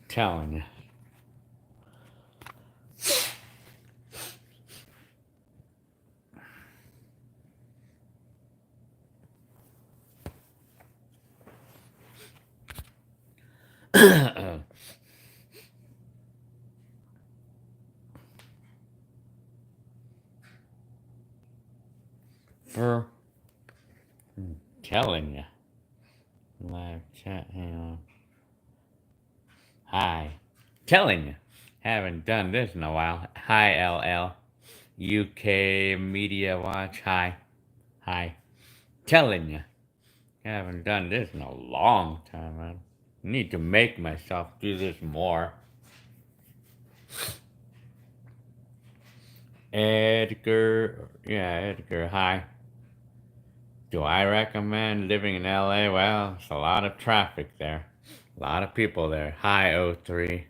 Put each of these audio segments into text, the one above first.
telling you. For telling you. Live chat, hang on. Hi. Telling you. Haven't done this in a while. Hi, LL. UK Media Watch. Hi. Hi. Telling you. Haven't done this in a long time, man. Need to make myself do this more. Edgar, hi. Do I recommend living in LA? Well, it's a lot of traffic there. A lot of people there. Hi, O3.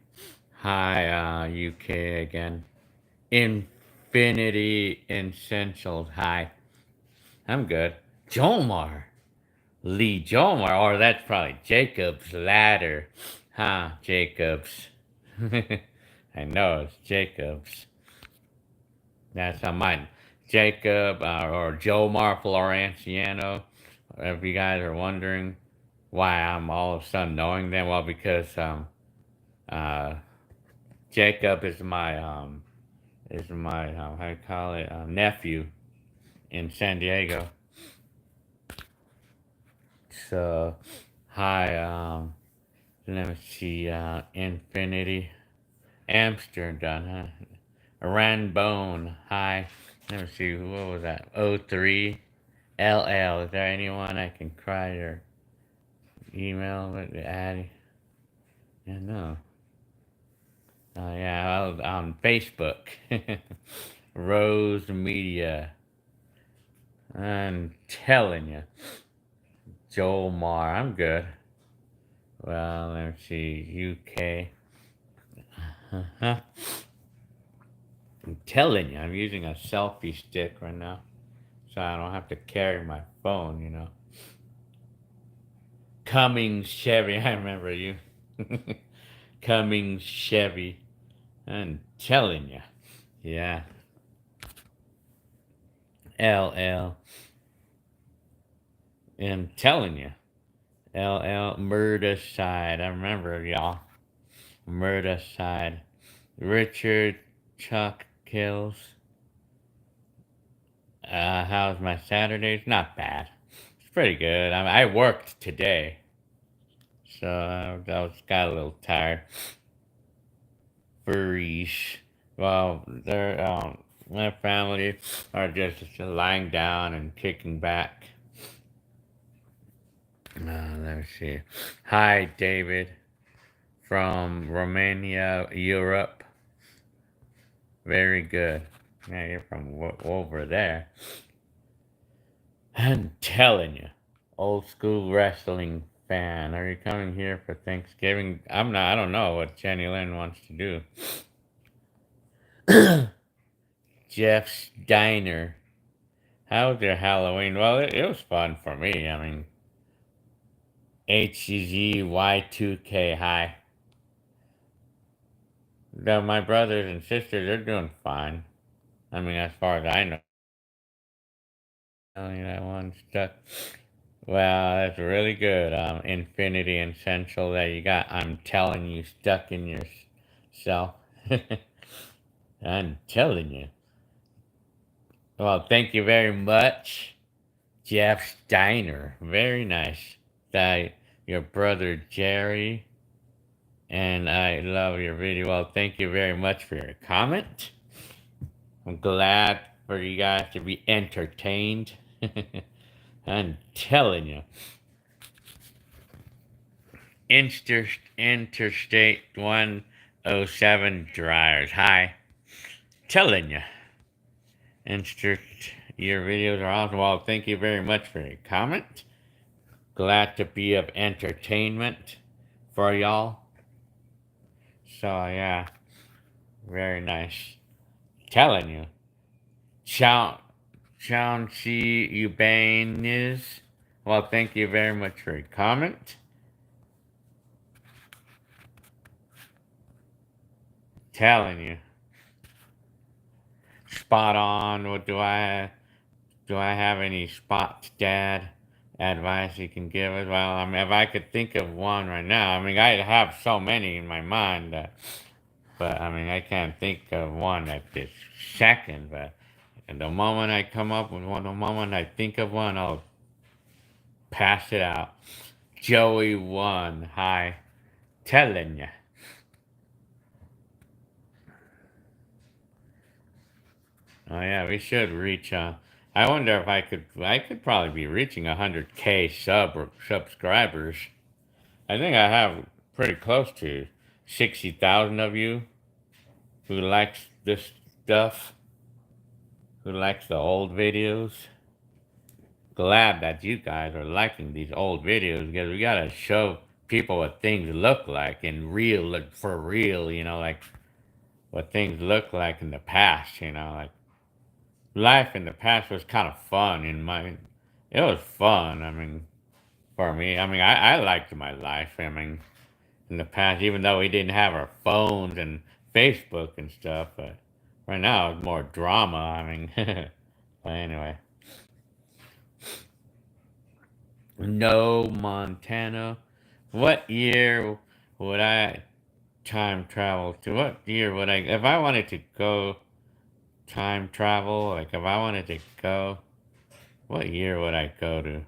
Hi, UK again. Infinity Essentials. Hi. I'm good. Jomar. Lee Jomar. Or that's probably Jacob's Ladder. Huh, Jacobs. I know it's Jacobs. That's on mine. Jacob or Jomar Florenciano. If you guys are wondering why I'm all of a sudden knowing them, well, because uh, Jacob is my how do you call it, nephew in San Diego. So hi, let me see, Infinity Amsterdam, huh? Ranbone, hi. Let me see, what was that? O3 LL. Is there anyone I can cry or email with Addie? Yeah, no. Yeah, I was on Facebook. Rose Media. I'm telling you. Joel Marr, I'm good. Well, let me see. UK. I'm telling you, I'm using a selfie stick right now. So I don't have to carry my phone, you know. Cummings Chevy, I remember you. Cummings Chevy. I'm telling you. Yeah. LL. I'm telling you. LL Murder Side. I remember y'all. Murder Side. Richard Chuck Kills. How's my Saturdays? Not bad. It's pretty good. I worked today. So I got a little tired. Furries. Well, my family are just lying down and kicking back. Let me see. Hi, David. From Romania, Europe. Very good. Yeah, you're from over there. I'm telling you. Old school wrestling fan. Are you coming here for Thanksgiving? I'm not. I don't know what Jenny Lynn wants to do. Jeff's Diner. How was your Halloween? Well, it was fun for me. I mean, HGY2K high. My brothers and sisters, they're doing fine. I mean, as far as I know. Only that one stuck. Well, that's really good. Infinity Essential that you got. I'm telling you, stuck in yourself. I'm telling you. Well, thank you very much, Jeff Steiner. Very nice. Your brother Jerry. And I love your video. Well, thank you very much for your comment. I'm glad for you guys to be entertained. I'm telling you. Interstate 107 dryers. Hi. Telling you. Your videos are awesome. Well, thank you very much for your comment. Glad to be of entertainment for y'all. So, yeah. Very nice. Telling you. Chauncey Eubanez. Well, thank you very much for your comment. telling you. Spot on. What do I have any spots, Dad? Advice you can give us? Well, I mean, if I could think of one right now, I mean, I have so many in my mind, but I mean, I can't think of one at this second. But and the moment I come up with one, the moment I think of one, I'll pass it out. Joey one, hi, telling ya. Oh yeah, we should reach. I wonder if I could. I could probably be reaching 100K subscribers. I think I have pretty close to 60,000 of you who likes this stuff, who likes the old videos. Glad that you guys are liking these old videos because we gotta show people what things look like in real, like for real, like what things look like in the past, like life in the past was kind of fun it was fun. I mean, for me, I mean, I liked my life. I mean, in the past, even though we didn't have our phones and Facebook and stuff, but right now it's more drama. I mean, but anyway, no Montana. What year would I time travel to? What year would I, if I wanted to go time travel, like if I wanted to go, what year would I go to?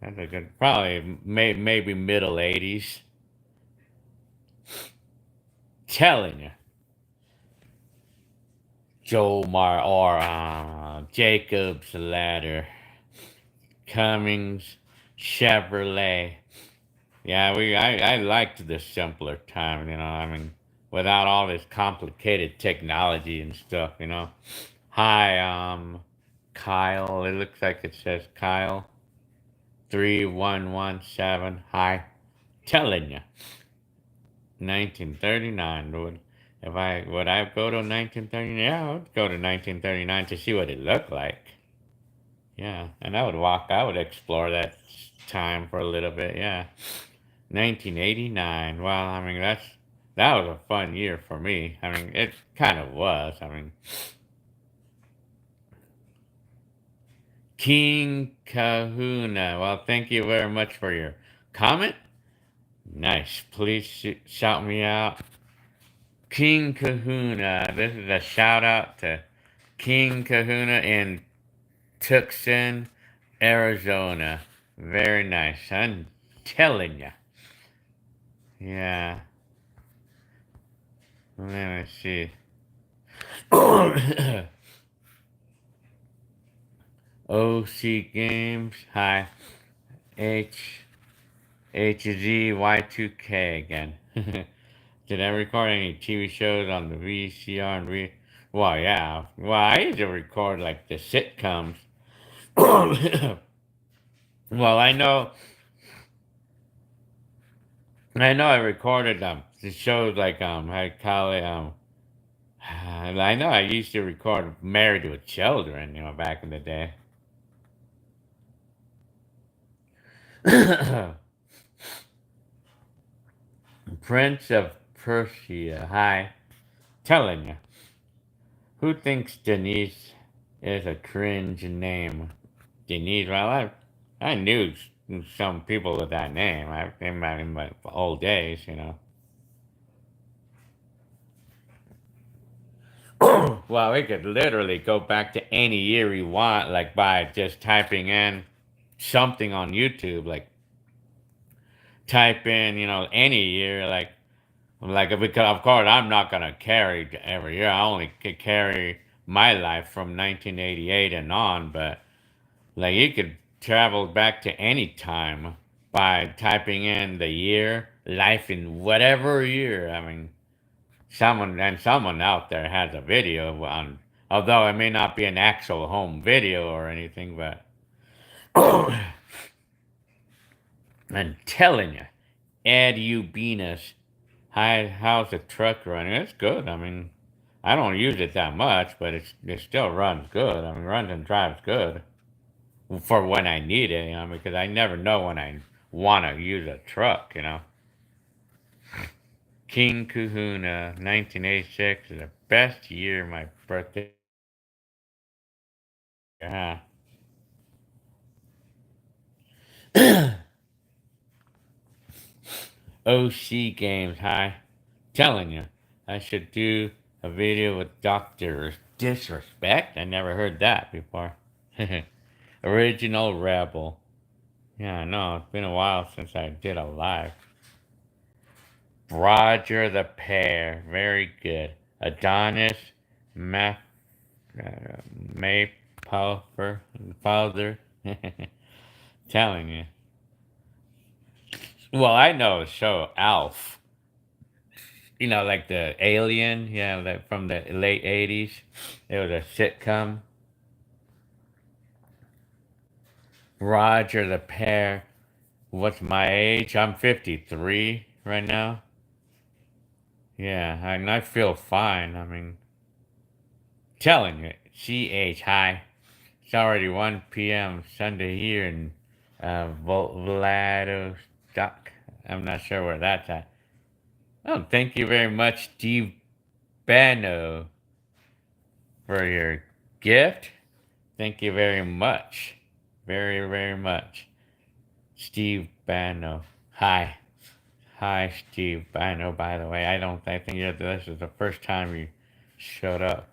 That's a good, probably maybe middle 80s. Telling you. Joe Mar or Jacob's Ladder, Cummings, Chevrolet. Yeah, I liked the simpler time, I mean, without all this complicated technology and stuff. Hi, Kyle. It looks like it says Kyle. 3117. Hi. Telling you. 1939. Would I go to 1939? Yeah, I would go to 1939 to see what it looked like. Yeah, and I would explore that time for a little bit. Yeah, 1989. Well, I mean that was a fun year for me. I mean, it kind of was. I mean, King Kahuna. Well, thank you very much for your comment. Nice. Please shout me out. King Kahuna. This is a shout out to King Kahuna in Tucson, Arizona. Very nice. I'm telling ya. Yeah. Let me see. OC Games. Hi. HZY2K again. Did I record any TV shows on the VCR and Well, yeah. Well, I used to record like the sitcoms. Well, I recorded the shows like I call it I know I used to record Married with Children, back in the day. Prince of Persia. Hi. Telling you. Who thinks Denise is a cringe name? Denise, well, I knew some people with that name. In my old days. Well, we could literally go back to any year we want, like by just typing in something on YouTube, like type in, any year, because of course I'm not gonna carry every year. I only could carry my life from 1988 and on, but like you could travel back to any time by typing in the year, life in whatever year. I mean, someone out there has a video on, although it may not be an actual home video or anything, but I'm telling you, Ed Ubinas, how's the truck running? It's good. I mean, I don't use it that much, but it still runs good. I mean, runs and drives good for when I need it, because I never know when I want to use a truck. King Kahuna, 1986 is the best year of my birthday. Huh? OC Games, hi. Telling you, I should do a video with Dr. Disrespect. I never heard that before. Original Rebel. Yeah, I know. It's been a while since I did a live. Roger the Pear. Very good. Adonis Math Maypulver. Father. Telling you. Well, I know the show Alf. You know, like the Alien, yeah, like from the late 80s. It was a sitcom. Roger the Pear. What's my age? I'm 53 right now. Yeah, and I feel fine. I mean, telling you, CH, hi. It's already 1 p.m. Sunday here in Vladivostok. I'm not sure where that's at. Oh, thank you very much, Steve Bano, for your gift. Thank you very much. Very, very much. Steve Bano. Hi. Hi, Steve Bano, by the way. I think this is the first time you showed up.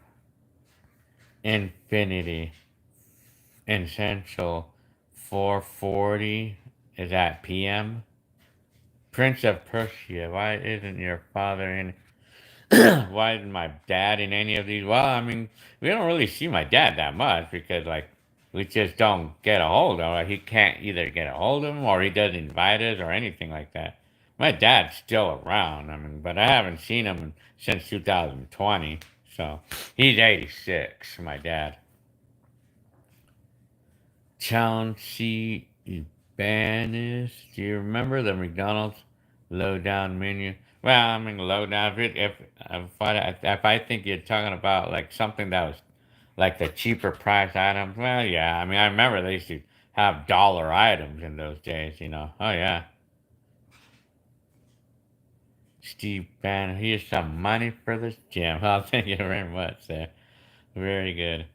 Infinity. Essential 440 is at PM. Prince of Persia, why isn't your father in? Why isn't my dad in any of these? Well, I mean, we don't really see my dad that much because, like, we just don't get a hold of him. He can't either get a hold of him or he doesn't invite us or anything like that. My dad's still around, I mean, but I haven't seen him since 2020. So he's 86, my dad. Chauncey Ibanez. Do you remember the McDonald's low-down menu? Well, I mean, low-down. If I think you're talking about like something that was like the cheaper price items, well, yeah. I mean, I remember they used to have dollar items in those days. You know. Oh yeah. Steve Banner. Here's some money for this gym. Oh, thank you very much, sir. Very good.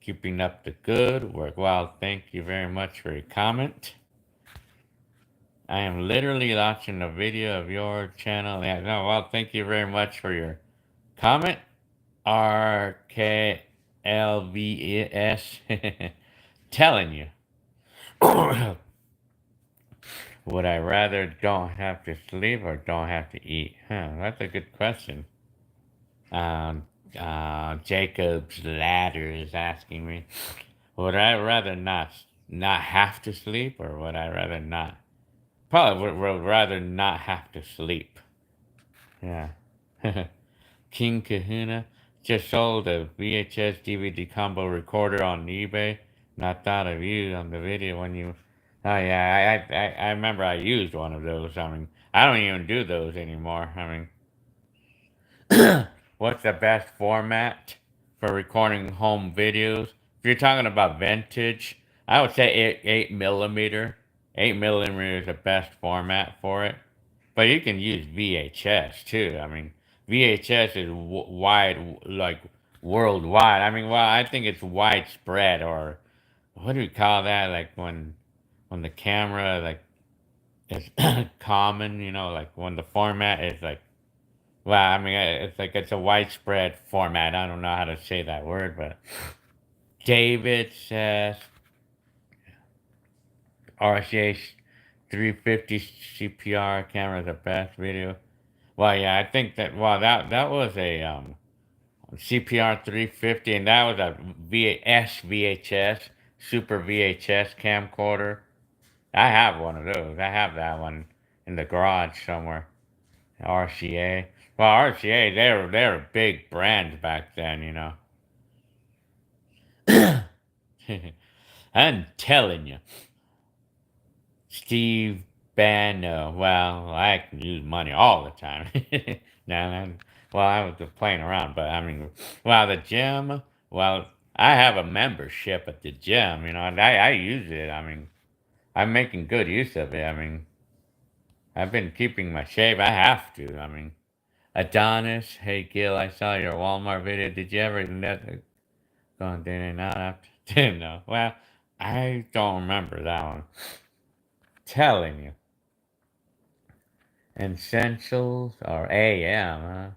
Keeping up the good work. Well, thank you very much for your comment. I am literally watching a video of your channel. Yeah, no, well, thank you very much for your comment. RKLVS. Telling you. Would I rather don't have to sleep or don't have to eat? Huh, that's a good question. Jacob's Ladder is asking me, would I rather not have to sleep or would I rather not? Probably would rather not have to sleep. Yeah. King Kahuna just sold a VHS DVD combo recorder on eBay. And I thought of you on the video when you. Oh yeah, I remember I used one of those. I mean, I don't even do those anymore. I mean, what's the best format for recording home videos? If you're talking about vintage, I would say 8 millimeter. 8 millimeter is the best format for it. But you can use VHS too. I mean, VHS is wide, like worldwide. I mean, well, I think it's widespread, or what do we call that? Like when the camera like is common, you know, like when the format is like. Well, I mean, it's like it's a widespread format. I don't know how to say that word, but David says RCA 350 CPR camera is the best video. Well, yeah, I think that. Well, that was a CPR 350, and that was a VHS Super VHS camcorder. I have one of those. I have that one in the garage somewhere. RCA. Well, RCA, they were big brands back then, you know. I'm telling you, Steve Banno. Well, I can use money all the time. Now, well, I was just playing around, but I mean, well, the gym. Well, I have a membership at the gym, you know, and I use it. I mean, I'm making good use of it. I mean, I've been keeping my shape. I have to. I mean. Adonis, hey Gil, I saw your Walmart video. Did you ever go on dinner not after? Didn't know. Well, I don't remember that one. Telling you. Essentials or AM, huh?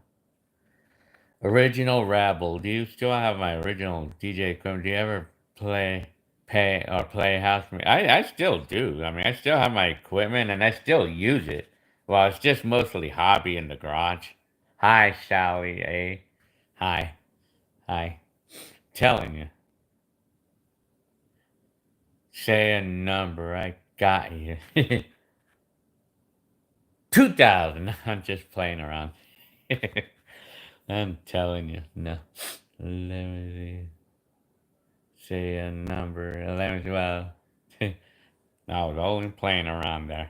Original Rabble. Do you still have my original DJ equipment? Do you ever play house music? I still do. I mean, I still have my equipment and I still use it. Well, it's just mostly hobby in the garage. Hi, Sally A. Hi. Hi. Telling you. Say a number. I got you. 2000. I'm just playing around. I'm telling you. No. Let me say a number. 11, well. I was only playing around there.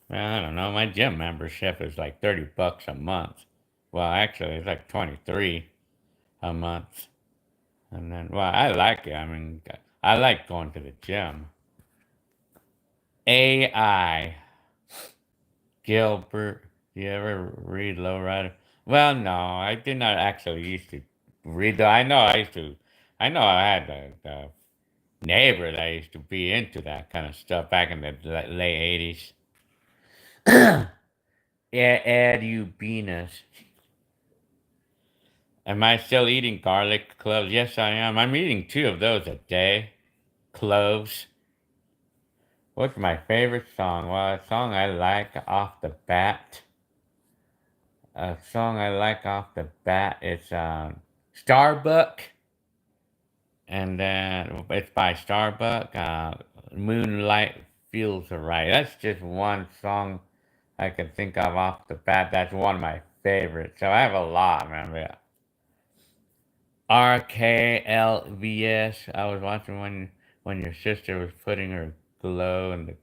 Well, I don't know. My gym membership is like $30 a month. Well, actually, it's like 23 a month. And then, well, I like it. I mean, I like going to the gym. AI. Gilbert, do you ever read Lowrider? Well, no, I did not actually used to read. I know I used to. I know I had the neighbor that used to be into that kind of stuff back in the late 80s. Yeah, Ed Ubinas. Am I still eating garlic cloves? Yes, I am. I'm eating 2 of those a day. Cloves. What's my favorite song? Well, a song I like off the bat. A song I like off the bat is Starbuck. And then it's by Starbuck. Moonlight Feels Right. That's just one song I can think of off the bat. That's one of my favorites. So I have a lot, man. RKLVS. I was watching when your sister was putting her glow in the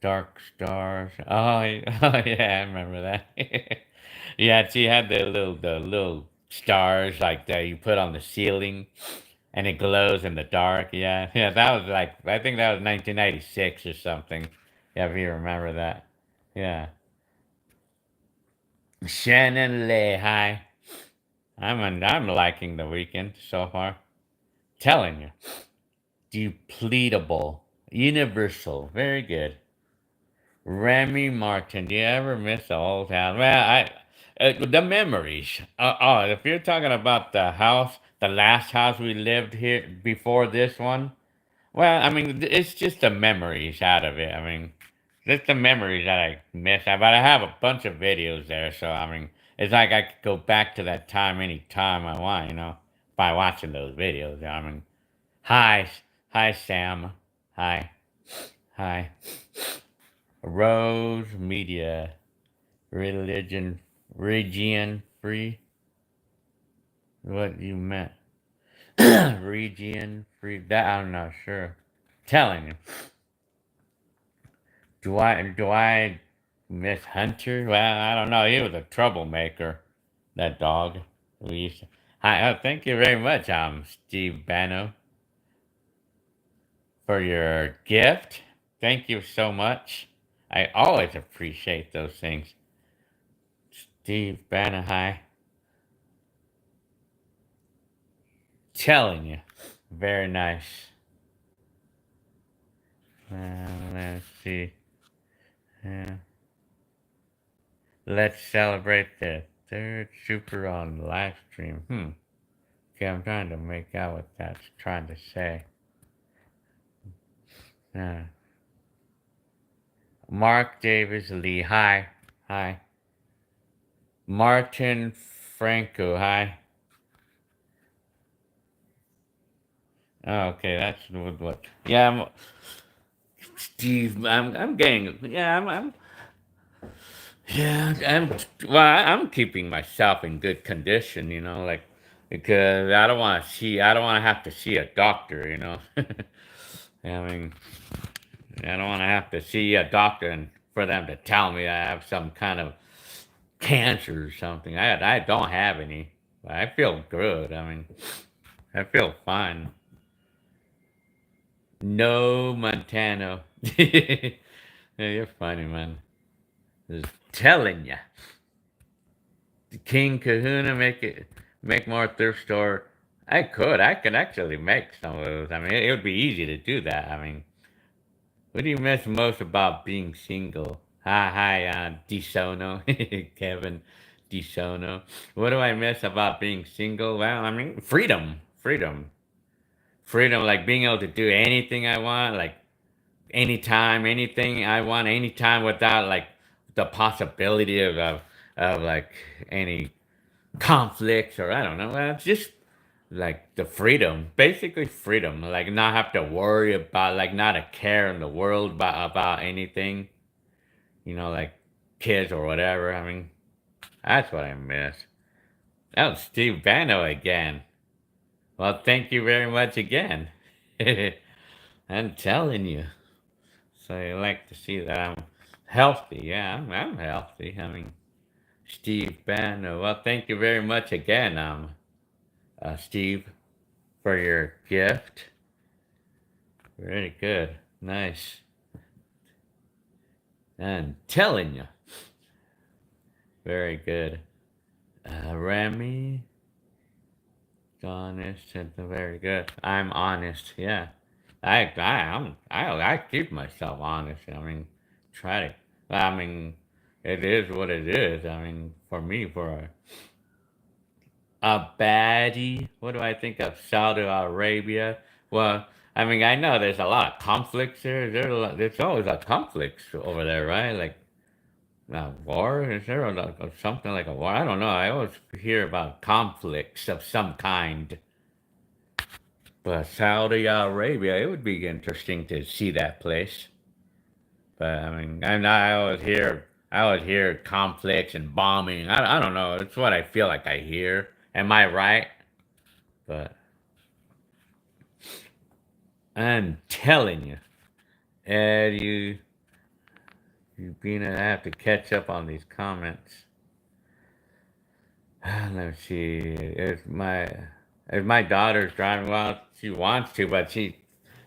dark stars. Oh, oh yeah, I remember that. Yeah, she had the little stars like that you put on the ceiling, and it glows in the dark. Yeah, yeah, that was like I think that was 1996 or something. Yeah, if you remember that. Yeah, Shannon Lay. Hi, I'm liking the weekend so far. Telling you, depletable, universal, very good. Remy Martin. Do you ever miss the old house? Well, the memories. Oh, if you're talking about the house, the last house we lived here before this one, well, I mean, it's just the memories out of it. I mean, just the memories that I miss. But I have a bunch of videos there, so I mean, it's like I could go back to that time anytime I want, by watching those videos. I mean, hi, hi, Sam. Hi, hi. Rose Media. Religion, region free. What you meant? Region free. That I'm not sure. Telling you. Do I miss Hunter? Well, I don't know. He was a troublemaker. That dog. We used to. Hi, thank you very much, Steve Bano, for your gift. Thank you so much. I always appreciate those things. Steve Bano, hi. Telling you. Very nice. Let's see. Yeah. Let's celebrate the third super on live stream. Okay, I'm trying to make out what that's trying to say. Uh, Mark Davis Lee, hi. Hi. Martin Franco, hi. Oh, okay, that's what. Yeah, Steve. I'm getting. Yeah, I'm Yeah, I'm keeping myself in good condition, like because I don't want to have to see a doctor. I mean, I don't want to have to see a doctor and for them to tell me I have some kind of cancer or something. I don't have any. I feel good. I mean, I feel fine. No, Montano. Yeah, you're funny, man. Just telling you. King Kahuna make more thrift store. I could actually make some of those. I mean, it would be easy to do that. I mean, what do you miss most about being single? Hi, DeSono, Kevin DeSono. What do I miss about being single? Well, I mean, freedom, like being able to do anything I want, like anytime, anything I want, anytime without like the possibility of like any conflicts or I don't know. Well, it's just like the freedom, basically freedom, like not have to worry about, like not a care in the world about anything, like kids or whatever. I mean, that's what I miss. That was Steve Bano again. Well, thank you very much again. I'm telling you. So you like to see that I'm healthy. Yeah, I'm healthy. I mean, Steve Bano. Well, thank you very much again, Steve, for your gift. Very good. Nice. I'm telling you. Very good. Remy. Honest and very good. I'm honest. Yeah. I keep myself honest. I mean, try to. I mean, it is what it is. I mean, for me, for a baddie, what do I think of Saudi Arabia? Well, I mean, I know there's a lot of conflicts there. There's always a conflicts over there, right? Like war. Is there something like a war? I don't know. I always hear about conflicts of some kind. But Saudi Arabia, it would be interesting to see that place. But I mean, I always hear conflicts and bombing. I don't know. It's what I feel like I hear. Am I right? But I'm telling you, Ed, I have to catch up on these comments. Let's see. If my daughter's driving, well, she wants to, but she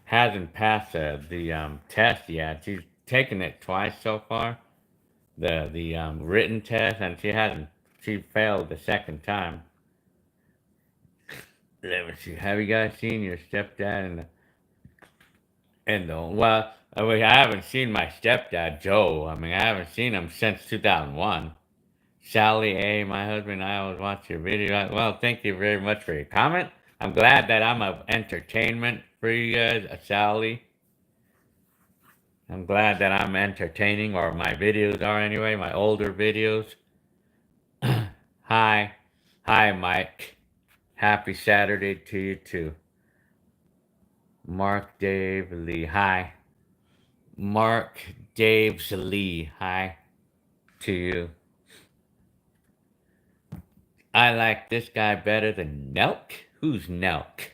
hasn't passed the test yet. She's taken it twice so far, the written test, and she hasn't. She failed the second time. Let me see. Have you guys seen your stepdad and the well? I mean, I haven't seen my stepdad Joe. I mean, I haven't seen him since 2001. Sally A, my husband, I always watch your video. Well, thank you very much for your comment. I'm glad that I'm of entertainment for you guys, Sally. I'm glad that I'm entertaining, or my videos are anyway, my older videos. Hi. Hi, Mike. Happy Saturday to you too. Mark Dave Lee. Hi. Mark Dave's Lee. Hi to you. I like this guy better than Nelk. Who's Nelk?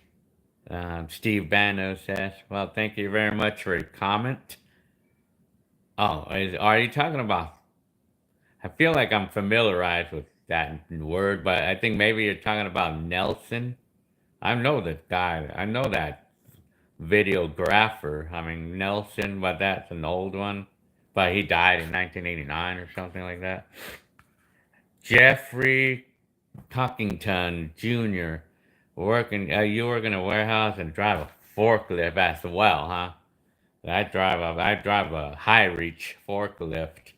Steve Bano says, well, thank you very much for your comment. Oh, are you talking about? I feel like I'm familiarized with that word, but I think maybe you're talking about Nelson. I know that guy. I know that videographer. I mean, Nelson, but that's an old one. But he died in 1989 or something like that. Jeffrey Cockington Jr. You work in a warehouse and drive a forklift as well, huh? I drive a high reach forklift.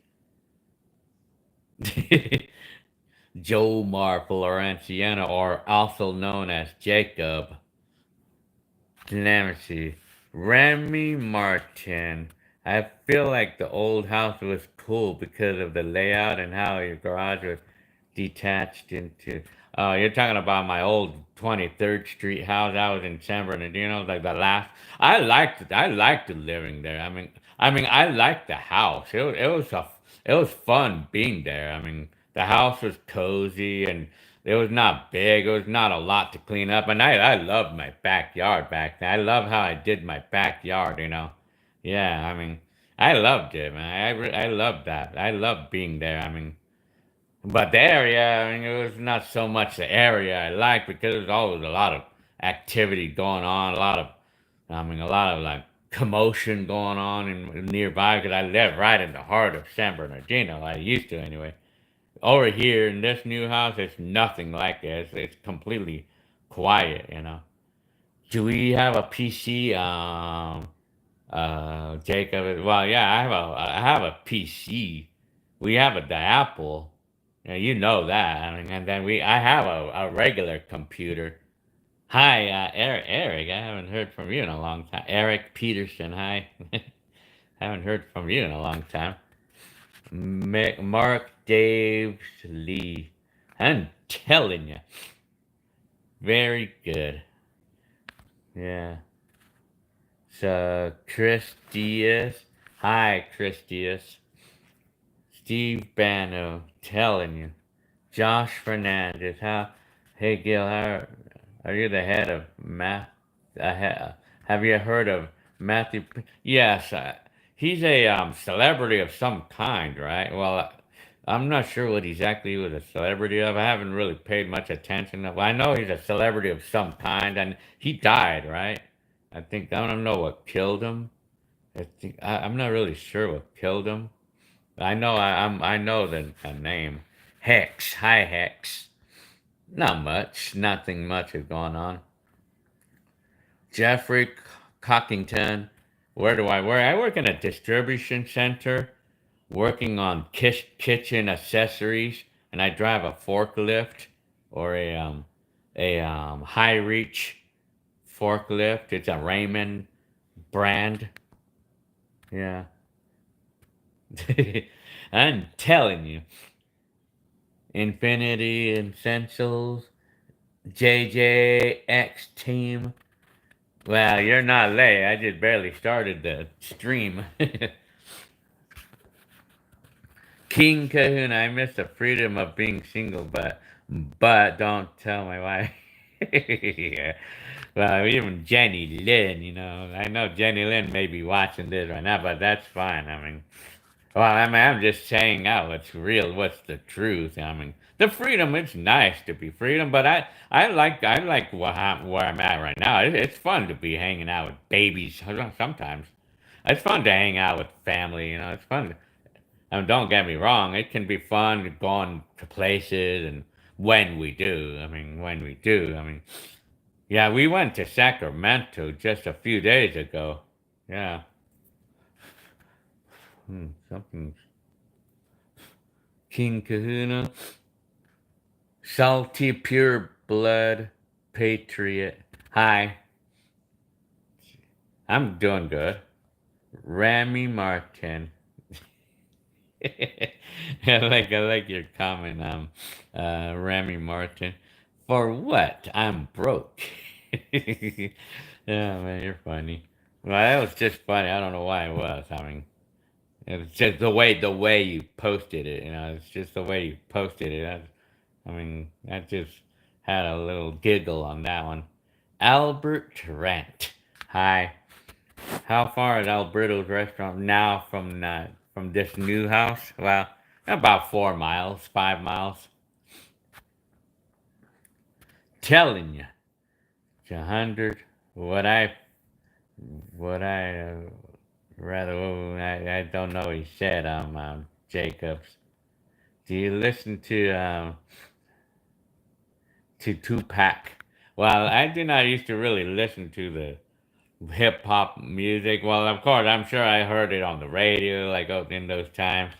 Joe Mar Florenciano, or also known as Jacob. Let me see. Remy Martin. I feel like the old house was cool because of the layout and how your garage was detached into. Oh, you're talking about my old 23rd Street house. I was in San Bernardino, like the last. I liked living there. I liked the house. It was fun being there. I mean, the house was cozy and it was not big. It was not a lot to clean up, and I loved my backyard back then. I love how I did my backyard. Yeah. I mean, I loved it, man. I loved that. I loved being there. I mean, but the area, I mean, it was not so much the area I liked because there was always a lot of activity going on, a lot of like commotion going on in nearby because I live right in the heart of San Bernardino. I used to anyway. Over here in this new house, it's nothing like this. It's completely quiet, you know. Do we have a PC? Jacob. Well, yeah, I have a PC. We have the Apple. Yeah, you know that. I mean, and then I have a regular computer. Hi, Eric. I haven't heard from you in a long time. Eric Peterson. Hi. Haven't heard from you in a long time. Mark Dave Lee. I'm telling you, very good. Yeah. So Chris Diaz. Hi, Chris Diaz. Steve Bano. Telling you. Josh Fernandez. How? Hey, Gil. How are you the head of math? Have you heard of Matthew? Yes. He's a celebrity of some kind, right? Well, I'm not sure what exactly he was a celebrity of. I haven't really paid much attention. Well, I know he's a celebrity of some kind, and he died, right? I think I don't know what killed him. I'm not really sure what killed him. I know the name. Hex. Hi, Hex. Not much. Nothing much is going on. Jeffrey Cockington. Where do I work? I work in a distribution center working on kitchen accessories, and I drive a forklift or a high reach forklift. It's a Raymond brand. Yeah. I'm telling you. Infinity Essentials. JJX Team. Well, you're not late. I just barely started the stream. King Kahuna, I miss the freedom of being single, but don't tell my wife. Yeah. Well, even Jenny Lynn, you know, I know Jenny Lynn may be watching this right now, but that's fine. I mean, well, I mean, I'm just saying out what's real, what's the truth. I mean, the freedom, it's nice to be freedom, but I like where I'm at right now. It's fun to be hanging out with babies sometimes. It's fun to hang out with family, you know, it's fun. I mean, don't get me wrong, it can be fun going to places and when we do. I mean, yeah, we went to Sacramento just a few days ago. Yeah. Something. King Kahuna. Salty pure blood patriot. Hi, I'm doing good. Rami Martin. I like your comment, Rami Martin. For what? I'm broke. Yeah, man, you're funny. Well, that was just funny. I don't know why it was. I mean, it's just the way you posted it. You know, it's just the way you posted it. I just had a little giggle on that one. Albert Trent. Hi. How far is Alberto's restaurant now from this new house? Well, about 4 miles, 5 miles. Telling you, 100. What I what I rather I don't know. He said Jacobs. Do you listen to Tupac? Well, I do not used to really listen to the hip hop music. Well, of course, I'm sure I heard it on the radio, like in those times.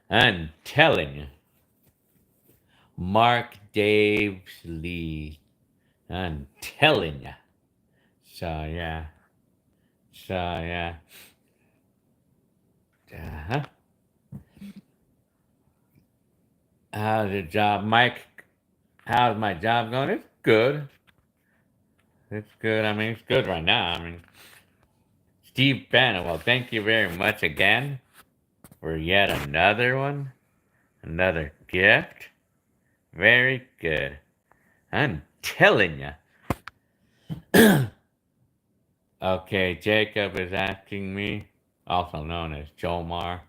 I'm telling you, Mark Daves Lee. I'm telling you. So yeah. So yeah. Uh-huh. How's your job, Mike? How's my job going? It's good. It's good. I mean, it's good right now. I mean, Steve Banner. Well, thank you very much again for yet another one, another gift. Very good. I'm telling you. Okay, Jacob is asking me, also known as Jomar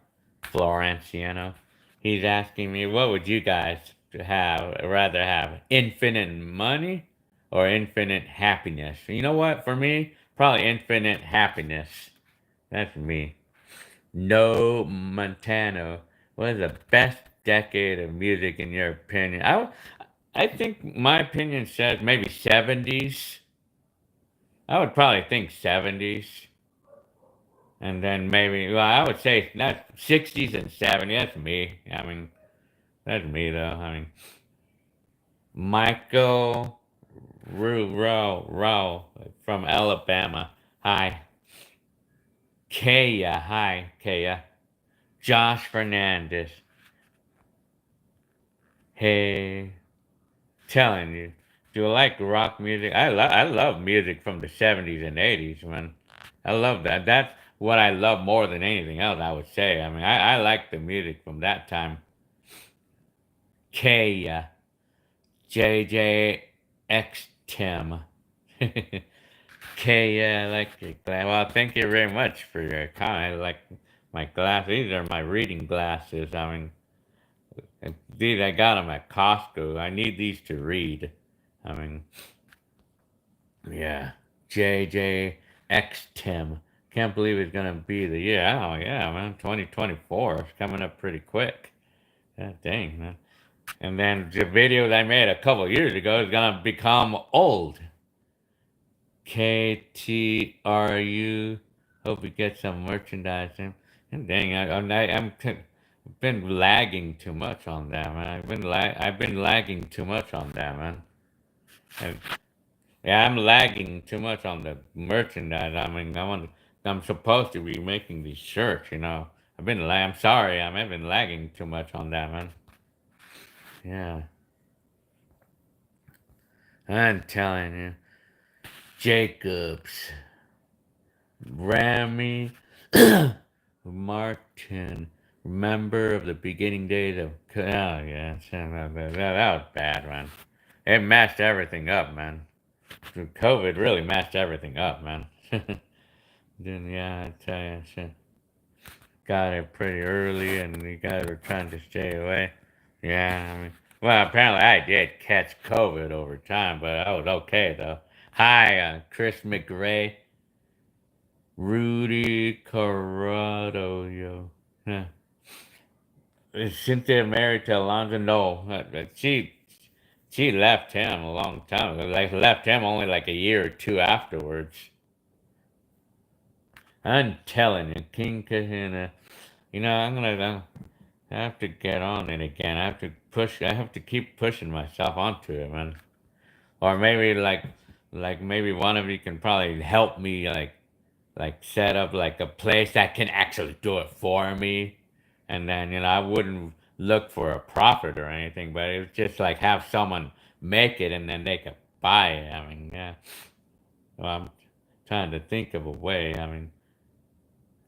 Florenciano. He's asking me, what would you guys rather have, infinite money or infinite happiness? You know what? For me, probably infinite happiness. That's me. No Montano. What is the best decade of music in your opinion? I think my opinion says maybe 70s. I would probably think 70s. And then maybe, well, I would say not 60s and 70s. That's me. I mean, that's me though. I mean, Michael Rowe from Alabama. Hi. Kaya. Hi, Kaya. Josh Fernandez. Hey. Telling you. Do you like rock music? I love music from the 70s and 80s, man. I love that. That's what I love more than anything else, I would say. I mean, I like the music from that time. Kaya. JJX Tim. Kaya, I like your glass. Well, thank you very much for your comment. I like my glasses. These are my reading glasses. I mean, these I got them at Costco. I need these to read. I mean, yeah. JJX Tim. Can't believe it's gonna be the year. Oh yeah, man. 2024 is coming up pretty quick. God dang, man. And then the videos I made a couple years ago is gonna become old. KTRU. Hope we get some merchandise in. And dang, I'm been lagging too much on that, man. I've been lagging too much on that, man. And, yeah, I'm lagging too much on the merchandise. I mean, I'm supposed to be making these shirts, you know. I'm sorry, I've been lagging too much on that, man. Yeah. I'm telling you. Jacobs. Rami. Martin. Remember of the beginning days of... Oh, yeah. That was bad, man. It messed everything up, man. COVID really messed everything up, man. Then, yeah, I tell you, shit. Got it pretty early, and you guys were trying to stay away. Yeah, I mean, well, apparently I did catch COVID over time, but I was okay, though. Hi, Chris McRae. Rudy Corrado, yo. Huh. Is Cynthia married to Alonzo? No, she left him a long time ago. Like, left him only like a year or two afterwards. I'm telling you, King Kahuna. You know, I have to get on it again. I have to keep pushing myself onto it, man. Or maybe like maybe one of you can probably help me like set up like a place that can actually do it for me. And then, you know, I wouldn't look for a profit or anything, but it was just like have someone make it and then they could buy it. I mean, yeah. Well, I'm trying to think of a way. I mean,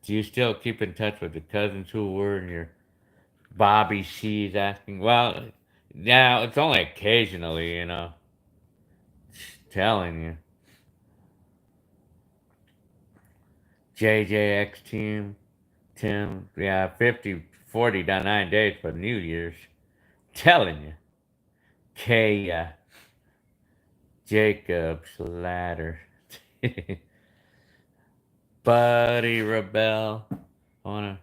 do you still keep in touch with the cousins who were in your Bobby C's asking? Well, now it's only occasionally, you know. Telling you. JJX team, Tim, yeah, 50, 40 down 9 days for New Year's. Telling you. K, Jacob's ladder. Buddy Rebel. I wanna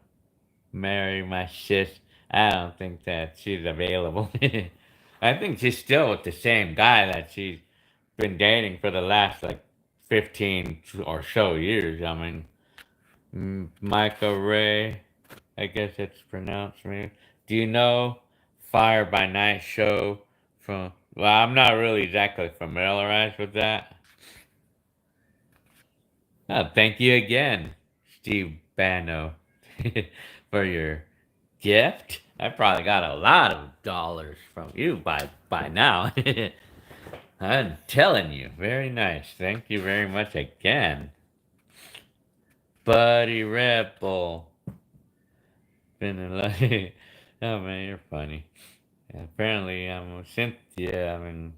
marry my sis. I don't think that she's available. I think she's still with the same guy that she's been dating for the last like 15 or so years. I mean, Michael Ray, I guess it's pronounced me. Do you know Fire by Night show from? Well, I'm not really exactly familiarized with that. Oh, thank you again, Steve Bano, for your gift. I probably got a lot of dollars from you by now. I'm telling you, very nice. Thank you very much again, Buddy Rebel. Been in love. Oh man, you're funny. Apparently, Cynthia. I mean,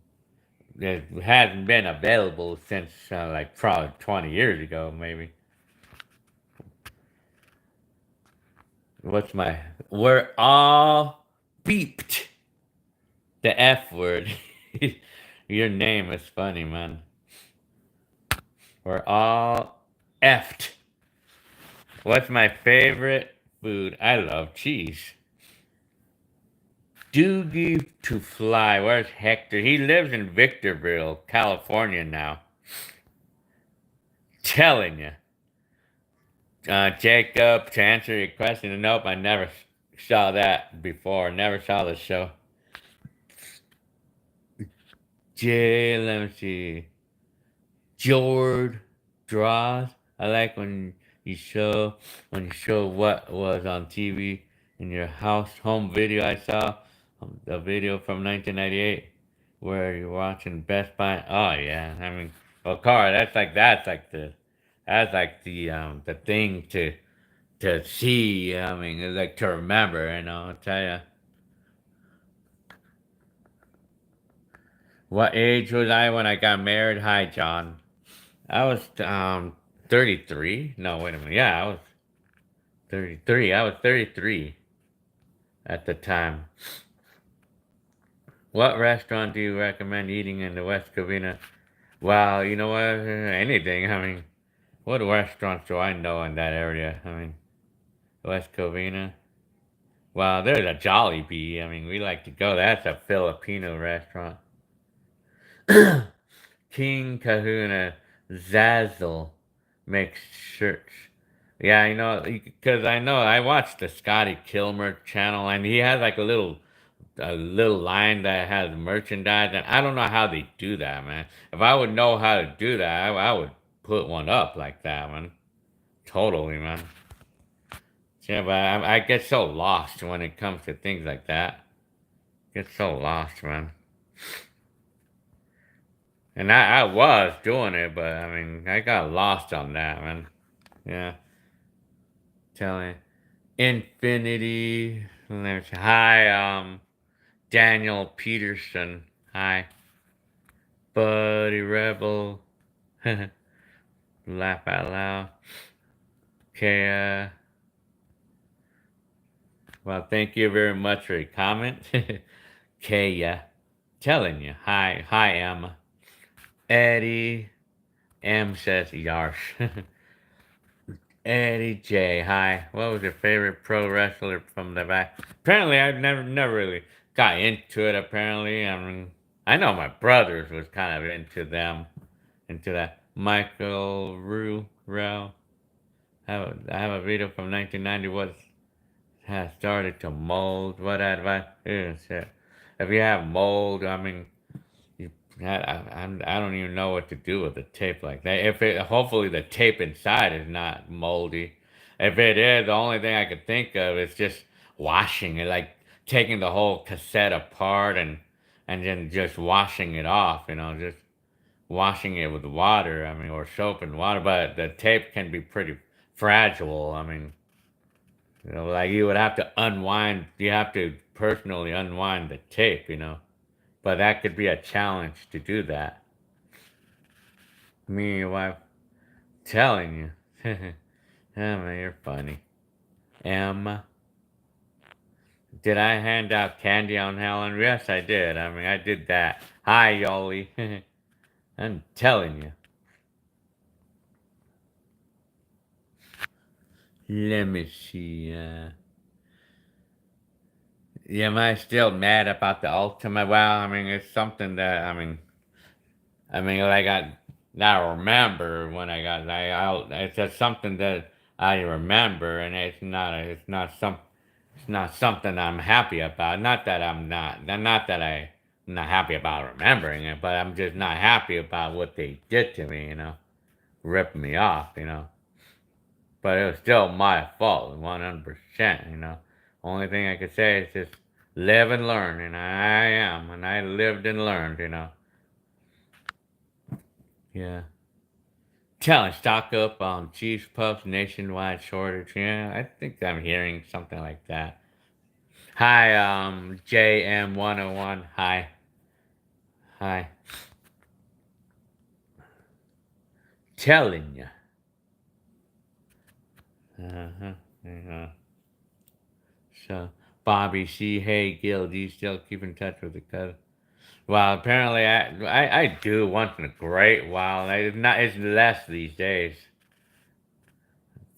it hasn't been available since like probably 20 years ago, maybe. What's my? We're all beeped. The F word. Your name is funny, man. We're all effed. What's my favorite food? I love cheese. Doogie to Fly. Where's Hector? He lives in Victorville, California now. Telling you. Jacob, to answer your question, nope, I never saw that before. Never saw the show. Let me see. George draws. I like when you show what was on TV in your home video. I saw a video from 1998 where you're watching Best Buy. Oh yeah, I mean, well, Carl, that's like the thing to see. I mean, it's like to remember. I'll tell you. What age was I when I got married? Hi, John. I was 33. No, wait a minute. Yeah, I was 33. I was 33 at the time. What restaurant do you recommend eating in the West Covina? Well, you know what? Anything. I mean, what restaurants do I know in that area? I mean, West Covina. Well, there's a Jollibee. I mean, we like to go. That's a Filipino restaurant. King Kahuna Zazzle makes shirts. Yeah, because I know I watched the Scotty Kilmer channel, and he has like a little line that has merchandise, and I don't know how they do that, man. If I would know how to do that, I would put one up like that, man. Totally, man. Yeah, but I get so lost when it comes to things like that. Get so lost, man. And I was doing it, but I mean, I got lost on that, man. Yeah, telling Infinity. Hi, Daniel Peterson. Hi, Buddy Rebel. Laugh out loud. Okay, well, thank you very much for your comment. Okay, telling you. Hi, Emma. Eddie M says Yarsh. Eddie J, hi. What was your favorite pro wrestler from the back? Apparently, I've never really got into it. Apparently, I mean, I know my brothers was kind of into that. Michael Rue. I have a video from 1990. What has started to mold? What advice? Shit. If you have mold, I mean, I don't even know what to do with a tape like that. Hopefully the tape inside is not moldy. If it is, the only thing I could think of is just washing it, like taking the whole cassette apart and then just washing it off. Just washing it with water. I mean, or soap and water. But the tape can be pretty fragile. I mean, like you would have to unwind. You have to personally unwind the tape. But that could be a challenge to do that. Me and your wife telling you. Oh man, you're funny. Emma. Did I hand out candy on Helen? Yes, I did. I mean, I did that. Hi, Yoli. I'm telling you. Let me see. Yeah, am I still mad about the ultimate? Well, I mean, it's something that like I remember when I got it's just something that I remember, and it's not something I'm happy about. Not that I'm not happy about remembering it, but I'm just not happy about what they did to me. Ripping me off. But it was still my fault, 100%. Only thing I could say is just live and learn, and I lived and learned. Yeah. Telling stock up on cheese puffs nationwide shortage. Yeah, I think I'm hearing something like that. Hi, JM101. Hi. Hi. Telling you. Uh-huh. Uh-huh. So, Bobby C. Hey, Gil, do you still keep in touch with the cousin? Well, apparently I do once in a great while. It's less these days.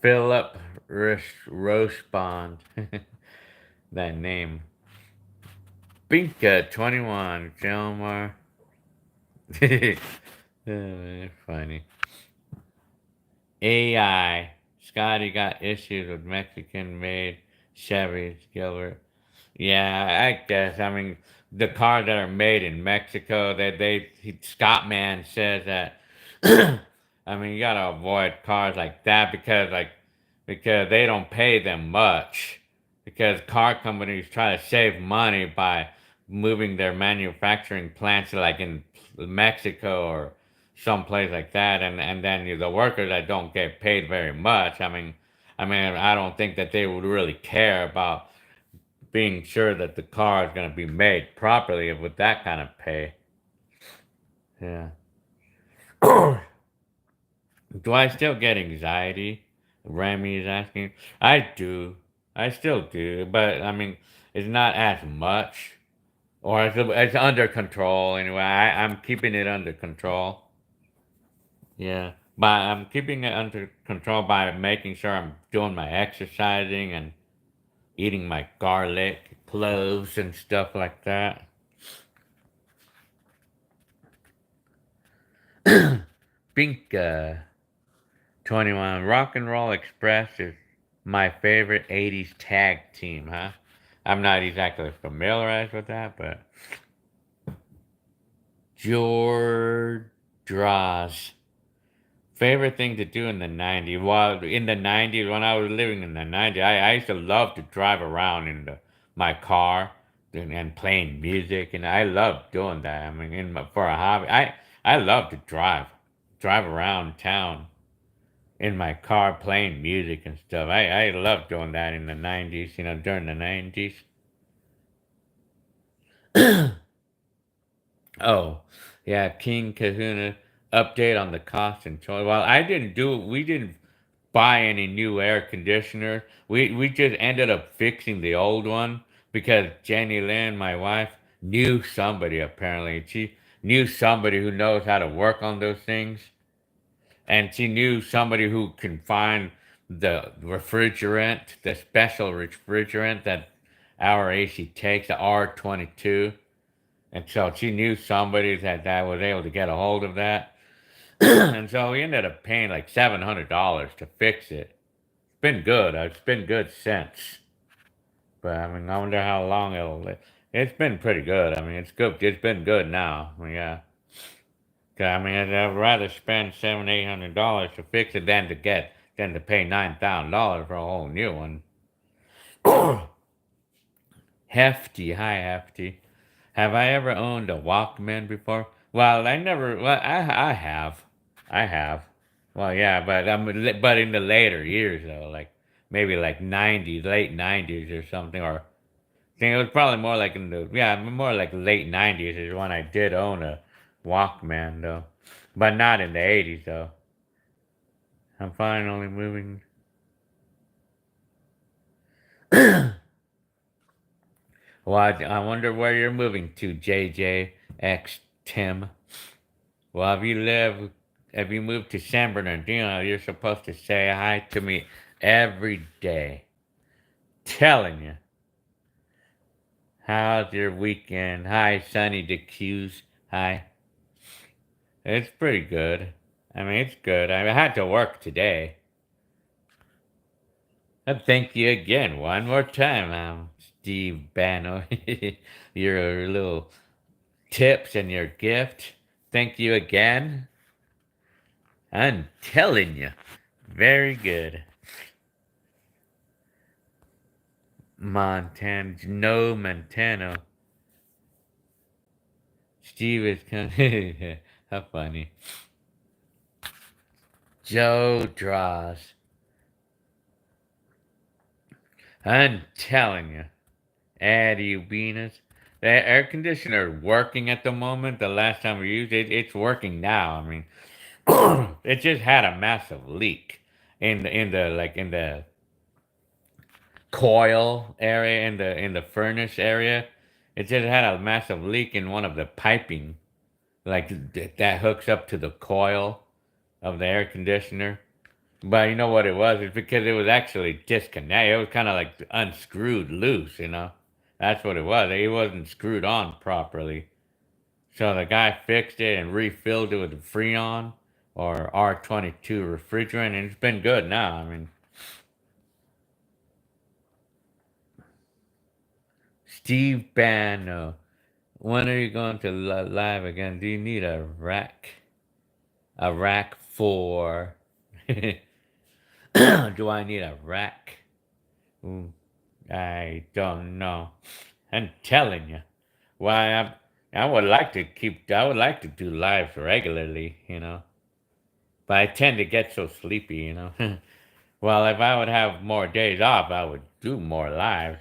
Philip Rochbond. That name. Binka 21, Jelmar. Funny. AI. Scotty got issues with Mexican made Chevys, Gilbert. Yeah, I guess. I mean, the cars that are made in Mexico, Scott Man says that. I mean, you gotta avoid cars like that because they don't pay them much. Because car companies try to save money by moving their manufacturing plants like in Mexico or someplace like that, and then the workers that don't get paid very much. I mean, I don't think that they would really care about being sure that the car is going to be made properly with that kind of pay. Yeah. Do I still get anxiety? Remy is asking. I do. I still do, but I mean, it's not as much, or it's under control anyway. I'm keeping it under control. Yeah, but I'm keeping it under control by making sure I'm doing my exercising and eating my garlic, cloves, and stuff like that. Binka 21. Rock and Roll Express is my favorite 80s tag team, huh? I'm not exactly familiarized with that, but George Draws. Favorite thing to do in the 90s? Well, in the 90s, when I was living in the 90s, I used to love to drive around in my car and playing music, and I loved doing that. I mean, for a hobby, I love to drive around town in my car playing music and stuff. I loved doing that in the 90s, during the 90s. Oh, yeah, King Kahuna update on the cost and choice. Well, we didn't buy any new air conditioner. We just ended up fixing the old one because Jenny Lynn, my wife, knew somebody apparently. She knew somebody who knows how to work on those things. And she knew somebody who can find the refrigerant, the special refrigerant that our AC takes, the R22. And so she knew somebody that was able to get a hold of that. And so we ended up paying like $700 to fix it. It's been good. It's been good since. But I mean, I wonder how long it'll live. It's been pretty good. I mean, it's good. It's been good now. I mean, yeah. 'Cause, I mean, I'd rather spend $700-800 to fix it than to pay $9,000 for a whole new one. Hefty, hi Hefty. Have I ever owned a Walkman before? Well, I never. Well, I have. Well, yeah, but in the later years though, like maybe like '90s, late '90s or something, or I think it was probably more like more like late '90s is when I did own a Walkman though, but not in the '80s though. I'm finally moving. Well, I wonder where you're moving to, JJX Tim. Well, if you moved to San Bernardino, you're supposed to say hi to me every day. Telling you. How's your weekend? Hi, Sunny DeCuse. Hi. It's pretty good. I mean, it's good. I had to work today. Thank you again, one more time, Steve Bano. Your little tips and your gift. Thank you again. I'm telling you. Very good. Montano. Steve is coming. How funny. Joe Draws. I'm telling you. Addy Venus. The air conditioner working at the moment. The last time we used it, it's working now. I mean, it just had a massive leak in the coil area in the furnace area. It just had a massive leak in one of the piping, that hooks up to the coil of the air conditioner. But you know what it was? It's because it was actually disconnected. It was kind of like unscrewed loose. That's what it was. It wasn't screwed on properly. So the guy fixed it and refilled it with Freon or R22 refrigerant, and it's been good now. I mean, Steve Banno, when are you going to live again? Do you need a rack? A rack for. Do I need a rack? Ooh, I don't know. I'm telling you. Why, I would like to I would like to do lives regularly, but I tend to get so sleepy. Well, if I would have more days off, I would do more lives.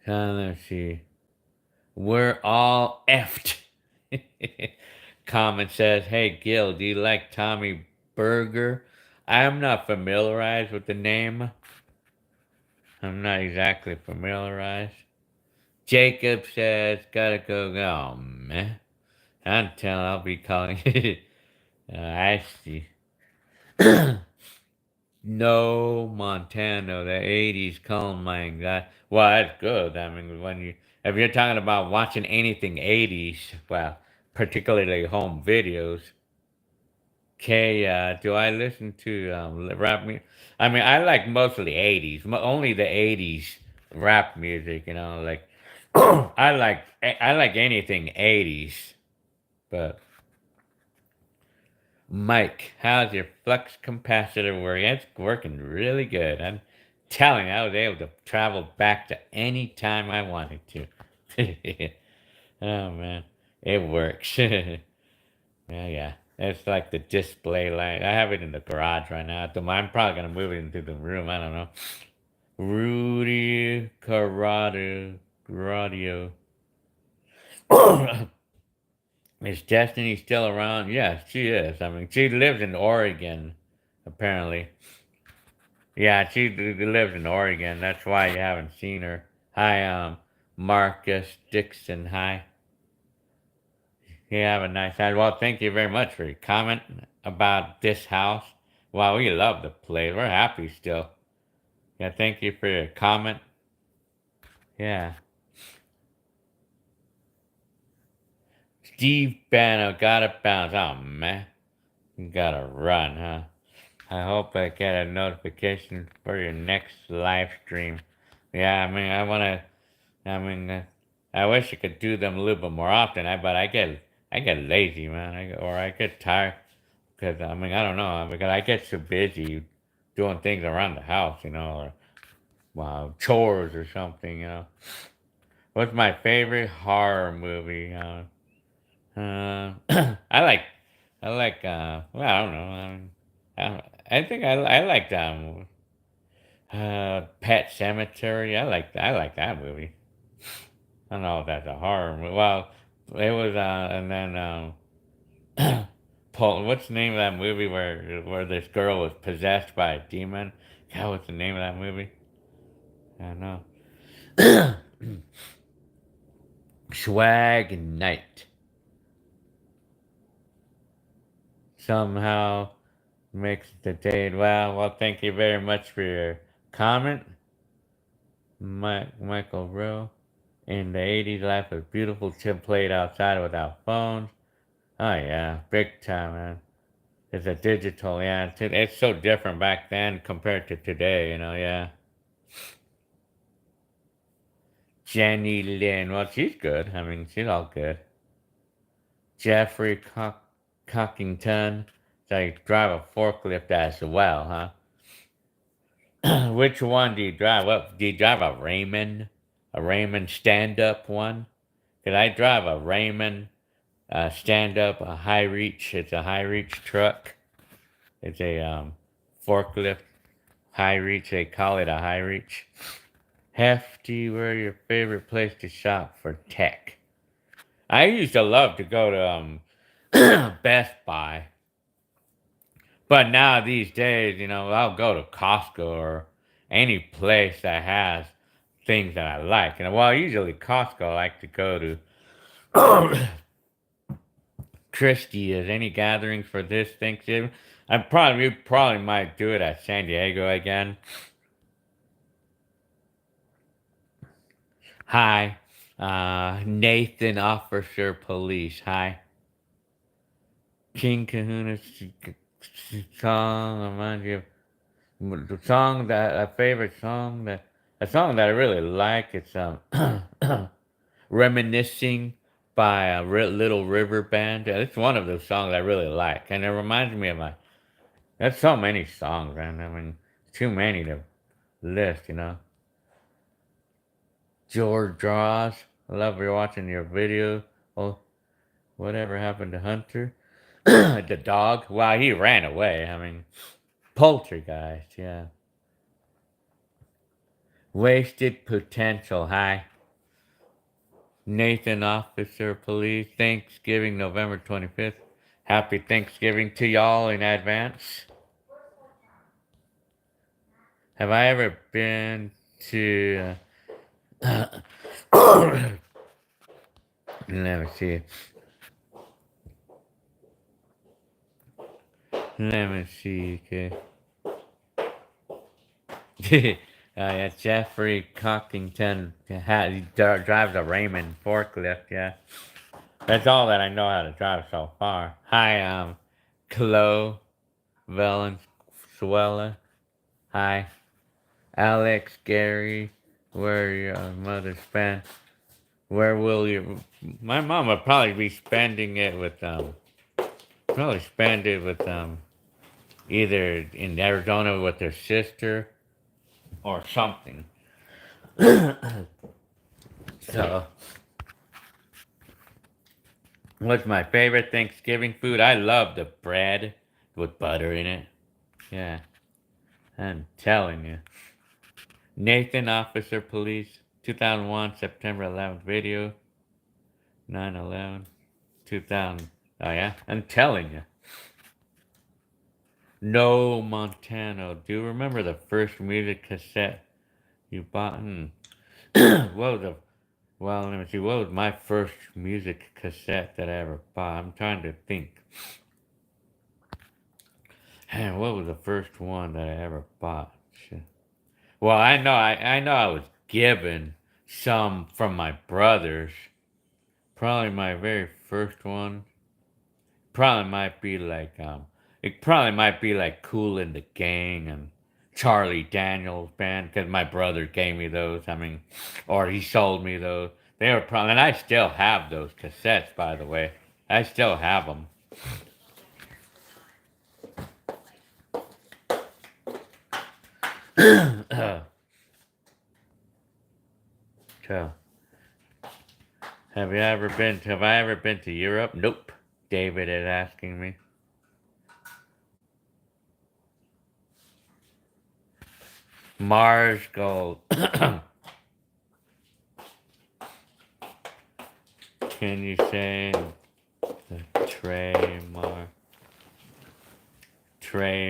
Let's see. We're all effed. Comment says, hey, Gil, do you like Tommy Burger? I'm not familiarized with the name. I'm not exactly familiarized. Jacob says, gotta go. Oh, man. Until I'll be calling. I see. No, Montano, the 80s calm my anxiety. Well, that's good. I mean, if you're talking about watching anything 80s, well, particularly home videos. Okay, do I listen to rap music? I mean, I like mostly 80s, only the 80s rap music. Like, I like anything 80s, but Mike, how's your flux capacitor working? It's working really good. I'm telling you, I was able to travel back to any time I wanted to. Oh man, it works. Yeah, yeah. It's like the display light. I have it in the garage right now. I'm probably gonna move it into the room. I don't know. Rudy Carradio. Is Destiny still around? Yes, she is. I mean, she lives in Oregon, apparently. Yeah, she lives in Oregon. That's why you haven't seen her. Hi, Marcus Dixon. Hi. You have a nice night. Well, thank you very much for your comment about this house. Wow, we love the place. We're happy still. Yeah, thank you for your comment. Yeah. Steve Banno gotta bounce. Oh, man. You gotta run, huh? I hope I get a notification for your next live stream. Yeah, I mean, I mean, I wish I could do them a little bit more often. But I get lazy, man. Or I get tired because I mean, I don't know, because I get too busy doing things around the house, or wow, chores or something. What's my favorite horror movie? I like, well, I don't know. I think I like Pet Cemetery. I like that movie. I don't know if that's a horror movie. Well, it was, and then, Paul, what's the name of that movie where this girl was possessed by a demon? God, what's the name of that movie? I don't know. Swag Night. Somehow makes the date. Well, thank you very much for your comment. Michael Rowe. In the 80s, life was beautiful. Chip played outside without phones. Oh, yeah. Big time, man. It's a digital, yeah. It's so different back then compared to today, yeah. Jenny Lynn. Well, she's good. I mean, she's all good. Jeffrey Cockington. So you drive a forklift as well, huh? Which one do you drive? What, do you drive a Raymond? A Raymond stand-up one? Because I drive a Raymond stand-up, a high reach. It's a high reach truck. It's a forklift high reach. They call it a high reach. Hefty, where your favorite place to shop for tech? I used to love to go to Best Buy, but now these days, I'll go to Costco or any place that has things that I like. Well, usually Costco I like to go to. Christie, is any gatherings for this Thanksgiving? We probably might do it at San Diego again. Hi. Nathan Officer Police. Hi. King Kahuna song reminds you of the song that a favorite song that a song that I really like. It's Reminiscing by a Little River Band. It's one of those songs I really like, and it reminds me of my. There's so many songs, man. I mean, too many to list, you know. George Draws. I love you watching your video. Oh, whatever happened to Hunter? The dog? Wow, he ran away. I mean, poltergeist, yeah. Wasted potential. Hi. Nathan, Officer Police. Thanksgiving, November 25th. Happy Thanksgiving to y'all in advance. Have I ever been to. Let me see. Let me see. Okay. Yeah, Jeffrey Cockington he drives a Raymond forklift. Yeah, that's all that I know how to drive so far. Hi, Chloe Valenzuela. Hi, Alex, Gary. Where your mother spent? Where will you? My mom would probably be spending it with probably spend it with either in Arizona with her sister or something. So, what's my favorite Thanksgiving food? I love the bread with butter in it. Yeah, I'm telling you. Nathan, Officer Police, 2001, September 11th video, 9/11, 2000. Oh, yeah? I'm telling you. No, Montano. Do you remember the first music cassette you bought? What was the Well, let me see. What was my first music cassette that I ever bought? I'm trying to think. Man, what was the first one that I ever bought? Shit. Well, I know I was given some from my brothers. Probably my very first one. Probably might be like it probably might be like Cool in the Gang and Charlie Daniels band because my brother gave me those. I mean, or he sold me those. They were probably, and I still have those cassettes, by the way. I still have them. So, have I ever been to Europe? Nope. David is asking me. Mars Gold. Can you say the Trey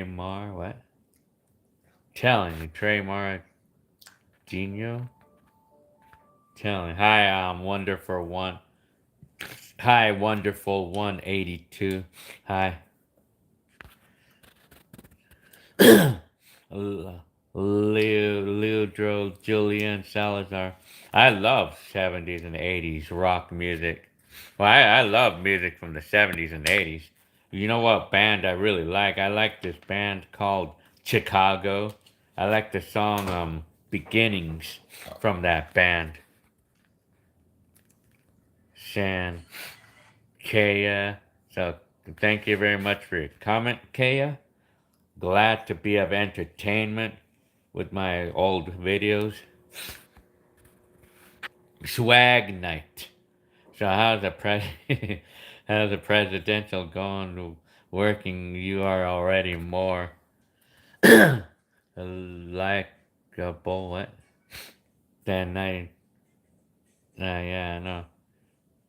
Mar, what? Telling you, Trey Mar Gino? Telling. Hi, Wonderful One. Hi, Wonderful 182. Hi. Leodro Julian Salazar. I love 70s and 80s rock music. Well, I love music from the 70s and 80s. You know what band I really like? I like this band called Chicago. I like the song Beginnings from that band. Shan Kaya. So thank you very much for your comment, Kaya. Glad to be of entertainment with my old videos. Swag night. So how's the how's the presidential going to working? You are already more likable what than I. Yeah, I know.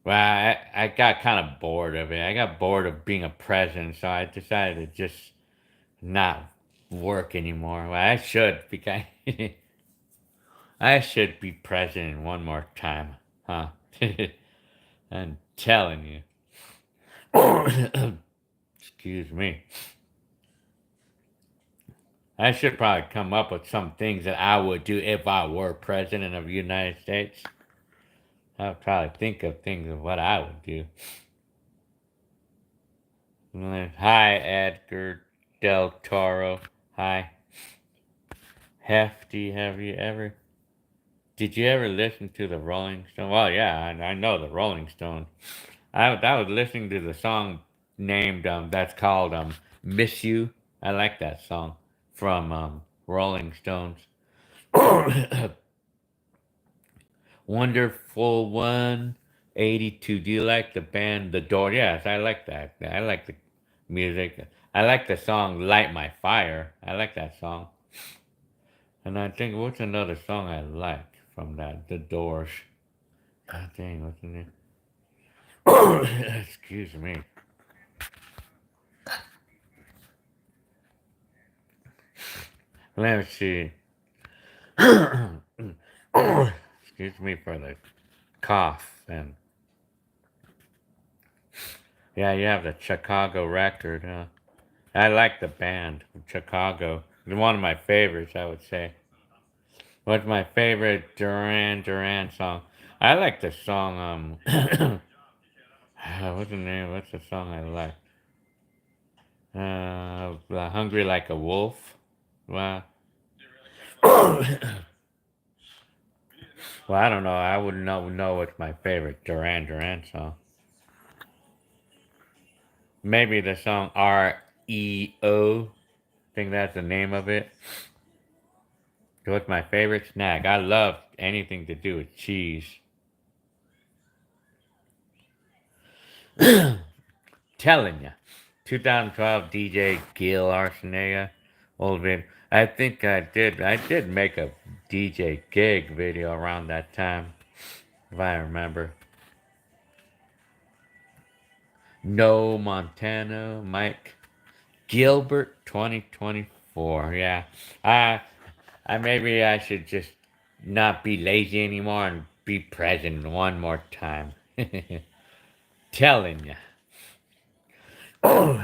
Well, I got kind of bored of it. I got bored of being a president, so I decided to just not work anymore. Well, I should because I should be president one more time, huh? I'm telling you. Excuse me. I should probably come up with some things that I would do if I were president of the United States. I would probably think of things of what I would do. Hi, Edgar Del Toro. Hi, Hefty. Did you ever listen to the Rolling Stones? Well, yeah, I know the Rolling Stones. I was listening to the song named that's called "Miss You." I like that song from Rolling Stones. Wonderful 182. Do you like the band The Door? Yes, I like that. I like the music. I like the song Light My Fire. I like that song. And I think, what's another song I like from that? The Doors. God dang, what's the name? Excuse me. Let me see. Excuse me for the cough. And yeah, you have the Chicago record, huh? I like the band from Chicago. They're one of my favorites, I would say. What's my favorite Duran Duran song? I like the song, what's the name? What's the song I like? Hungry Like a Wolf. Well, well, I don't know. I wouldn't know what's my favorite Duran Duran song. Maybe the song REO. Think that's the name of it. What's my favorite snack? I love anything to do with cheese. Telling you. 2012 DJ Gil Arsenega. Old vid. I did make a DJ gig video around that time, if I remember. No Montana Mike Gilbert 2024. Yeah. I maybe I should just not be lazy anymore and be present one more time. Telling you. Oh,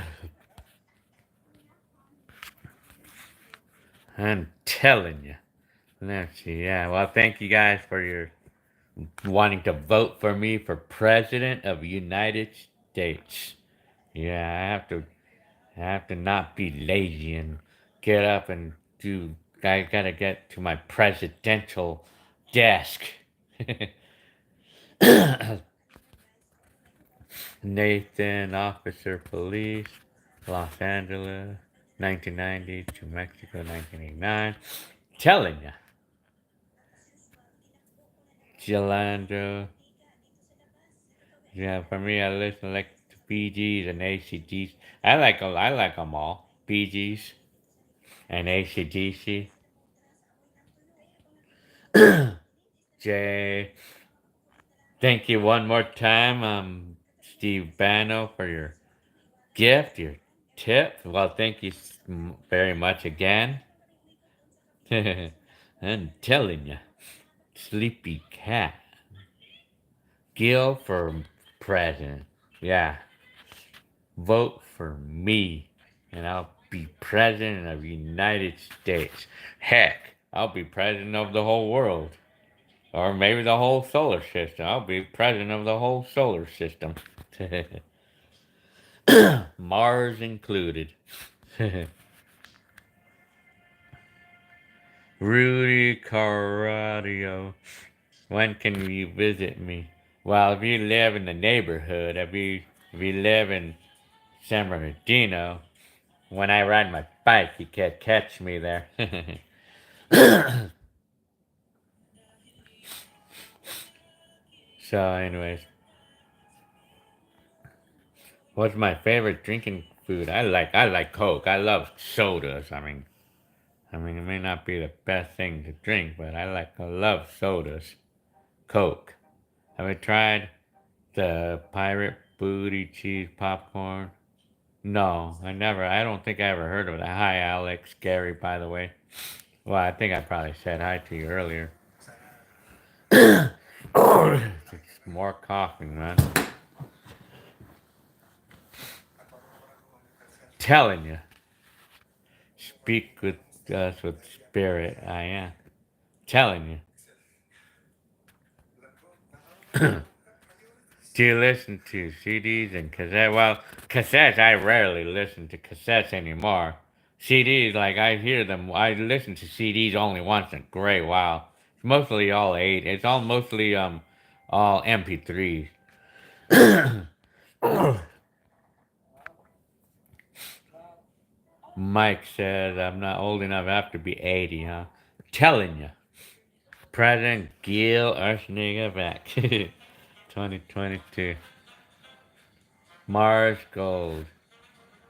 I'm telling you. Let's see. Yeah. Well, thank you guys for your wanting to vote for me for president of the United States. Yeah, I have to not be lazy and get up and do. I gotta get to my presidential desk. Nathan, officer, police, Los Angeles, 1990 to Mexico, 1989. Telling ya, Jalandro. Yeah, for me, I listen like to Bee Gees and ACDC. I like them all. Bee Gees and ACDC. Jay, thank you one more time, Steve Bano, for your gift, your tip. Well, thank you very much again. I'm telling you, Sleepy Cat, Gil for president. Yeah, vote for me, and I'll be president of the United States. Heck, I'll be president of the whole world. Or maybe the whole solar system. I'll be president of the whole solar system. Mars included. Rudy Carradio. When can you visit me? Well, if you live in the neighborhood, if you live in San Bernardino, when I ride my bike, you can't catch me there. So, anyways, what's my favorite drinking food? I like Coke. I love sodas. I mean, it may not be the best thing to drink, but I love sodas. Coke. Have you tried the pirate booty cheese popcorn? No, I don't think I ever heard of it. Hi, Alex. Gary, by the way. Well, I think I probably said hi to you earlier. It's more coughing, man. Telling you. Speak with us with spirit. I am. Telling you. Do you listen to CDs and cassettes? Well, cassettes, I rarely listen to cassettes anymore. CDs, like I hear them, I listen to CDs only once in a great while. It's mostly all eight. It's all mostly all MP3s. Mike says I'm not old enough. I have to be 80, huh? Telling you, President Gil Nigga back. 2022. Mars Gold.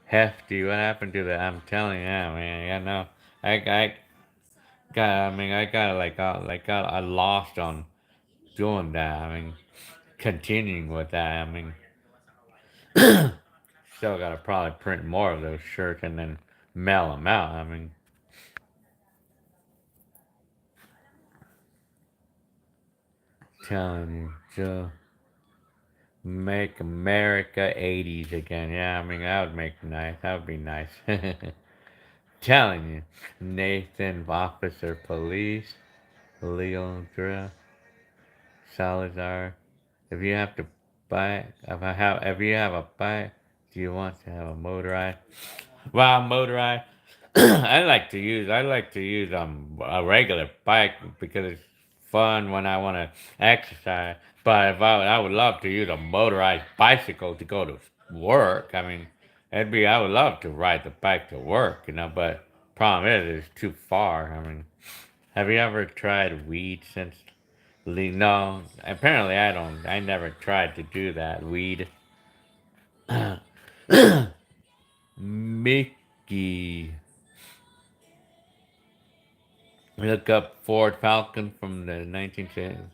Hefty. What happened to that? I'm telling you, man. Yeah, no. I got. I mean, I got I lost on doing that. I mean, continuing with that. I mean, still gotta probably print more of those shirts and then mail them out. I mean, telling you, Joe. Make America 80s again. Yeah, I mean, that would make nice. That would be nice. Telling you. Nathan, Officer Police. Legal Drill. Salazar. If you have to buy, if you have a bike, do you want to have a motorized? Well, motorized. I like to use a regular bike because it's fun when I want to exercise. But if I would love to use a motorized bicycle to go to work. I mean, I would love to ride the bike to work, you know. But problem is, it's too far. I mean, have you ever tried weed since? No, apparently I don't. I never tried to do that. Weed. Mickey. Look up Ford Falcon from the 1960s.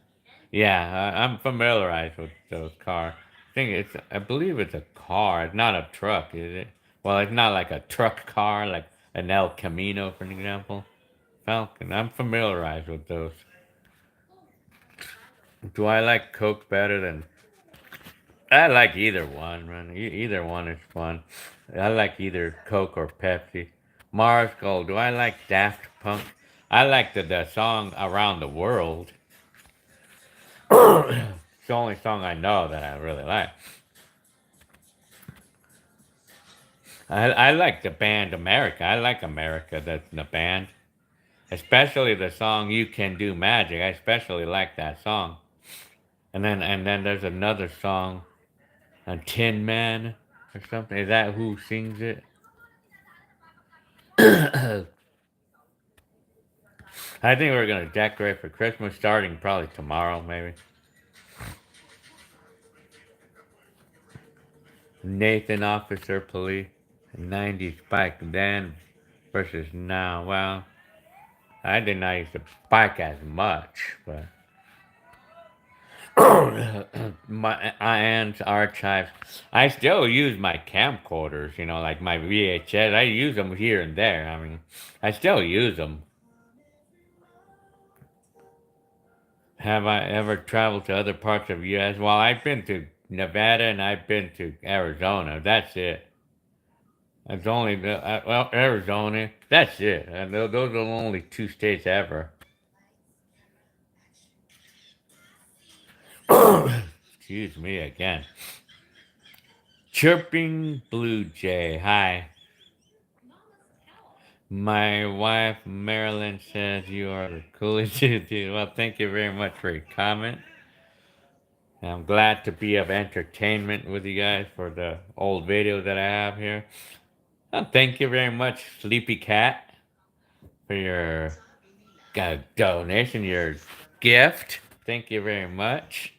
Yeah, I'm familiarized with those cars. I believe it's a car. It's not a truck, is it? Well, it's not like a truck car, like an El Camino, for example. Falcon. I'm familiarized with those. Do I like Coke better than? I like either one, man. Either one is fun. I like either Coke or Pepsi. Mars Gold. Do I like Daft Punk? I like the song Around the World. It's the only song I know that I really like. I like the band America. I like America, the band. Especially the song You Can Do Magic. I especially like that song. And then there's another song, a Tin Man or something. Is that who sings it? I think we're gonna decorate for Christmas starting probably tomorrow, maybe. Nathan, Officer Police. 90s back then versus now. Well, I did not use the bike as much, but my aunt's archives. I still use my camcorders, you know, like my VHS. I use them here and there. I mean, I still use them. Have I ever traveled to other parts of the U.S.? Well, I've been to Nevada and I've been to Arizona. That's it. That's only well, Arizona. That's it. And those are the only two states ever. Excuse me again. Chirping Blue Jay. Hi. My wife Marilyn says you are the coolest dude. Well, thank you very much for your comment. I'm glad to be of entertainment with you guys for the old video that I have here. Thank you very much, Sleepy Cat, for your donation, your gift. Thank you very much.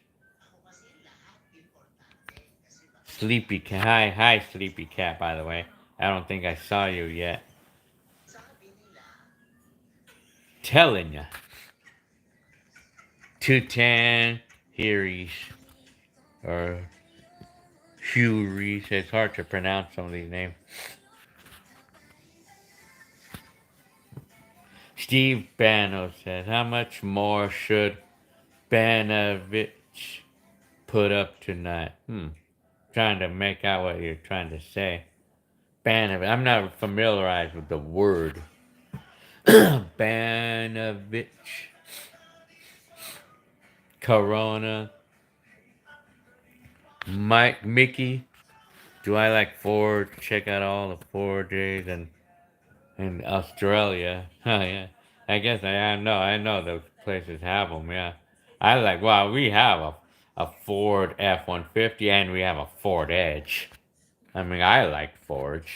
Sleepy Cat. Hi, Sleepy Cat, by the way. I don't think I saw you yet. Telling ya. 210 Heries. Or Huries. It's hard to pronounce some of these names. Steve Bano says, how much more should Banovich put up tonight? Trying to make out what you're trying to say. Banovich. I'm not familiarized with the word. Banovich. Corona. Mickey, do I like Ford? Check out all the Ford days in Australia. Oh yeah, I guess I know those places have them. Yeah, I like. Well, we have a Ford F-150 and we have a Ford Edge. I mean, I like Fords.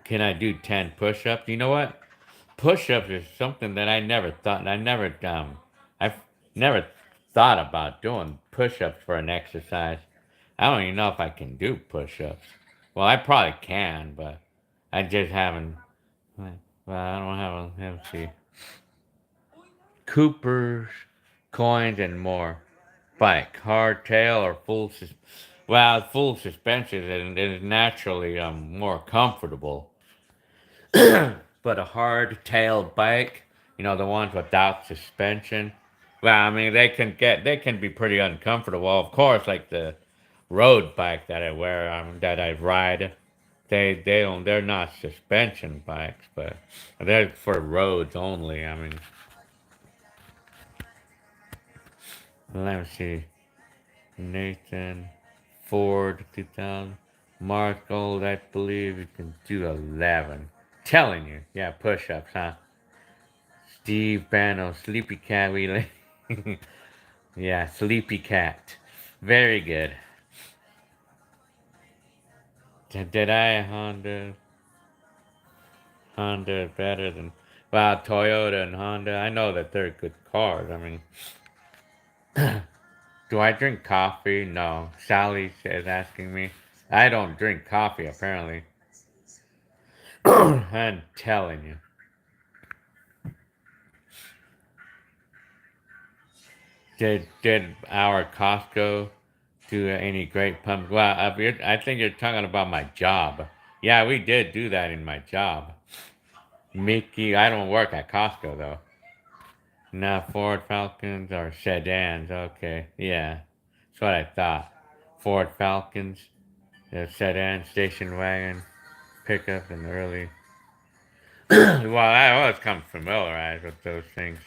Can I do 10 push-ups? You know what? Push-ups is something that I've never thought about doing push-ups for an exercise. I don't even know if I can do push-ups. Well, I probably can, but I just haven't. Well, I don't have a. Let me see. Coopers, coins, and more. Bike, hardtail, or well, full suspension is naturally more comfortable. But a hard-tailed bike, the ones without suspension. Well, I mean, they can be pretty uncomfortable. Of course, like the road bike that I wear, that I ride, they're not suspension bikes, but they're for roads only. I mean, let me see. Nathan Ford 2000 Mark Gold, I believe you can do 11. Telling you, yeah, push-ups, huh? Steve Banno, Sleepy Cat, yeah, Sleepy Cat. Very good. Did I Honda better than, well, Toyota and Honda? I know that they're good cars. I mean, do I drink coffee? No. Sally is asking me. I don't drink coffee, apparently. I'm telling you. Did our Costco do any great pumps? Well, I think you're talking about my job. Yeah, we did do that in my job. Mickey, I don't work at Costco though. No, Ford Falcons or sedans. Okay, yeah, that's what I thought. Ford Falcons, sedan, station wagon, pickup, and early. Well, I was kind of familiarized with those things.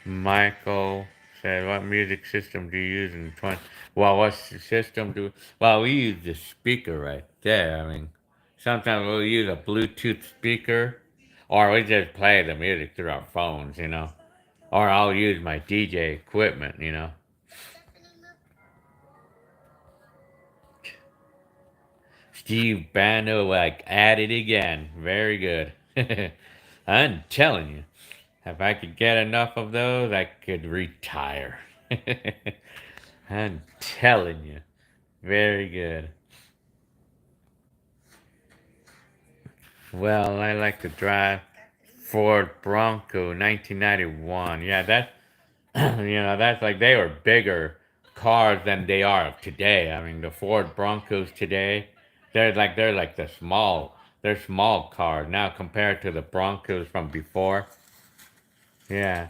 Michael said, "What music system do you use in 20?" Well, what system do? Well, we use the speaker right there. I mean, sometimes we'll use a Bluetooth speaker, or we just play the music through our phones. Or I'll use my DJ equipment. Steve Bando, like, at it again. Very good. I'm telling you, if I could get enough of those, I could retire. I'm telling you. Very good. Well, I like to drive Ford Bronco 1991. Yeah, that's like they were bigger cars than they are today. I mean, the Ford Broncos today, they're like they're small cars now compared to the Broncos from before. Yeah.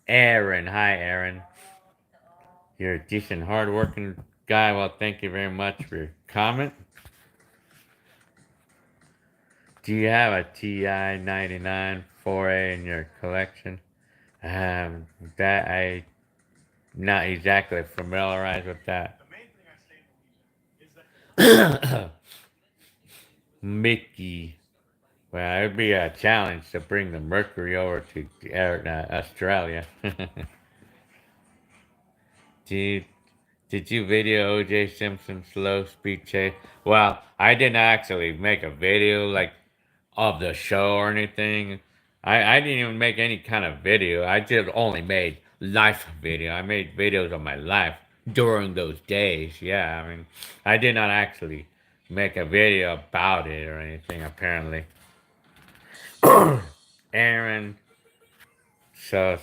Aaron, hi Aaron. You're a decent, hardworking guy. Well, thank you very much for your comment. Do you have a TI 99 4A in your collection? That I not exactly familiarized with that. Mickey. Well, it'd be a challenge to bring the Mercury over to Australia. Did did you video OJ Simpson's slow speed chase? Well, I didn't actually make a video like of the show or anything. I didn't even make any kind of video. I just only made life video. I made videos of my life during those days. Yeah, I mean, I did not actually make a video about it or anything, apparently. Aaron, so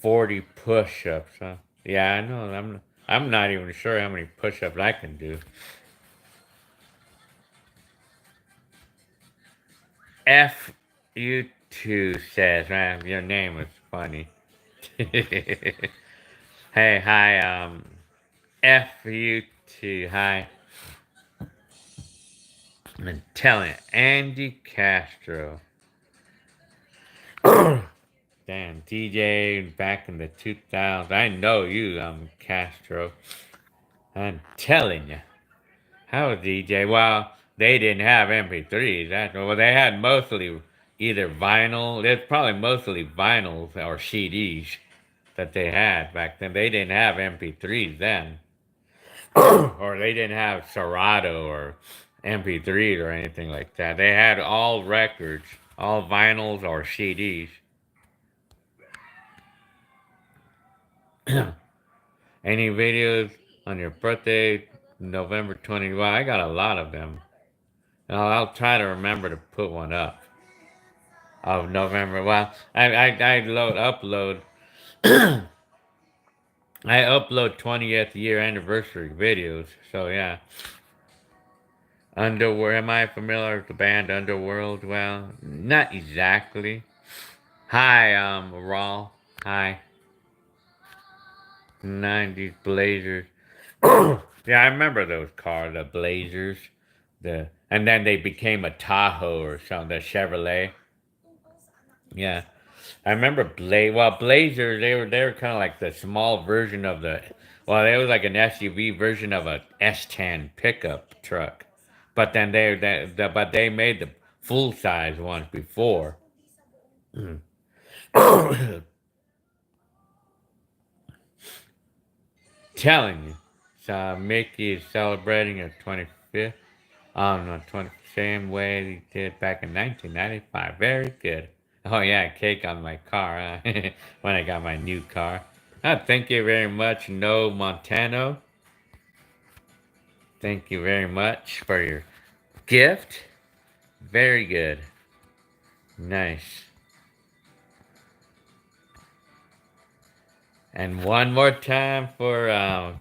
40 push-ups, huh? Yeah, I know. I'm not even sure how many push-ups I can do. F you two says, man, your name is funny. Hey, hi, F you two, hi. I'm telling you, Andy Castro. Damn, DJ back in the 2000s. I know you, Castro. I'm telling you. How was DJ? Well, they didn't have MP3s. Well, they had mostly either vinyl. It's probably mostly vinyls or CDs that they had back then. They didn't have MP3s then. Or they didn't have Serato or MP3s or anything like that. They had all records, all vinyls or CDs. Any videos on your birthday, November 20? Well, I got a lot of them. I'll try to remember to put one up of November. Well, upload. I upload 20th year anniversary videos. So yeah. Underworld. Am I familiar with the band Underworld? Well, not exactly. Hi, Raw. Hi. 90s Blazers. Yeah, I remember those cars, the Blazers. And then they became a Tahoe or something, the Chevrolet. Yeah. I remember Blazers, they were kind of like the small version of they was like an SUV version of a S10 pickup truck. But then but they made the full size ones before. Telling you. So Mickey is celebrating her 25th. No, 20, same way he did back in 1995. Very good. Oh yeah, cake on my car when I got my new car. Thank you very much, No Montano. Thank you very much for your gift. Very good. Nice. And one more time for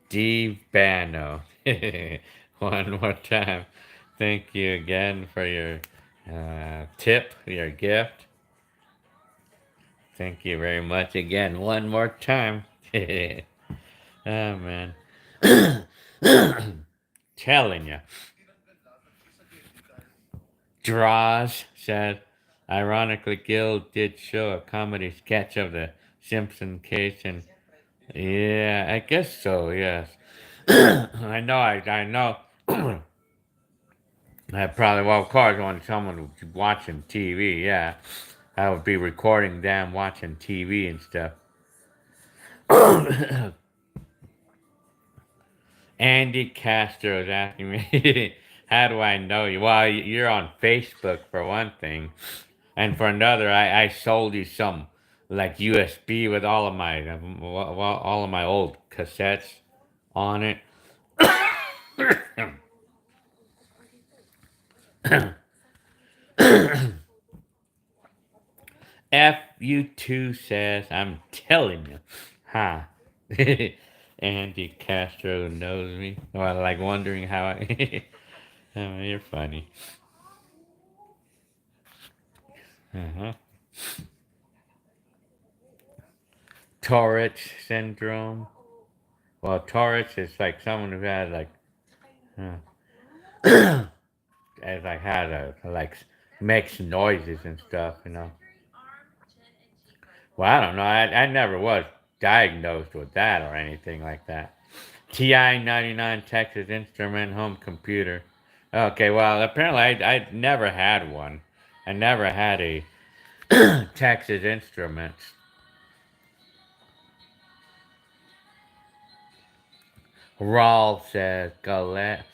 Steve Bano. One more time. Thank you again for your tip, your gift. Thank you very much again. One more time. Oh, man. Telling you. Draws said, ironically, Gil did show a comedy sketch of the Simpson case, and yeah, I guess so, yes. I know. I probably, well, of course, when someone was watching TV, yeah, I would be recording them watching TV and stuff. Andy Castro is asking me, how do I know you? Well, you're on Facebook for one thing, and for another, I sold you some like USB with all of my old cassettes on it. FU2 says, I'm telling you, huh? Andy Castro knows me. Well, like wondering how I. Oh, you're funny. Uh-huh. Tourette syndrome. Well, Tourette is like someone who has like, as like has like makes noises and stuff, you know. Well, I don't know. I never was diagnosed with that or anything like that. TI 99 Texas Instrument home computer. Okay, well, apparently I never had one. I never had a Texas Instruments. Rawl says Galette.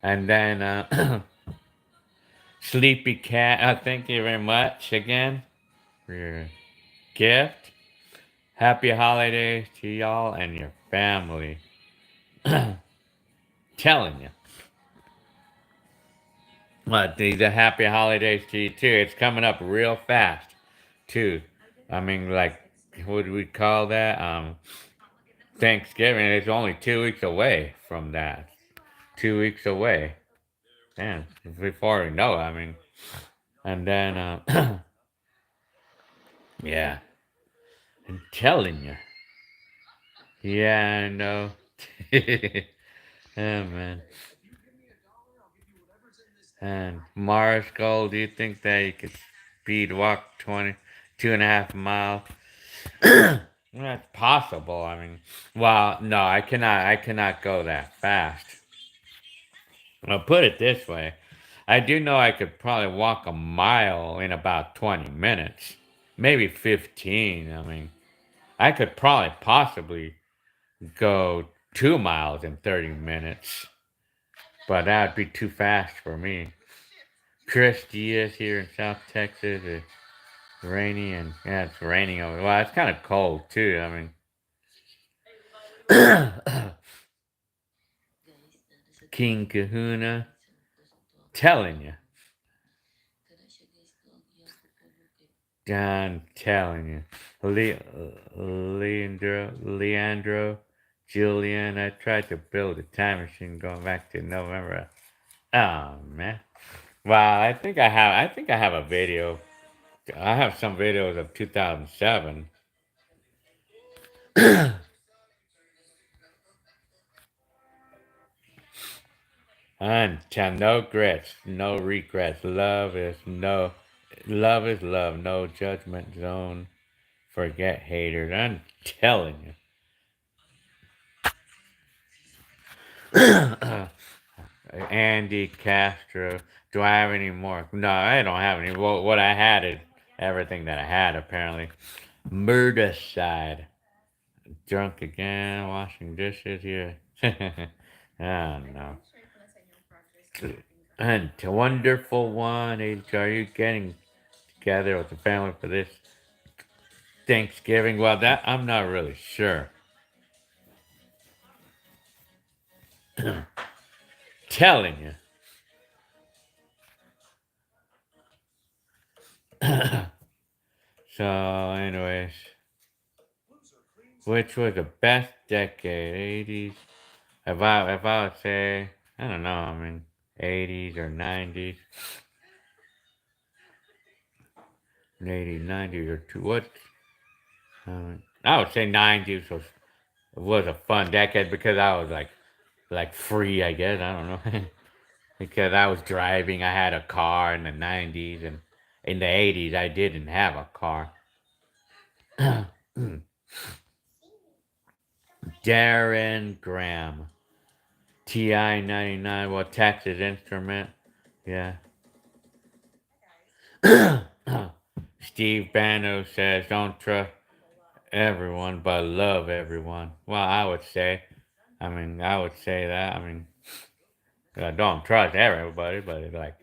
And then Sleepy Cat. Thank you very much again for your gift. Happy holidays to y'all and your family. Telling you. Well, the happy holidays to you too. It's coming up real fast too. I mean, like, what do we call that? Thanksgiving. It's only 2 weeks away from that. 2 weeks away. Man, before we know, I mean, and then, yeah, I'm telling you. Yeah, I know. Oh, man. And Mars Gold, do you think that you could speed walk 22.5 miles. That's possible. I mean, well, no, I cannot go that fast. I'll put it this way. I do know I could probably walk a mile in about 20 minutes, maybe 15. I mean, I could probably possibly go 2 miles in 30 minutes, but that'd be too fast for me. Chris Diaz here in South Texas. It's rainy and yeah, it's raining over. Well, it's kind of cold too. I mean, King Kahuna, telling you, I'm telling you, Leandro, Julian. I tried to build a time machine going back to November. Oh man. Wow, I think I have a video. I have some videos of 2007. And no regrets, no regrets. Love is love. No judgment zone. Forget haters. I'm telling you. Andy Castro. Do I have any more? No, I don't have any. Well, what I had is everything that I had apparently. Murder side. Drunk again. Washing dishes here. I don't know. And a wonderful one. Are you getting together with the family for this Thanksgiving? Well, that I'm not really sure. Telling you. So, anyways, which was the best decade? 80s. If I would say, I don't know. I mean, 80s or 90s, 80s, 90s or two. What? I would say 90s was a fun decade because I was like free. I guess I don't know. Because I was driving. I had a car in the 90s, and in the 80s, I didn't have a car. Darren Graham, TI 99, well, Texas Instrument, yeah. Steve Bano says, don't trust everyone, but love everyone. Well, I would say that. I mean, I don't trust everybody, but it's like,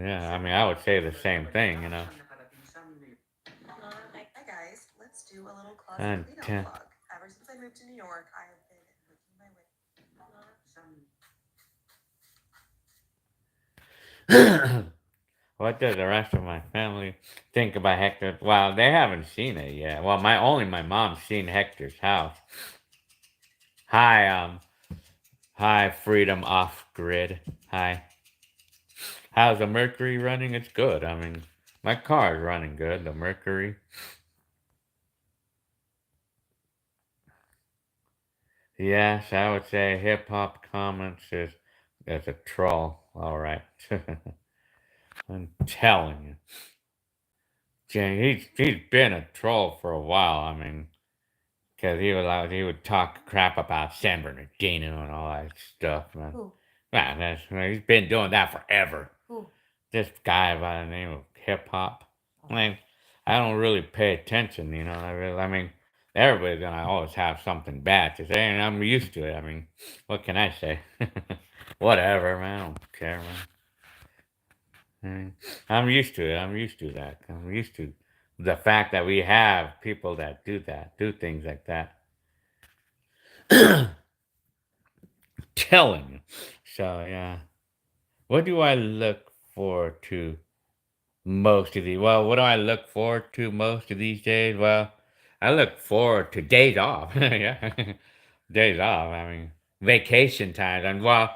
yeah, I mean, I would say the same thing, you know. And what does the rest of my family think about Hector? Well, they haven't seen it yet. Well, my mom's seen Hector's house. Hi, hi, Freedom Off Grid. Hi. How's the Mercury running? It's good. I mean, my car is running good. The Mercury. Yes, I would say hip hop comments is as a troll. All right. I'm telling you. He's been a troll for a while. I mean, because he would talk crap about San Bernardino and all that stuff, man. Who? Man, he's been doing that forever. Who? This guy by the name of Hip Hop. I mean, I don't really pay attention, you know. I mean, everybody's gonna always have something bad to say, and I'm used to it. I mean, what can I say? Whatever, man. I don't care, man. I'm used to it. I'm used to that. I'm used to the fact that we have people that do things like that. Telling you. So yeah. What do I look forward to most of these? Well, what do I look forward to most of these days? Well, I look forward to days off. Yeah. Days off. I mean, vacation times. And well,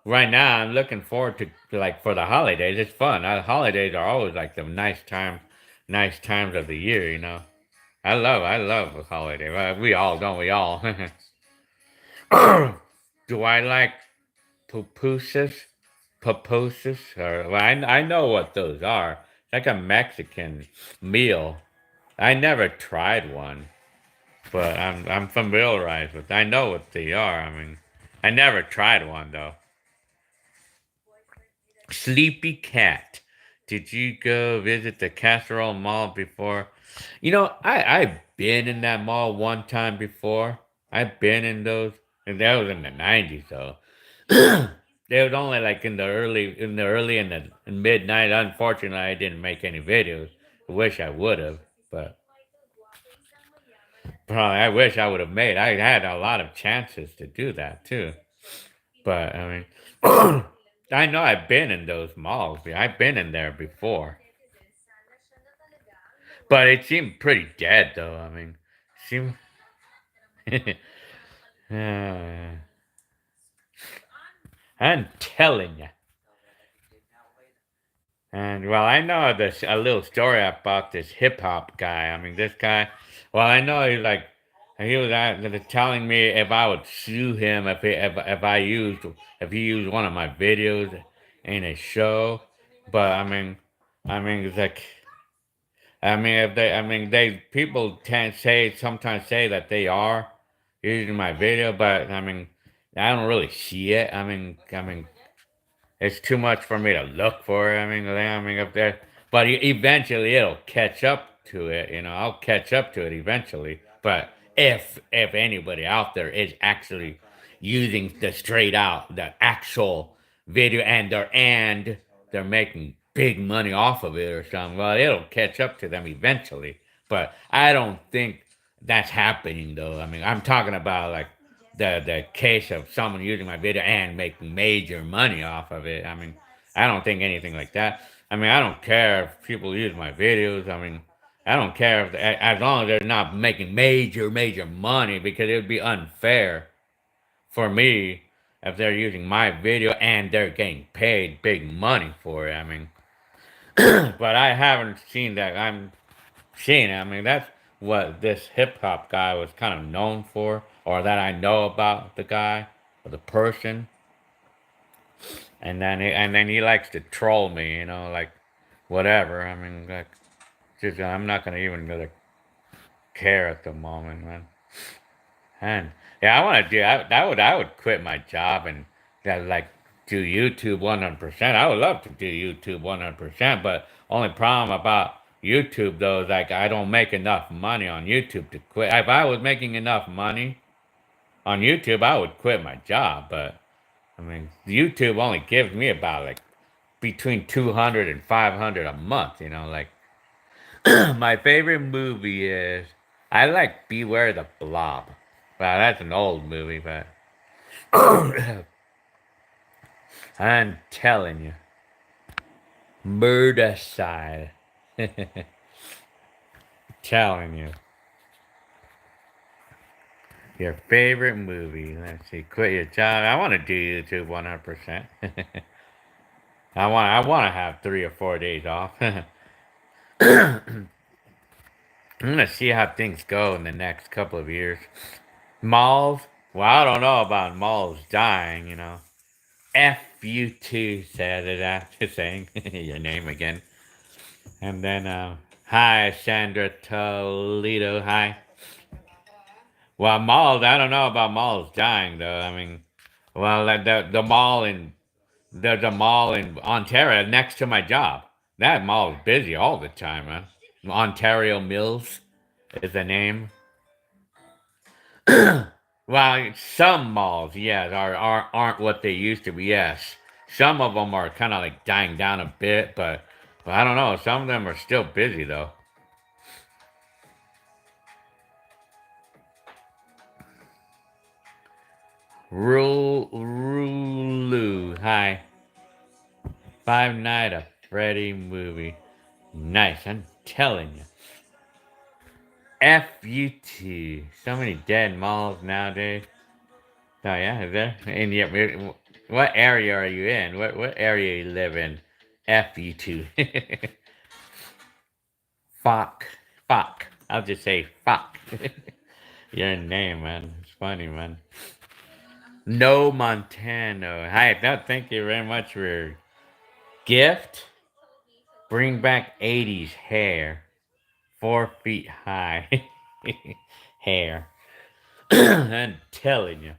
right now I'm looking forward to like for the holidays. It's fun. Holidays are always like the nice times of the year. You know, I love the holiday. Well, we all don't. We all. Do I like pupusas? Pupusas? Or well, I know what those are. like a Mexican meal. I never tried one, but I'm familiarized with. I know what they are. I mean, I never tried one though. Sleepy Cat. Did you go visit the Casserole Mall before? I've been in that mall one time before. I've been in those, and that was in the '90s though. They was only like in the early and midnight. Unfortunately, I didn't make any videos. I wish I would have, but probably I wish I would have made. I had a lot of chances to do that too, but I mean, I know I've been in those malls. I've been in there before, but it seemed pretty dead though. I mean, seemed. uh, I'm telling you. And well, I know this a little story about this hip hop guy. I mean, this guy. Well, I know he was telling me if I would sue him if he used one of my videos in a show. But I mean, it's like if they people tend say sometimes say that they are using my video, but I mean, I don't really see it. I mean, it's too much for me to look for. I mean, if there, but eventually it'll catch up to it. I'll catch up to it eventually. But if anybody out there is actually using the actual video and they're making big money off of it or something, well, it'll catch up to them eventually. But I don't think that's happening though. I mean, I'm talking about like the case of someone using my video and making major money off of it. I mean, I don't think anything like that. I mean, I don't care if people use my videos. I mean, I don't care if as long as they're not making major money because it would be unfair for me if they're using my video and they're getting paid big money for it. I mean, but I haven't seen that. I'm seeing it. I mean, that's what this hip hop guy was kind of known for, or that I know about the guy or the person. And then he likes to troll me, like whatever. I mean, like just I'm not gonna even really care at the moment, man. And yeah, I want to do. I would quit my job and like do YouTube 100%. I would love to do YouTube 100%, but only problem about YouTube though is like I don't make enough money on YouTube to quit. If I was making enough money on YouTube, I would quit my job. But I mean, YouTube only gives me about like between 200 and 500 a month. Like my favorite movie is I like Beware the Blob. Well, that's an old movie, but I'm telling you, murder side. Telling you, your favorite movie. Let's see, quit your job. I want to do YouTube 100%. I want to have 3 or 4 days off. I'm gonna see how things go in the next couple of years. Malls. Well, I don't know about malls dying. F you too, Saturday after saying your name again. And then, hi, Sandra Toledo. Hi. Well, malls, I don't know about malls dying, though. I mean, well, there's a mall in Ontario next to my job. That mall is busy all the time, man. Ontario Mills is the name. Well, some malls, yes, aren't what they used to be. Yes, some of them are kind of like dying down a bit, but I don't know. Some of them are still busy though. Rulu, hi. Five Night at Freddy movie. Nice, I'm telling you. FUT. So many dead malls nowadays. Oh yeah, is there? And yeah, what area are you in? What area you live in? FUT. Fuck. Fuck. I'll just say fuck. Your name, man. It's funny, man. No Montano. Hi, no, thank you very much for your gift. Bring back 80s hair. 4 feet high hair. I'm telling you.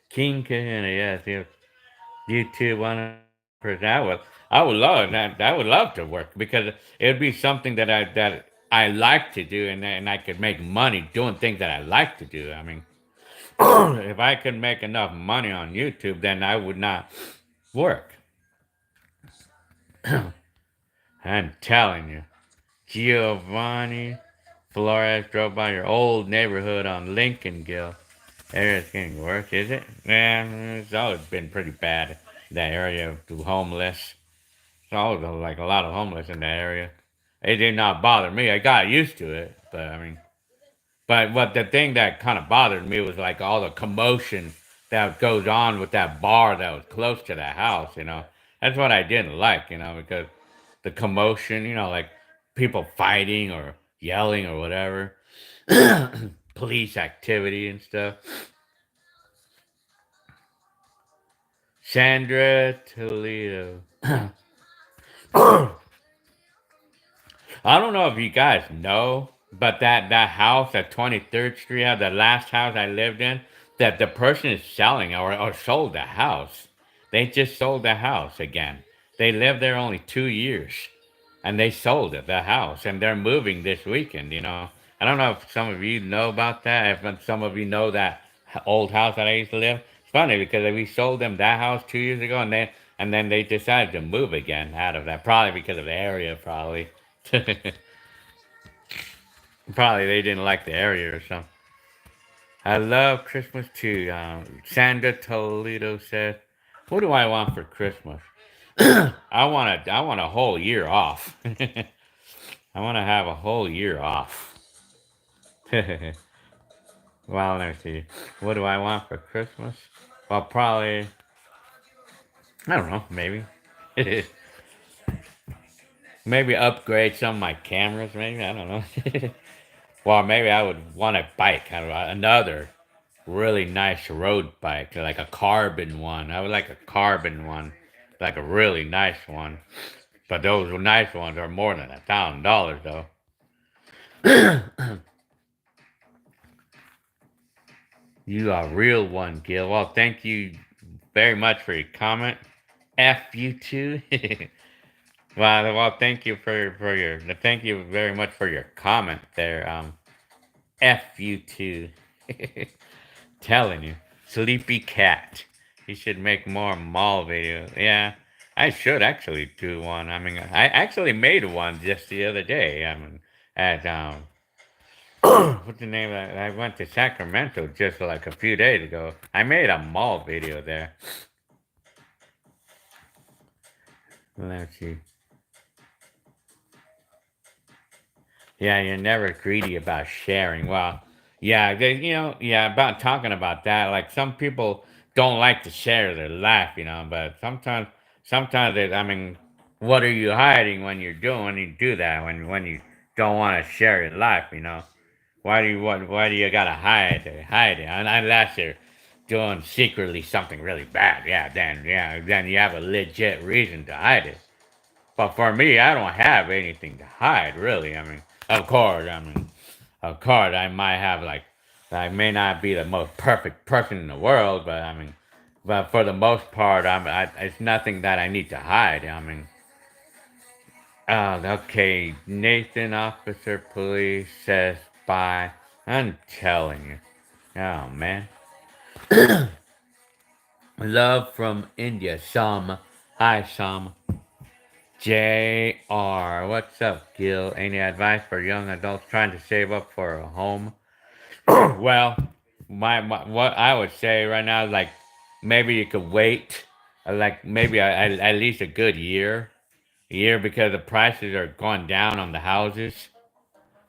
King Kahuna, yes, yes. YouTube 100%. I would love that. I would love to work because it would be something that I like to do, and I could make money doing things that I like to do. I mean, if I could make enough money on YouTube, then I would not work. I'm telling you. Giovanni Flores drove by your old neighborhood on Lincoln Gill. Area's getting worse, is it? Yeah, it's always been pretty bad. That area to homeless. It's always like a lot of homeless in that area. It did not bother me. I got used to it, but I mean, but what the thing that kind of bothered me was like all the commotion that goes on with that bar that was close to that house. That's what I didn't like. Because the commotion, like people fighting or yelling or whatever, police activity and stuff. Sandra Toledo. I don't know if you guys know, but that house at 23rd Street, the last house I lived in, that the person is selling or sold the house. They just sold the house again. They lived there only 2 years, and they sold it, the house, and they're moving this weekend. I don't know if some of you know about that. If some of you know that old house that I used to live. It's funny because we sold them that house 2 years ago, and then they decided to move again out of that, probably because of the area, probably. Probably they didn't like the area or something. I love Christmas too. Sandra Toledo says, "What do I want for Christmas? I want a whole year off. I want to have a whole year off." Well, let me see. What do I want for Christmas? Well, probably I don't know. Maybe, maybe upgrade some of my cameras. Maybe I don't know. Well, maybe I would want a bike, kind of another really nice road bike, like a carbon one. I would like a carbon one, like a really nice one. But those nice ones are more than $1,000, though. You are a real one, Gil. Well, thank you very much for your comment. F you too. Well, thank you for your thank you very much for your comment there. F you too. Telling you, sleepy cat. You should make more mall videos. Yeah, I should actually do one. I mean, I actually made one just the other day. I mean, at what's the name of that? I went to Sacramento just like a few days ago. I made a mall video there. Let's see. Yeah, you're never greedy about sharing. Well, yeah, yeah, about talking about that. Like some people don't like to share their life, but sometimes I mean, what are you hiding when you do that? When you don't want to share your life? Why do you gotta hide it? Unless you're doing secretly something really bad. Yeah, then you have a legit reason to hide it. But for me, I don't have anything to hide, really. Of course, I might have like, I may not be the most perfect person in the world, but but for the most part, it's nothing that I need to hide. Okay, Nathan, officer, police says bye. I'm telling you, oh man, love from India, Sam. Hi, Sam. JR, what's up, Gil? Any advice for young adults trying to save up for a home? Well, my what I would say right now is like maybe you could wait, like maybe at least a good year because the prices are going down on the houses,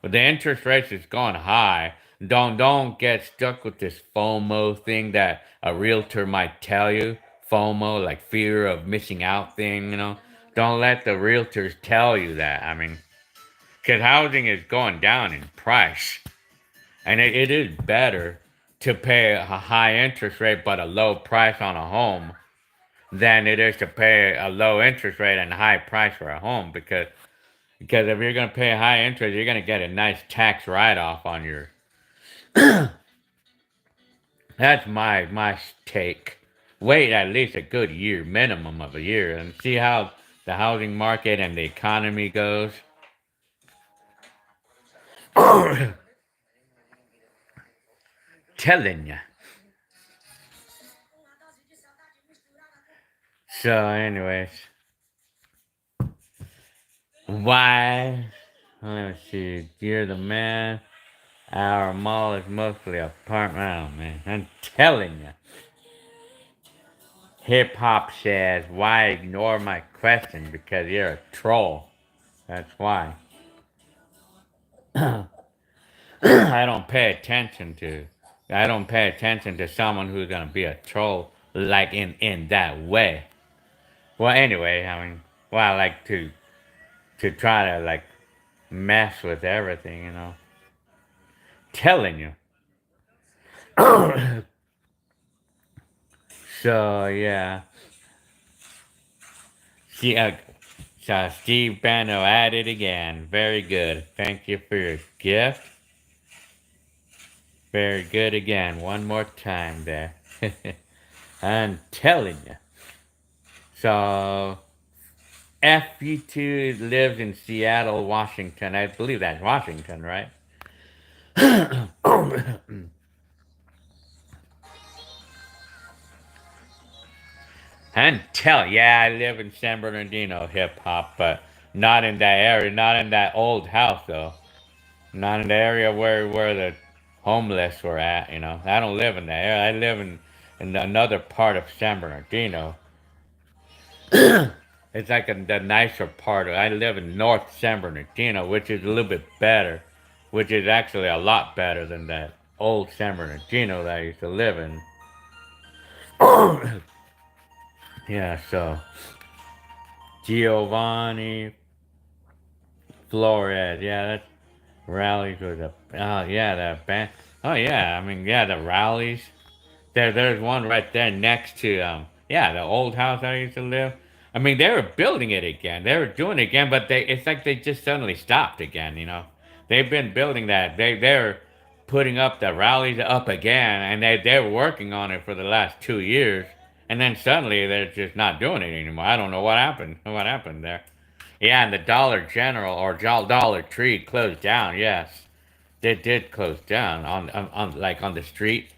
but the interest rates is going high. Don't get stuck with this FOMO thing that a realtor might tell you. FOMO, like fear of missing out thing. Don't let the realtors tell you that. I mean, because housing is going down in price, and it is better to pay a high interest rate but a low price on a home than it is to pay a low interest rate and a high price for a home because Because if you're going to pay high interest, you're going to get a nice tax write-off on your. That's my take. Wait at least a good year, minimum of a year, and see how the housing market and the economy goes. Telling you. So, anyways, why? Let's see. You're the man. Our mall is mostly apartment. Oh man, I'm telling you. Hip hop says, why ignore my question? Because you're a troll. That's why. I don't pay attention to. I don't pay attention to someone who's gonna be a troll like in that way. Well, anyway, I mean, well, I like to try to like mess with everything, you know. Telling you. So yeah, see, so Steve Banno at it again. Very good. Thank you for your gift. Very good again. One more time there. I'm telling you. So FP2 lives in Seattle, Washington. I believe that's Washington, right? And yeah, I live in San Bernardino, hip hop, but not in that area, not in that old house though. Not in the area where the homeless were at, you know. I don't live in that area. I live in another part of San Bernardino. It's like the nicer part. I live in North San Bernardino, which is a little bit better, which is actually a lot better than that old San Bernardino that I used to live in. Yeah, so Giovanni Flores, yeah, that's rallies with the yeah, the band. Oh yeah, I mean yeah, the rallies. There's one right there next to yeah, the old house I used to live. I mean they were building it again. They were doing it again, but it's like they just suddenly stopped again, you know. They've been building that. They're putting up the rallies up again and they're working on it for the last 2 years. And then suddenly they're just not doing it anymore. I don't know what happened. What happened there? Yeah, and the Dollar General or Dollar Tree closed down. Yes, they did close down on like on the street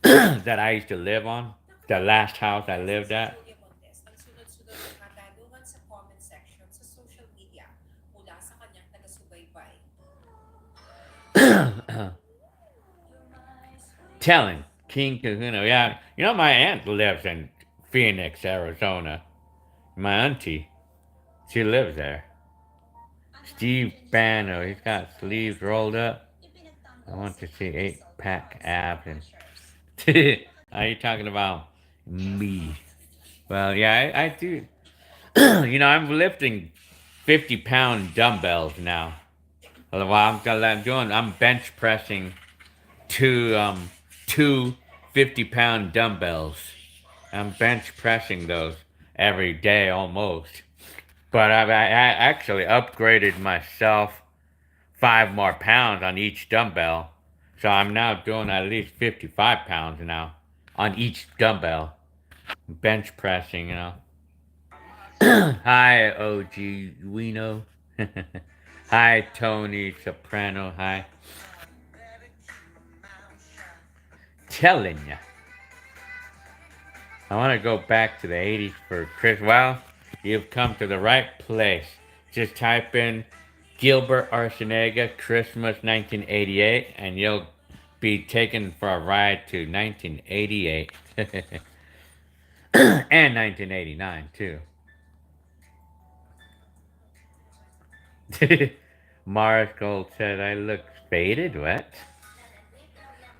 that I used to live on, the last house I lived at. Telling King Kahuna, yeah, you know my aunt lives in Phoenix, Arizona. My auntie, she lives there. Steve Banno, he's got sleeves rolled up. I want to see 8-pack abs and. Are you talking about me? Well, yeah, I do. You know, I'm lifting 50-pound dumbbells now. Well, I'm bench pressing two, two 50-pound dumbbells. I'm bench pressing those every day almost. But I actually upgraded myself 5 more pounds on each dumbbell. So I'm now doing at least 55 pounds now on each dumbbell. Bench pressing, you know. Hi, OG Wino. Hi, Tony Soprano. Hi. Telling ya. I want to go back to the 80s for Chris. Well, you've come to the right place. Just type in Gilbert Arsenega Christmas 1988 and you'll be taken for a ride to 1988 and 1989 too. Mars Gold said I look faded. What?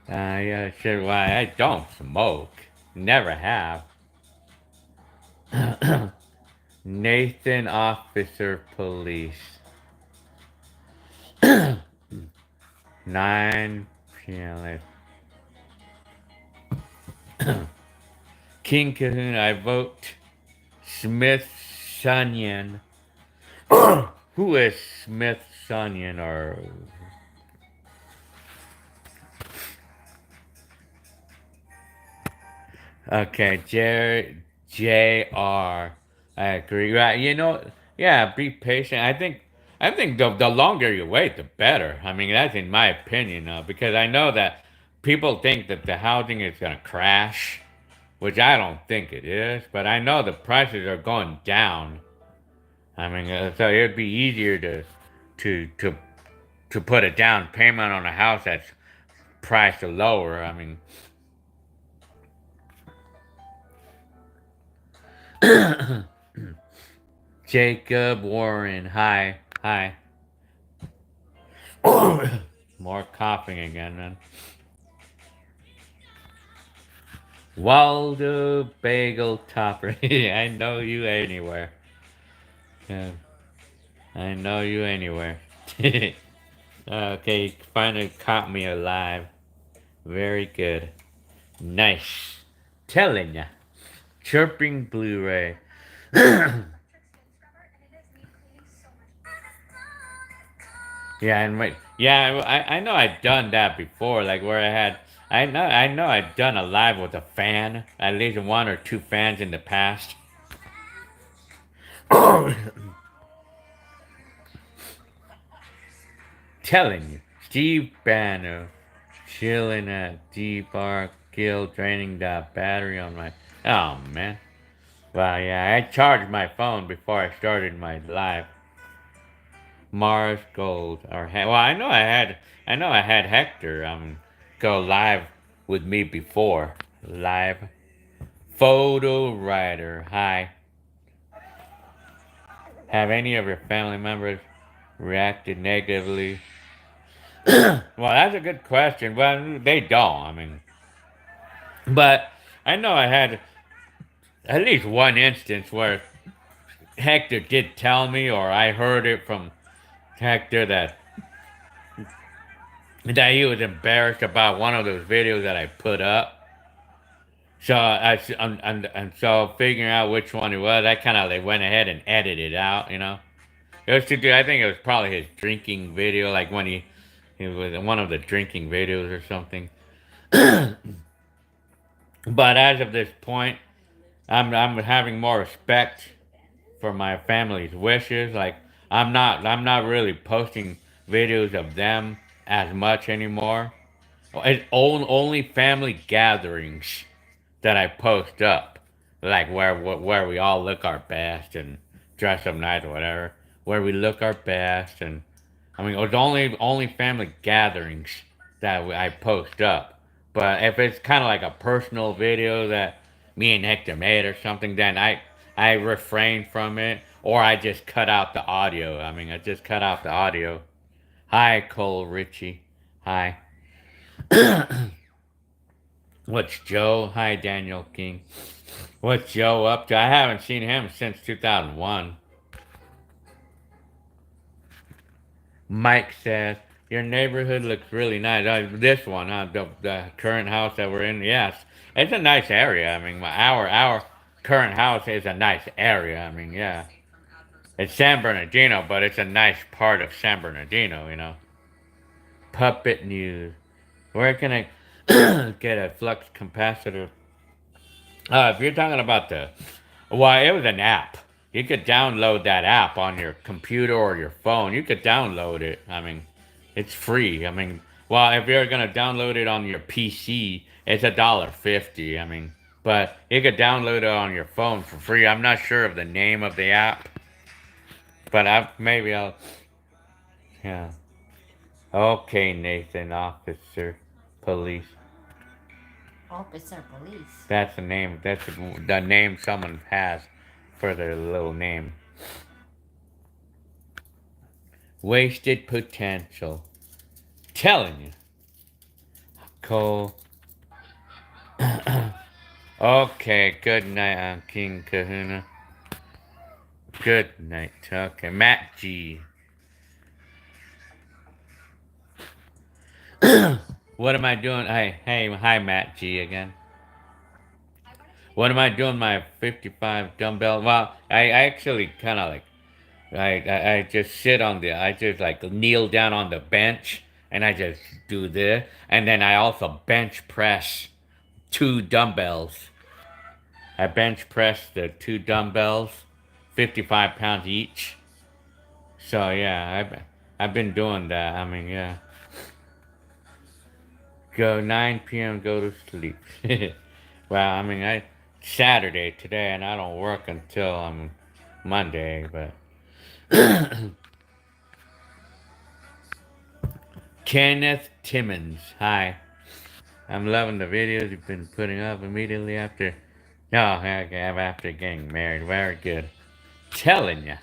Yeah, sure. Why? I don't smoke. Never have. Nathan Officer Police. 9 p.m. King Kahuna, I vote Smithsonian. Who is Smithsonian or okay, J.R. I agree. Right, yeah, be patient. I think the longer you wait, the better. I mean, that's in my opinion, because I know that people think that the housing is gonna crash, which I don't think it is. But I know the prices are going down. I mean, so it'd be easier to to to put a down payment on a house that's priced lower. I mean, Jacob Warren. Hi. Hi. More coughing again, man. Waldo Bagel Topper. I know you anywhere. Yeah, I know you anywhere. Okay, you finally caught me alive. Very good. Nice. Telling ya. Chirping Blu-ray. Yeah, and wait, yeah, I know I've done that before, like where I know I've done a live with a fan, at least one or two fans in the past. Telling you, Steve Banner, chilling at D Bar, Kill, draining that battery on my. Oh man, well yeah, I charged my phone before I started my live. Mars Gold well, I know I had Hector go live with me before live. Photo writer, hi. Have any of your family members reacted negatively? Well, that's a good question. Well, they don't. I mean, but I know I had at least one instance where Hector did tell me, or I heard it from Hector that he was embarrassed about one of those videos that I put up. So and so figuring out which one it was, I kind of like went ahead and edited it out. It was to do. I think it was probably his drinking video, like when he was in one of the drinking videos or something. But as of this point, I'm having more respect for my family's wishes. Like I'm not really posting videos of them as much anymore. It's only family gatherings that I post up, like where we all look our best and dress up nice or whatever. Where we look our best, and I mean, it's only family gatherings that I post up. But if it's kind of like a personal video that me and Hector made or something, then I refrain from it, or I just cut out the audio. I mean, I just cut out the audio. Hi, Cole Ritchie. Hi. What's Joe? Hi, Daniel King. What's Joe up to? I haven't seen him since 2001. Mike says, your neighborhood looks really nice. This one, the current house that we're in, yes. It's a nice area. I mean, our current house is a nice area. I mean, yeah. It's San Bernardino, but it's a nice part of San Bernardino. Puppet news. Where can I get a flux capacitor? If you're talking about well, it was an app. You could download that app on your computer or your phone. You could download it. I mean, it's free. I mean, well, if you're gonna download it on your PC, it's $1.50. I mean, but you could download it on your phone for free. I'm not sure of the name of the app, but maybe I'll. Yeah. Okay, Nathan, officer, police. Officer police. That's the name. That's the name someone has for their little name. Wasted potential. Telling you. Cole. Okay, good night, King Kahuna. Good night. Okay, Matt G. What am I doing? Hi, Matt G again. What am I doing? My 55 dumbbell. Well, I actually kind of like I just sit on the, I just like kneel down on the bench and I just do this. And then I also bench press 2 dumbbells. I bench press the 2 dumbbells, 55 pounds each. So yeah, I've been doing that. I mean, yeah. Go 9 p.m. Go to sleep. Well, I mean, I Saturday today, and I don't work until Monday. But Kenneth Timmons, hi. I'm loving the videos you've been putting up immediately after. Oh, okay, after getting married. Very good. Telling ya,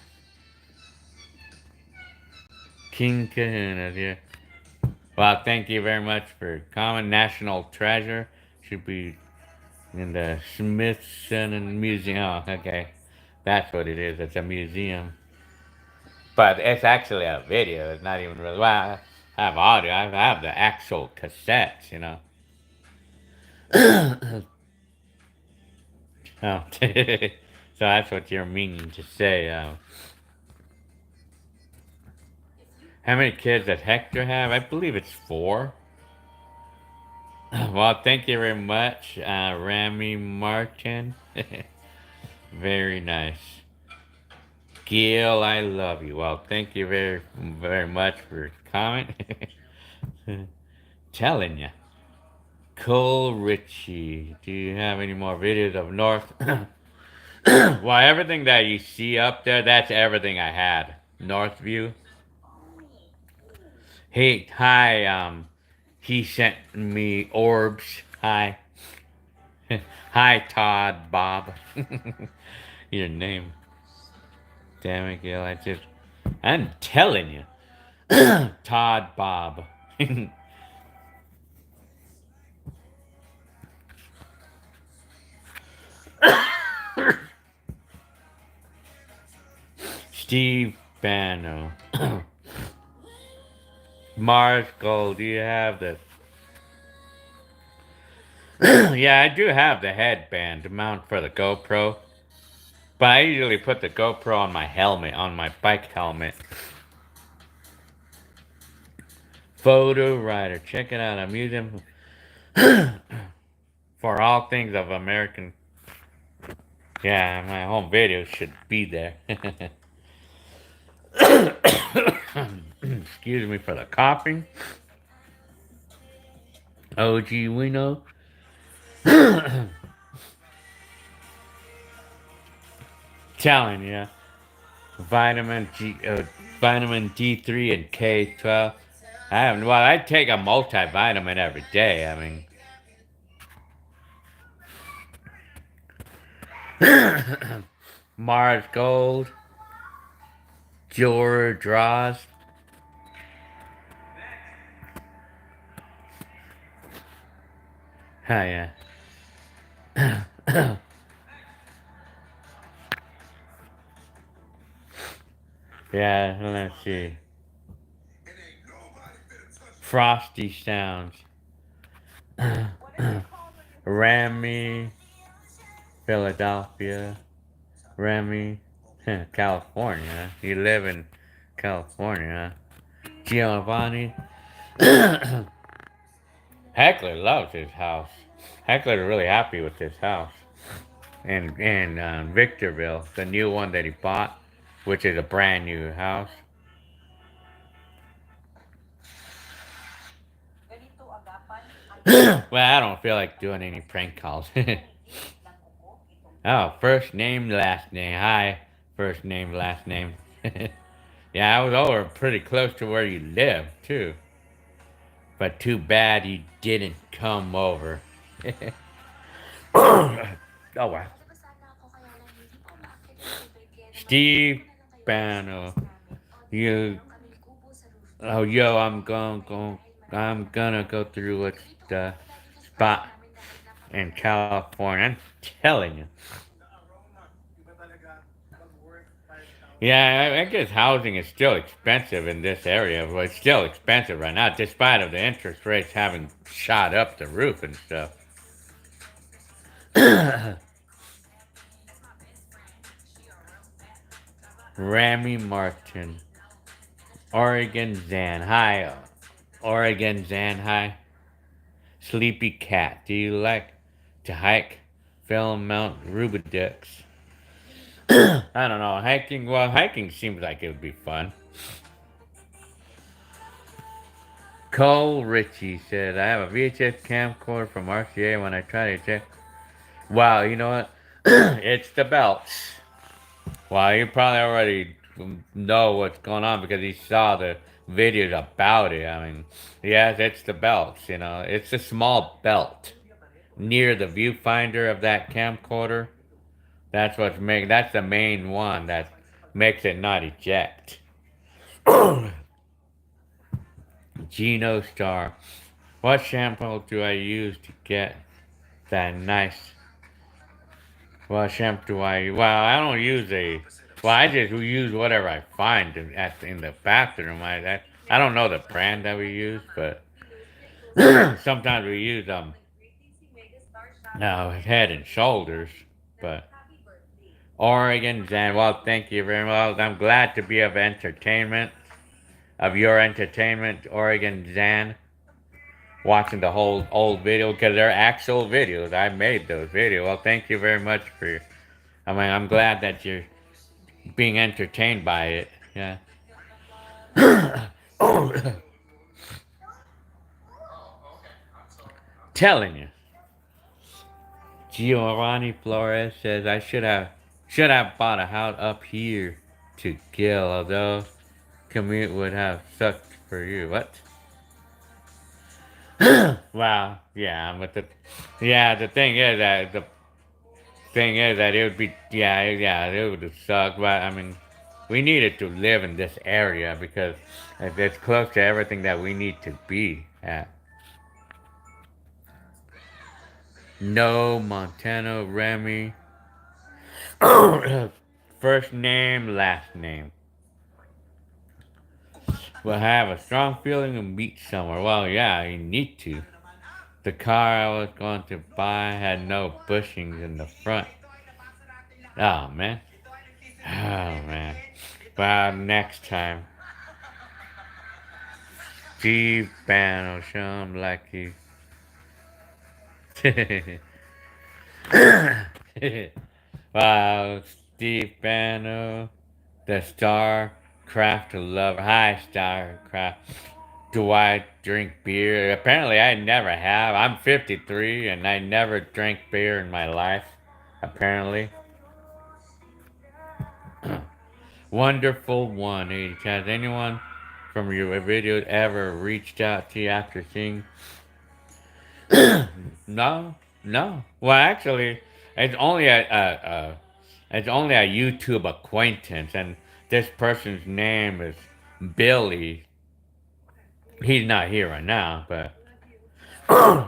King Kahuna, yeah. Well, thank you very much for comment. National Treasure should be in the Smithsonian Museum. Oh, okay. That's what it is. It's a museum. But it's actually a video. It's not even really. Well, I have audio. I have the actual cassettes, you know. Oh. So that's what you're meaning to say. How many kids does Hector have? I believe it's 4. Well, thank you very much, Rami Martin. Very nice. Gil, I love you. Well, thank you very, very much for comment. Telling you. Cole Ritchie, do you have any more videos of North? Well, everything that you see up there, that's everything I had. Northview. Hey, hi, he sent me orbs. Hi. Hi, Todd Bob. Your name. Damn it, Gil, I'm telling you. Todd Bob. Steve Bano. Mars Gold, do you have the... Yeah, I do have the headband to mount for the GoPro. But I usually put the GoPro on my helmet, on my bike helmet. Photo Writer, check it out. I'm using for all things of American. Yeah, my home video should be there. Excuse me for the coughing. OG Wino. Telling you, vitamin G, vitamin D3 and K12. I haven't. Well, I take a multivitamin every day. I mean, Mars Gold, George Ross. Oh, yeah. Yeah, let's see. Frosty Sounds. Rami, Philadelphia. Rami, California. You live in California. Giovanni. Heckler loves his house. Heckler's really happy with his house. In Victorville, the new one that he bought, which is a brand new house. Well, I don't feel like doing any prank calls. Oh, first name, last name. Hi, first name, last name. Yeah, I was over pretty close to where you live, too. But too bad you didn't come over. Oh, wow. Steve Bano. You. Oh, yo, I'm gonna go through with the spot in California. I'm telling you. Yeah, I guess housing is still expensive in this area. Well, it's still expensive right now, despite of the interest rates having shot up the roof and stuff. Remy Martin. Oregon Zan. Hi. Oregon Zan. Hi. Sleepy Cat. Do you like to hike? Film Mount Rubidix. I don't know. Hiking. Well, hiking seems like it would be fun. Cole Ritchie said, I have a VHS camcorder from RCA when I try to check. Wow, you know what? It's the belts. Well, you probably already know what's going on because he saw the videos about it. I mean, yes, it's the belts, you know. It's a small belt near the viewfinder of that camcorder. That's the main one that makes it not eject. Geno Star. What shampoo do I use to get that nice? What shampoo do I use? Well, I don't use a. Well, I just use whatever I find in the bathroom. I don't know the brand that we use, but sometimes we use no Head and Shoulders, but Oregon Zan. Well, thank you very much. I'm glad to be of your entertainment, Oregon Zan. Watching the whole old video because they're actual videos. I made those videos. Well, thank you very much for. I mean, I'm glad that you're being entertained by it. Yeah. Telling you. Giovanni Flores says I should have bought a house up here to Gil, although commute would have sucked for you. What? Wow. The thing is that it would be it would suck, but I mean we needed to live in this area because it's close to everything that we need to be at. No Montano Remy. First name, last name. Will have a strong feeling to meet somewhere. Well, yeah, you need to. The car I was going to buy had no bushings in the front. Oh man. Oh man. Well, next time. Steve Banno, Sean Blackie. Wow, Steve Banno, the Star Craft Lover. Hi, Star Craft. Do I drink beer? Apparently, I never have. I'm 53 and I never drank beer in my life. Apparently. Wonderful 180. Has anyone from your videos ever reached out to you after seeing? No, no. Well, actually, it's only it's only a YouTube acquaintance, and this person's name is Billy. He's not here right now, but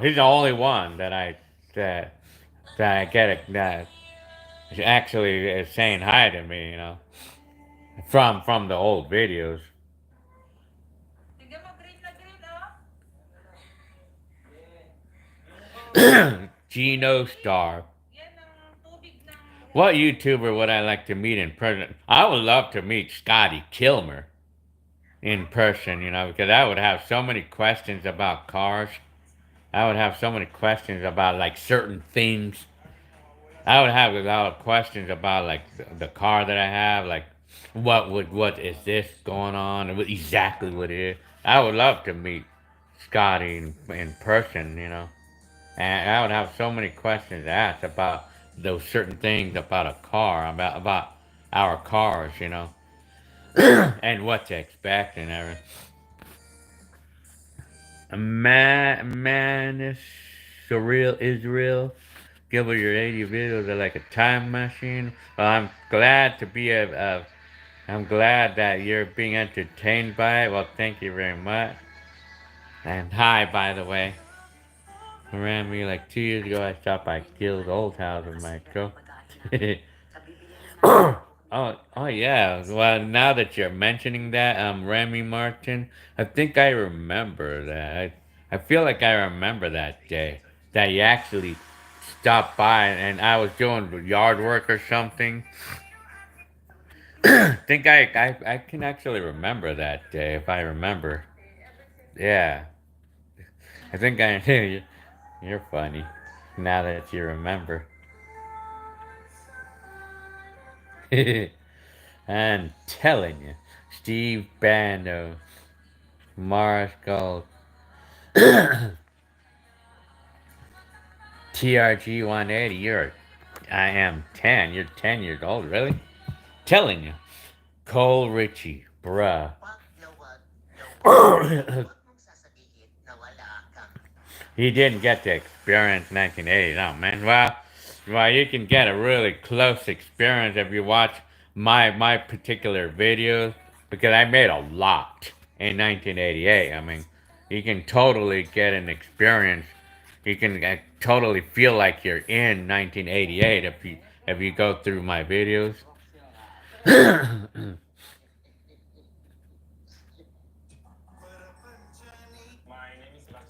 he's the only one that that I get that actually is saying hi to me. You know, from the old videos. Geno Star. What YouTuber would I like to meet in person? I would love to meet Scotty Kilmer in person, you know, because I would have so many questions about cars. I would have so many questions about like certain things. I would have a lot of questions about like the car that I have, like what is this going on, and exactly what it is. I would love to meet Scotty in person, you know. And I would have so many questions to ask about those certain things about a car, about our cars, you know, and what to expect and everything. Man is surreal Israel. Gilbert, your 80 videos are like a time machine. Well, I'm glad to be I'm glad that you're being entertained by it. Well, thank you very much. And hi, by the way. Around me like 2 years ago, I stopped by Gil's old house with my girl. Oh yeah. Well, now that you're mentioning that, Remy Martin, I think I remember that. I feel like I remember that day that you actually stopped by, and I was doing yard work or something, think I can actually remember that day if I remember. Yeah, I think I. You're funny. Now that you remember. I'm telling you, Steve Bando, Mars Gold, TRG 180. I am 10. You're 10 years old, really? Telling you, Cole Ritchie, bruh. He didn't get to experience 1980. No, man. Well, you can get a really close experience if you watch my particular videos because I made a lot in 1988. I mean, you can totally get an experience. You can totally feel like you're in 1988 if you go through my videos.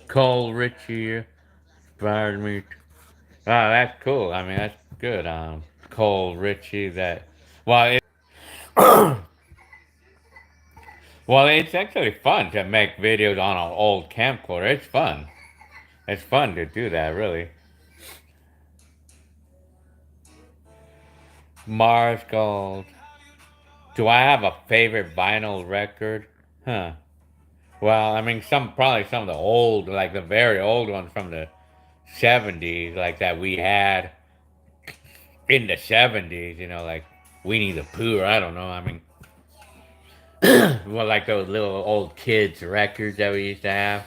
Cole Ritchie inspired me. Oh, that's cool. I mean, that's good. Cole Ritchie. Well, it, well, it's actually fun to make videos on an old camcorder. It's fun. It's fun to do that, really. Mars Gold. Do I have a favorite vinyl record? Huh. Well, I mean, probably some of the old, like the very old ones from the 70s, like that we had in the 70s. You know, like Winnie the Pooh. Or I don't know. I mean, well, like those little old kids records that we used to have.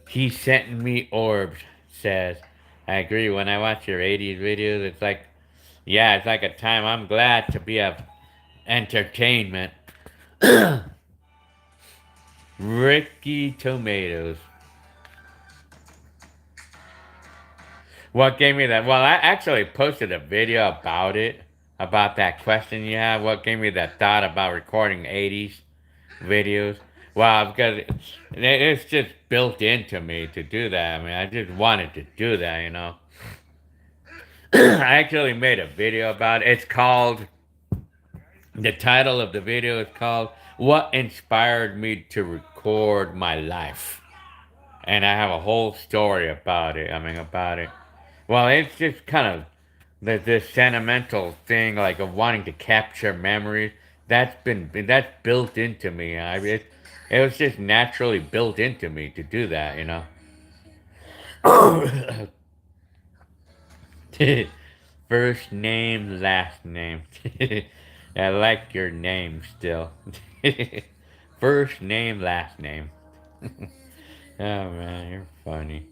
He's sending me orbs, says. I agree. When I watch your 80s videos, it's like, yeah, it's like a time I'm glad to be of entertainment. Ricky Tomatoes. What gave me that? Well, I actually posted a video about it, about that question you have. What gave me that thought about recording 80s videos? Well, because it's just built into me to do that. I mean, I just wanted to do that, you know. I actually made a video about it. The title of the video is called What Inspired Me to Record My Life. And I have a whole story about it. I mean, about it. Well, it's just kind of this sentimental thing, like of wanting to capture memories. That's built into me. It was just naturally built into me to do that, you know. First name, last name. I like your name still. First name, last name. Oh man, you're funny.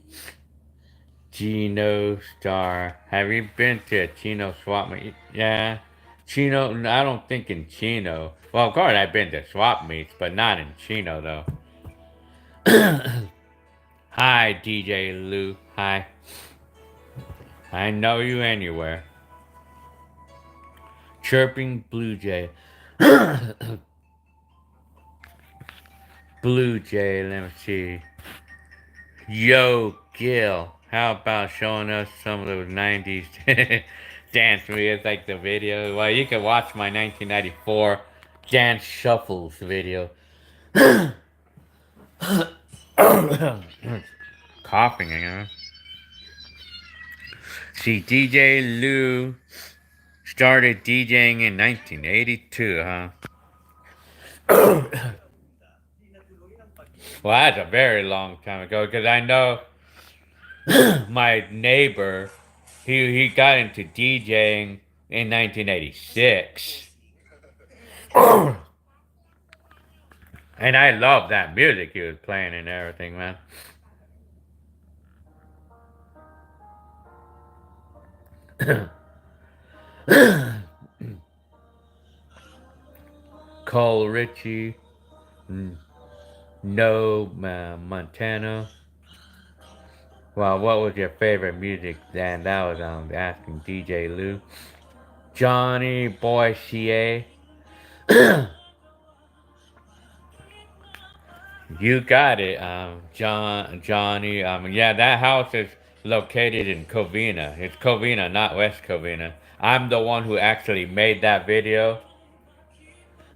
Chino Star. Have you been to a Chino swap meet? Yeah. Chino, I don't think in Chino. Well, of course I've been to swap meets, but not in Chino though. Hi, DJ Lou. Hi. I know you anywhere. Chirping Blue Jay. Blue Jay, let me see. Yo, Gil, how about showing us some of those 90s dance moves like the video? Well, you can watch my 1994 Dance Shuffles video. Coughing, you know. See, DJ Lou started DJing in 1982, huh? Well, that's a very long time ago because I know my neighbor, he got into DJing in 1986. And I love that music he was playing and everything, man. Cole Ritchie, No Montana. Well, what was your favorite music then? That was asking DJ Lou. Johnny Boy CA. You got it, Johnny. Yeah, that house is located in Covina. It's Covina, not West Covina. I'm the one who actually made that video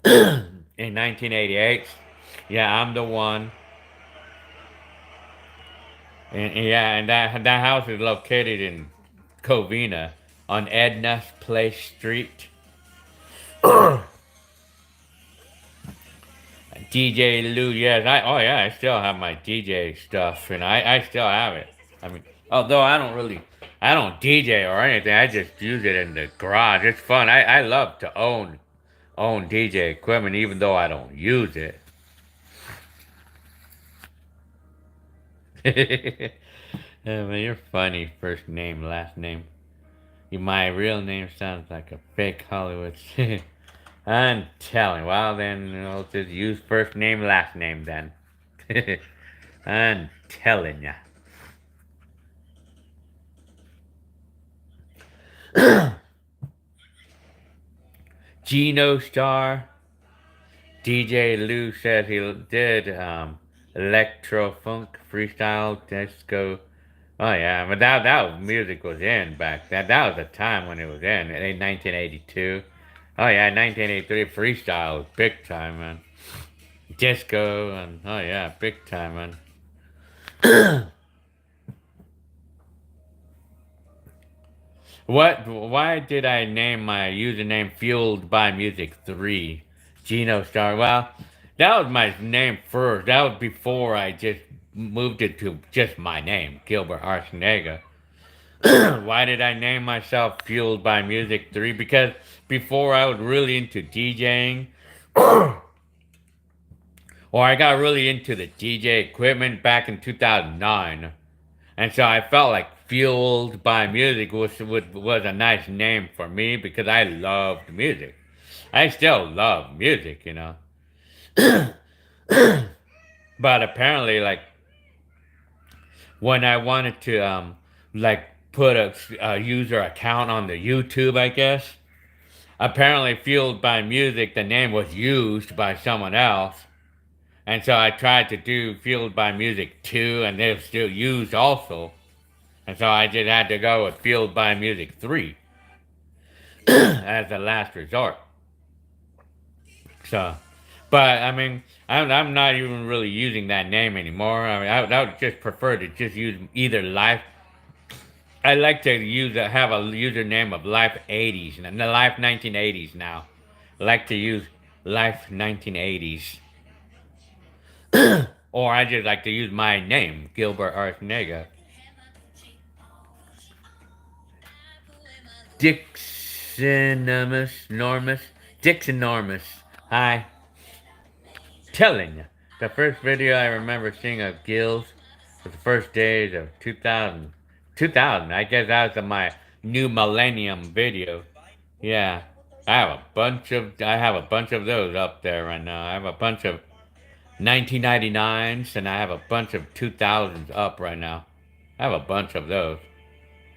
in 1988. Yeah, I'm the one. And yeah, and that house is located in Covina on Edna's Place Street. DJ Lou, yes, oh yeah, I still have my DJ stuff, and I still have it. I mean, although I don't DJ or anything, I just use it in the garage. It's fun. I love to own DJ equipment, even though I don't use it. Yeah, man, you're funny. First name, last name. My real name sounds like a fake Hollywood. I'm telling. Well, then I'll just use first name, last name then. I'm telling ya. Geno Star. DJ Lou said he did electro funk freestyle disco. Oh yeah, but that music was in back then. That was the time when it was in 1982. Oh yeah, 1983 freestyle was big time, man. Disco and oh yeah, big time, man. What? Why did I name my username Fueled by Music 3? Geno Star. Well, that was my name first. That was before I just moved it to just my name, Gilbert Arsenega. Why did I name myself Fueled by Music 3? Because before I was really into DJing, or I got really into the DJ equipment back in 2009. And so I felt like Fueled by Music was a nice name for me because I loved music. I still love music, you know. But apparently, like, when I wanted to, like, put a user account on the YouTube, I guess, apparently Fueled by Music, the name was used by someone else. And so I tried to do Fueled by Music 2, and they were still used also. And so I just had to go with Fueled by Music 3 as the last resort. So, but I mean, I'm not even really using that name anymore. I mean, I would just prefer to just use either Life. I like to have a username of Life 80s and the Life 1980s now. I like to use Life 1980s. Or I just like to use my name, Gilbert Arsenega. Dixonormus. Hi. Telling you. The first video I remember seeing of Gil's was the first days of 2000. 2000. I guess that was my new millennium video. Yeah. I have a bunch of those up there right now. I have a bunch of 1999s and I have a bunch of 2000s up right now. I have a bunch of those.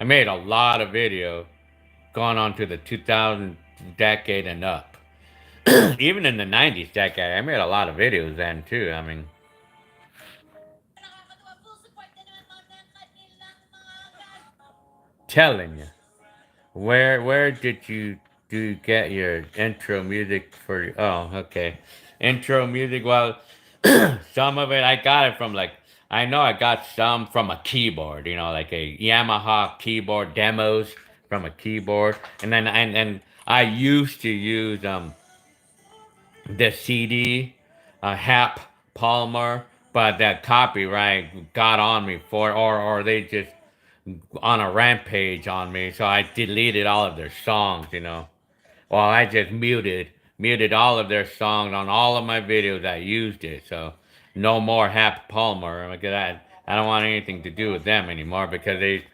I made a lot of videos gone on to the 2000 decade and up. Even in the 90s decade, I made a lot of videos then too. I mean, telling you, where did you get your intro music for? Oh, okay, intro music. Well, some of it I got it from like I know I got some from a keyboard. You know, like a Yamaha keyboard demos from a keyboard, and then and I used to use the CD, Hap Palmer, but that copyright got on me for, or they just on a rampage on me, so I deleted all of their songs, you know. Well, I just muted all of their songs on all of my videos. I used it, so no more Hap Palmer because I don't want anything to do with them anymore because they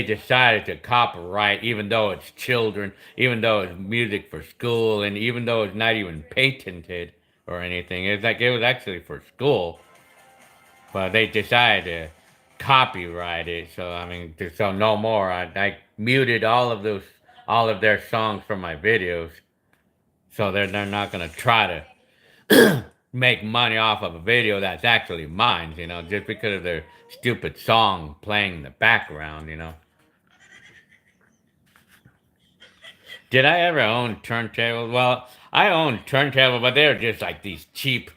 decided to copyright, even though it's children, even though it's music for school, and even though it's not even patented or anything. It's like it was actually for school, but they decided to copyright it. So I mean, so no more. I muted all of their songs from my videos, so they're not gonna try to make money off of a video that's actually mine, just because of their stupid song playing in the background, Did I ever own turntables? Well, I owned turntables, but they were just like these cheap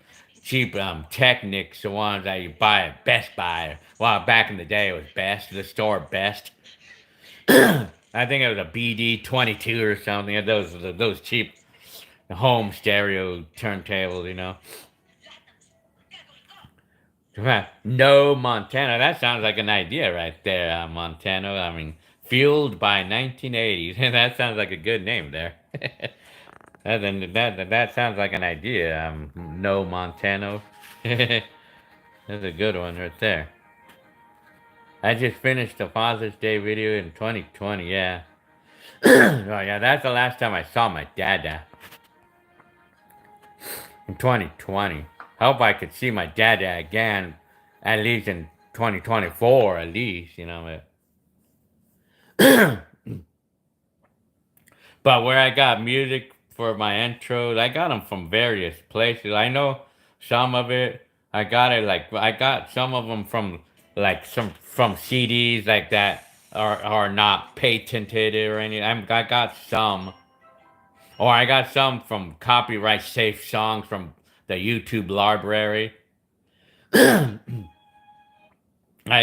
Technics, the ones that you buy at Best Buy. Well, back in the day, it was Best, the store Best. I think it was a BD-22 or something. Those cheap home stereo turntables. No, Montana. That sounds like an idea right there, Montana. I mean, fueled by 1980s. That sounds like a good name there. That sounds like an idea. No, Montano. That's a good one right there. I just finished the Father's Day video in 2020. Yeah. Oh yeah, that's the last time I saw my dad. In 2020. I hope I could see my dad again, at least in 2024, at least. But where I got music for my intros, I got them from various places. I know some of it. I got some of them from some from CDs like that are not patented or anything. I got some, or I got some from copyright safe songs from the YouTube library. I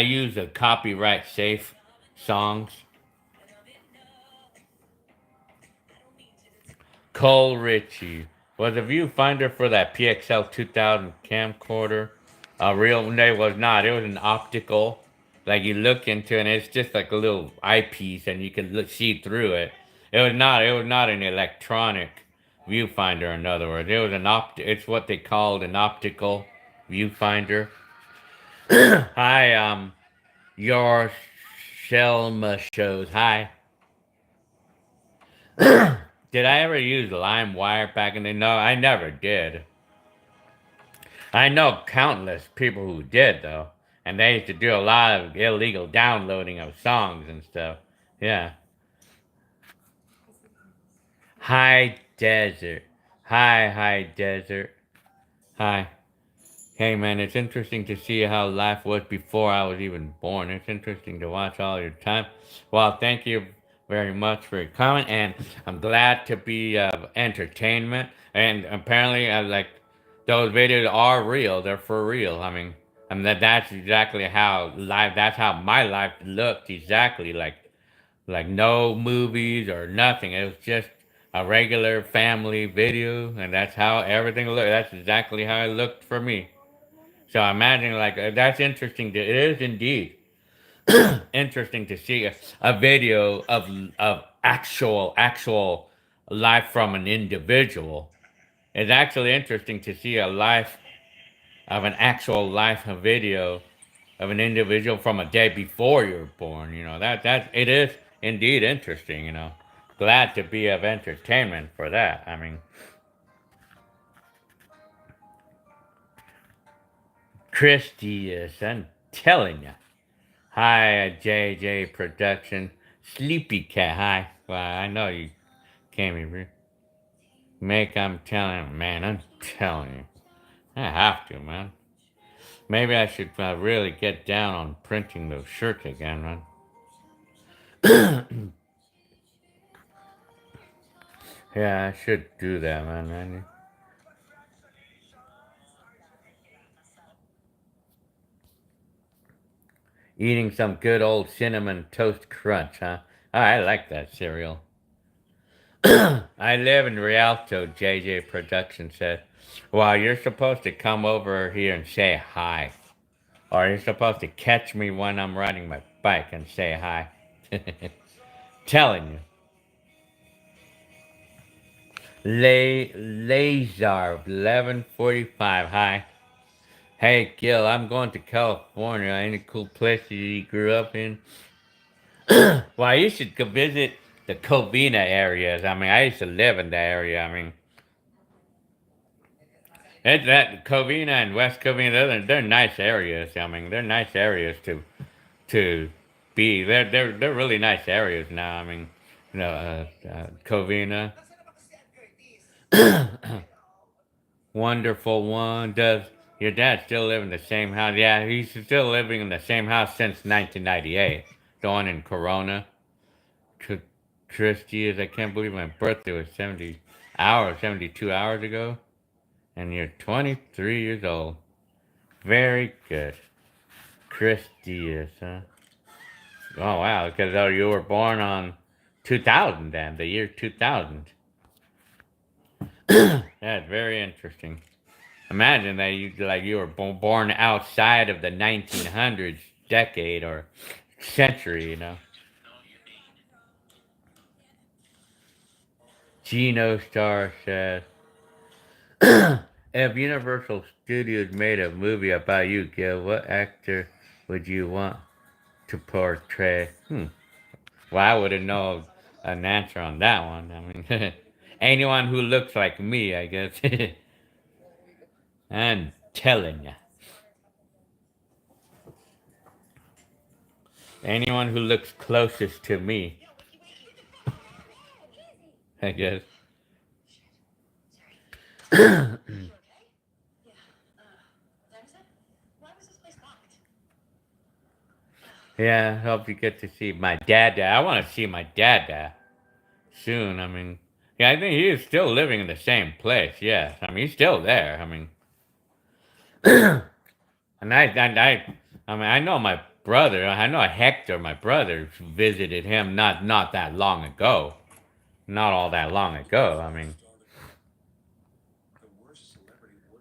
use the copyright safe songs. Cole Ritchie was a viewfinder for that PXL 2000 camcorder. A real, no, it was not. It was an optical. Like you look into it, and it's just like a little eyepiece, and you can see through it. It was not. It was not an electronic viewfinder. In other words, it was an It's what they called an optical viewfinder. Hi, your Shelma shows. Hi. Did I ever use LimeWire back in the day? No, I never did. I know countless people who did, though. And they used to do a lot of illegal downloading of songs and stuff. Yeah. High Desert. High Desert. Hi. Hey, man, it's interesting to see how life was before I was even born. It's interesting to watch all your time. Well, thank you very much for your comment, and I'm glad to be of entertainment. And apparently, those videos are real. They're for real. I mean that's exactly how life. That's how my life looked. Exactly like no movies or nothing. It was just a regular family video, and that's how everything looked. That's exactly how it looked for me. So I imagine that's interesting. It is indeed interesting to see a video of actual life from an individual. It's actually interesting to see a life of an actual life a video of an individual from a day before you were born. That it is indeed interesting. Glad to be of entertainment for that. I mean, Christy is. I'm telling you. Hi, JJ Production. Sleepy Cat. Hi. Well, I know you came here. I'm telling you, man. I'm telling you. I have to, man. Maybe I should really get down on printing those shirts again, man. Yeah, I should do that, man. Eating some good old cinnamon toast crunch, huh? Oh, I like that cereal. I live in Rialto, JJ Production said. Well, you're supposed to come over here and say hi. Or you're supposed to catch me when I'm riding my bike and say hi. Telling you. Lazar 1145. Hi. Hey, Gil, I'm going to California. Any cool places you grew up in? Well, you should go visit the Covina areas. I mean, I used to live in that area. I mean, that Covina and West Covina, they're nice areas. I mean, they're nice areas to be. They're really nice areas now. I mean, Covina. Wonderful one. Does your dad still live in the same house? Yeah, he's still living in the same house since 1998. The one in Corona. Tr- Tristy is, I can't believe my birthday was 72 hours ago. And you're 23 years old. Very good. Christy is, huh? Oh, wow, because you were born on 2000 then, the year 2000. That's very interesting. Imagine that you were born outside of the 1900s decade or century, you know. Geno Star says, if Universal Studios made a movie about you, Gil, what actor would you want to portray? Well, I wouldn't know an answer on that one. I mean, anyone who looks like me, I guess. I'm telling you. Anyone who looks closest to me, I guess. Yeah, I hope you get to see my dad. I want to see my dad soon. I mean, yeah, I think he is still living in the same place. Yes, I mean he's still there. I mean, I mean, I know my brother. I know Hector, my brother, visited him not that long ago. Not all that long ago. I mean,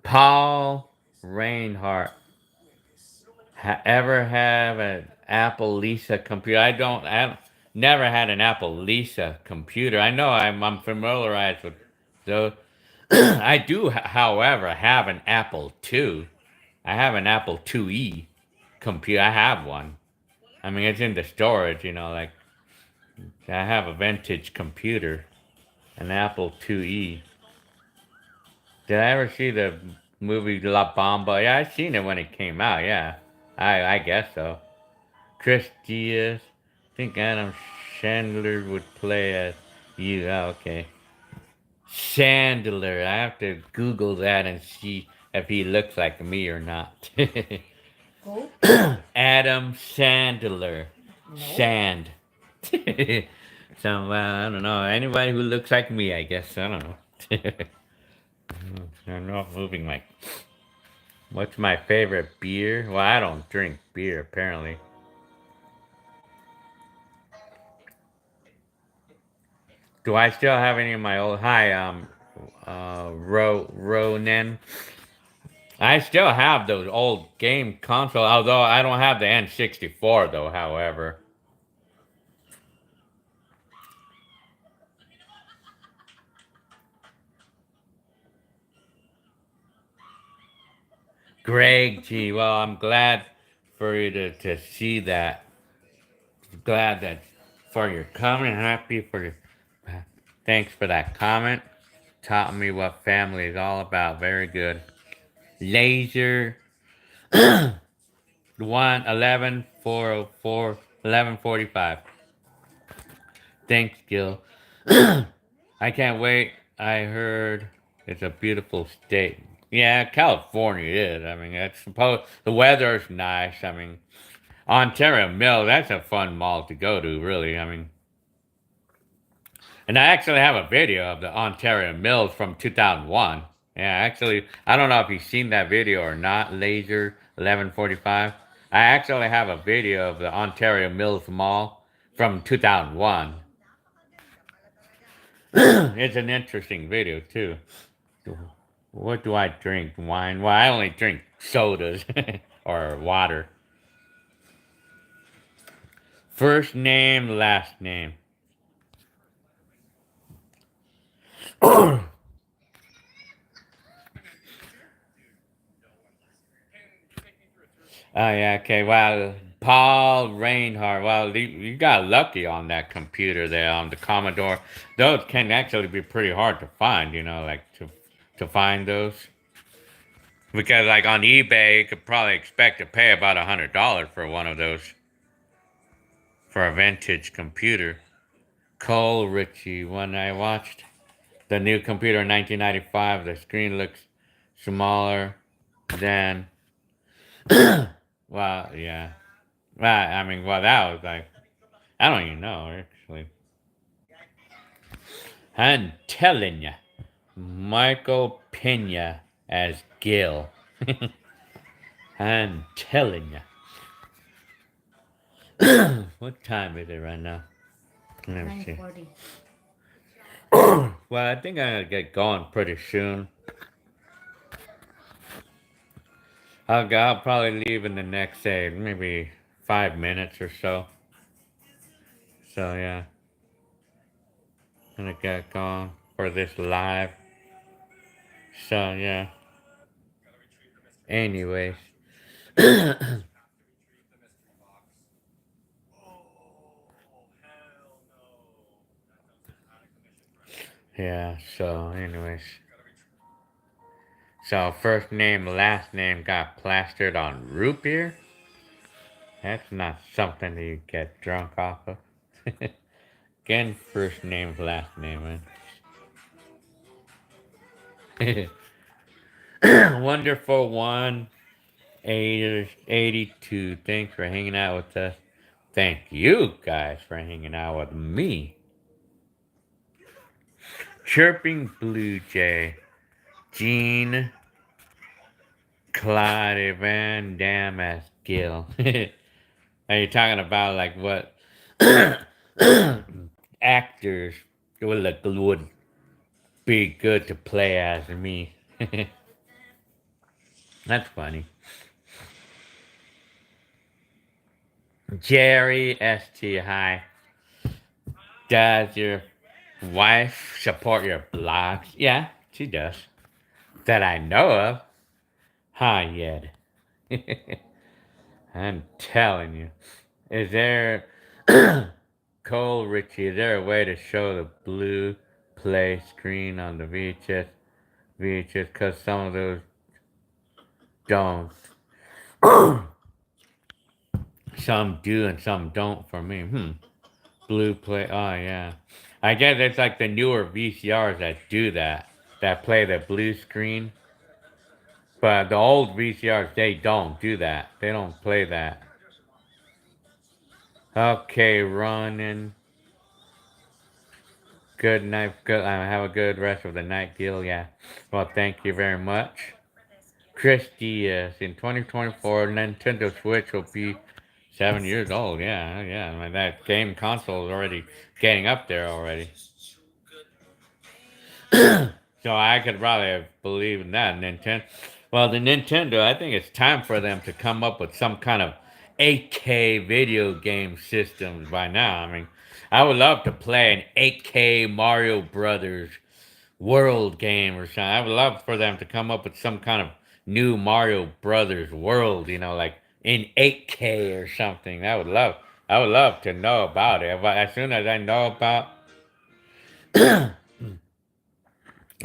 Paul Reinhardt ever have an Apple Lisa computer? I never had an Apple Lisa computer. I know I'm familiarized with those. I do, however, have an Apple II. I have an Apple IIe computer. I have one. I mean, it's in the storage, you know, like I have a vintage computer, an Apple IIe. Did I ever see the movie La Bamba? Yeah, I seen it when it came out. Yeah, I guess so. Chris Diaz. I think Adam Chandler would play as you. Oh, okay. Chandler. I have to Google that and see if he looks like me or not. Who? Adam Sandler. No. Sand. So, I don't know. Anybody who looks like me, I guess. I don't know. I'm not moving like. What's my favorite beer? Well, I don't drink beer, apparently. Do I still have any of my old. Hi, Ronan. I still have those old game console, although I don't have the N64, though, however. Greg G. Well, I'm glad for you to see that. Glad that for your comment. Happy for your. Thanks for that comment. Taught me what family is all about. Very good. Laser 1 11 404 11:45. Thanks, Gil. I can't wait. I heard it's a beautiful state. Yeah, California is. I mean, it's supposed the weather's nice. I mean, Ontario Mill, that's a fun mall to go to, really. I mean, and I actually have a video of the Ontario Mills from 2001. Yeah, actually, I don't know if you've seen that video or not, Laser 11:45. I actually have a video of the Ontario Mills Mall from 2001. It's an interesting video, too. What do I drink? Wine? Well, I only drink sodas or water. First name, last name. Oh yeah, okay. Well, Paul Reinhardt. Well, you got lucky on that computer there on the Commodore. Those can actually be pretty hard to find. You know, like to find those because like on eBay, you could probably expect to pay about $100 for one of those for a vintage computer. Cole Ritchie. When I watched the new computer in 1995, the screen looks smaller than, well, yeah. Well, I mean, well, that was like, I don't even know, actually. I'm telling you, Michael Pena as Gil. I'm telling you. What time is it right now? Let me see. 9:40. Well, I think I'm gonna get going pretty soon. I'll probably leave in the next, say, maybe 5 minutes or so. So, yeah, I'm gonna get going for this live. So, yeah. Anyways. Yeah, so, anyways. So, first name, last name got plastered on root beer? That's not something that you get drunk off of. Again, first name, last name, man. Wonderful one. 82. Thanks for hanging out with us. Thank you guys for hanging out with me. Chirping Blue Jay. Gene Claude Van Damme as Gil. Are you talking about like what actors would be good to play as me? That's funny. Jerry ST, hi. Does your wife support your blogs? Yeah, she does. That I know of. Hi, Yed. I'm telling you. Is there, Cole Richie, is there a way to show the blue play screen on the VHS? Because some of those don't. Some do and some don't for me. Blue play, oh yeah. I guess it's like the newer VCRs that do that. That play the blue screen. But the old VCRs, they don't do that. They don't play that. Okay, running. Good night. Good. Have a good rest of the night, Gil. Yeah. Well, thank you very much. Christy, in 2024, Nintendo Switch will be 7 years old. Yeah, yeah. I mean, that game console is already getting up there already. So I could probably believe in that. Nintendo. Well, the Nintendo, I think it's time for them to come up with some kind of 8K video game systems by now. I mean, I would love to play an 8K Mario Brothers world game or something. I would love for them to come up with some kind of new Mario Brothers world, like in 8K or something. I would love to know about it. But as soon as I know about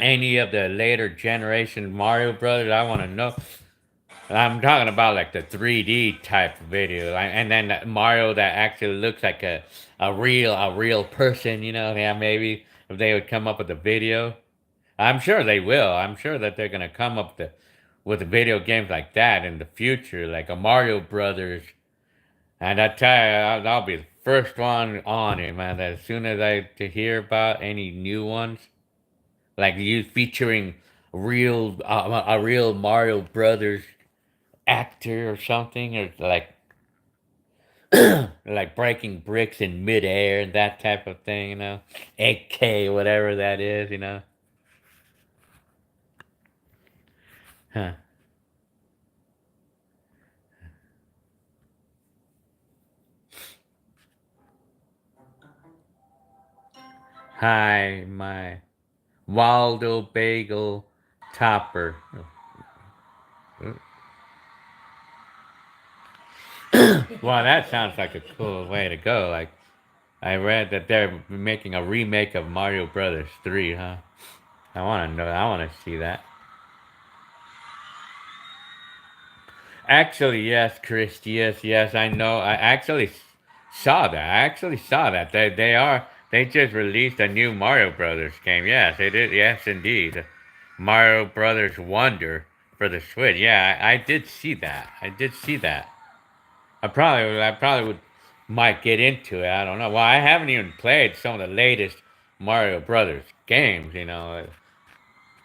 any of the later generation Mario Brothers, I want to know. I'm talking about like the 3D type video, and then Mario that actually looks like a real person. Yeah, maybe if they would come up with a video. I'm sure they will. I'm sure that they're gonna come up with video games like that in the future, like a Mario Brothers. And I tell you, I'll be the first one on it, man. As soon as I to hear about any new ones, like you featuring a real Mario Brothers actor or something, or like breaking bricks in midair and that type of thing. 8K, whatever that is. Huh. Hi, my Waldo Bagel Topper. Well, that sounds like a cool way to go. Like, I read that they're making a remake of Mario Brothers 3, huh? I want to know. I want to see that. Actually, yes, Chris. Yes, yes, I know. I actually saw that. I actually saw that. They just released a new Mario Brothers game. Yes, they did. Yes, indeed. Mario Brothers Wonder. for the Switch. Yeah, I did see that. I did see that. I probably would might get into it. I don't know. Well, I haven't even played some of the latest Mario Brothers games.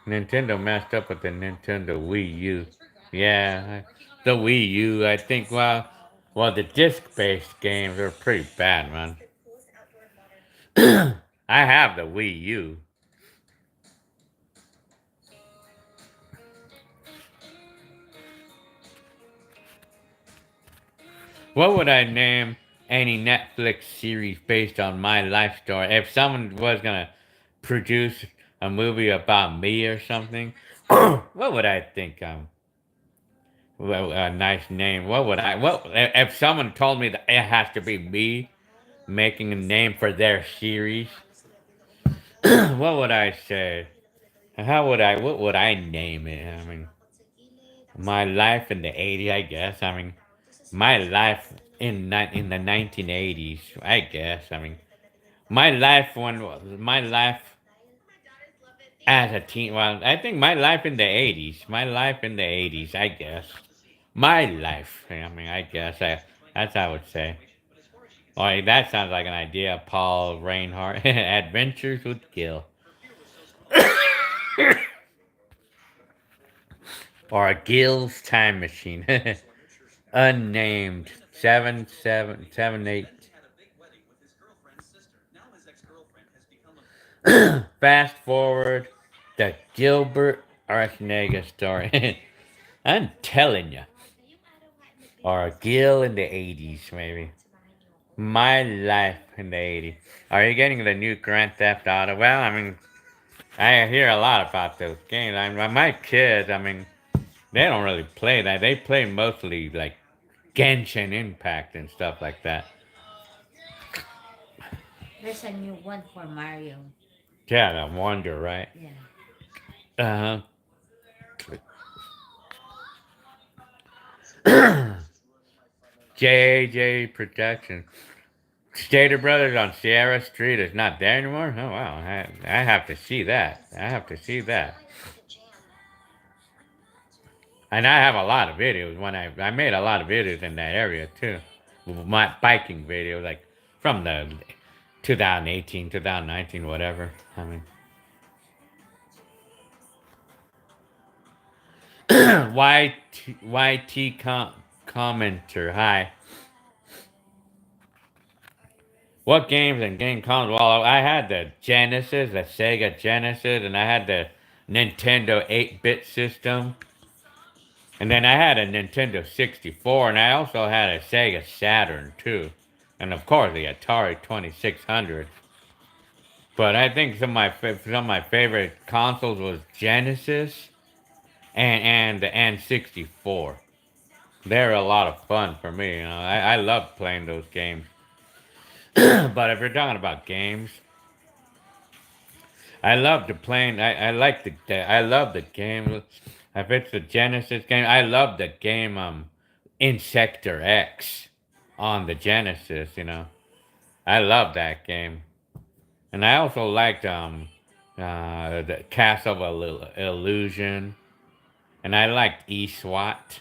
Nintendo messed up with the Nintendo Wii U. Yeah, the Wii U. I think. Well, the disc-based games are pretty bad, man. I have the Wii U. What would I name any Netflix series based on my life story? If someone was gonna produce a movie about me or something, what would I think? Well, a nice name. What would I? What if someone told me that it has to be me making a name for their series? What would I say? How would I? What would I name it? I mean, my life in the '80s, I guess. I mean, my life in the 1980s, I guess. I mean, my life as a teen. Well, I think my life in the '80s. My life in the '80s, I guess. My life. I mean, I guess that's how I would say. Oh, that sounds like an idea, Paul Reinhardt. Adventures with Gil. Or a Gil's time machine. Unnamed. 7778. Fast forward the Gilbert Archnega story. I'm telling you. Or a Gil in the 80s, maybe. My life in the 80s. Are you getting the new Grand Theft Auto? Well, I mean, I hear a lot about those games. I mean, my kids, I mean, they don't really play that. They play mostly like Genshin Impact and stuff like that. There's a new one for Mario. Yeah, I wonder, right? Yeah. Uh huh. JJ Protection. Stater Brothers on Sierra Street is not there anymore? Oh, wow. I have to see that. I have to see that. And I have a lot of videos when I made a lot of videos in that area too. My biking videos, like from the 2018, 2019, whatever. I mean, commenter. Hi. What games and game consoles? Well, I had the Genesis, the Sega Genesis, and I had the Nintendo 8-bit system. And then I had a Nintendo 64, and I also had a Sega Saturn too. And of course the Atari 2600. But I think some of my favorite consoles was Genesis and the N64. They're a lot of fun for me. I love playing those games. But if you're talking about games, I love the playing. I like I love the game. If it's the Genesis game, I love the game Insector X on the Genesis. I love that game, and I also liked the Castle of Illusion, and I liked eSWAT.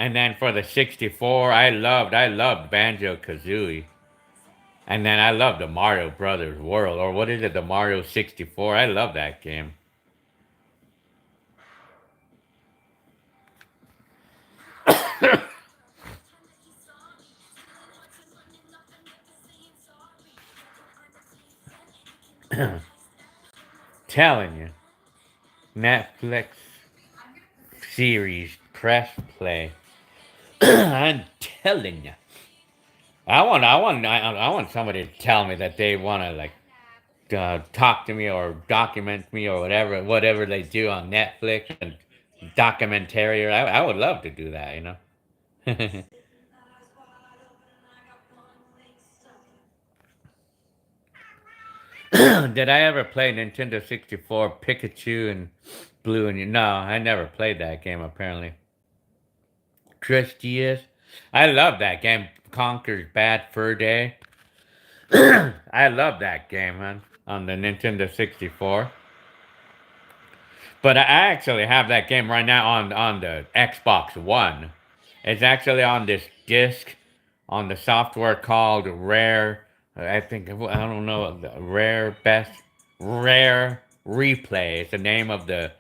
And then for the 64, I loved Banjo Kazooie. And then I love the Mario Brothers World, or what is it, the Mario 64? I love that game. Telling you, Netflix series, press play. I'm telling you, I want somebody to tell me that they want to like talk to me or document me or whatever they do on Netflix and documentary. I would love to do that. Did I ever play Nintendo 64 Pikachu and Blue and No, I never played that game apparently. Chris Diaz. I love that game. Conker's Bad Fur Day. I love that game, man. On the Nintendo 64. But I actually have that game right now on the Xbox One. It's actually on this disc on the software called Rare. I think I don't know Rare Replay. It's the name of the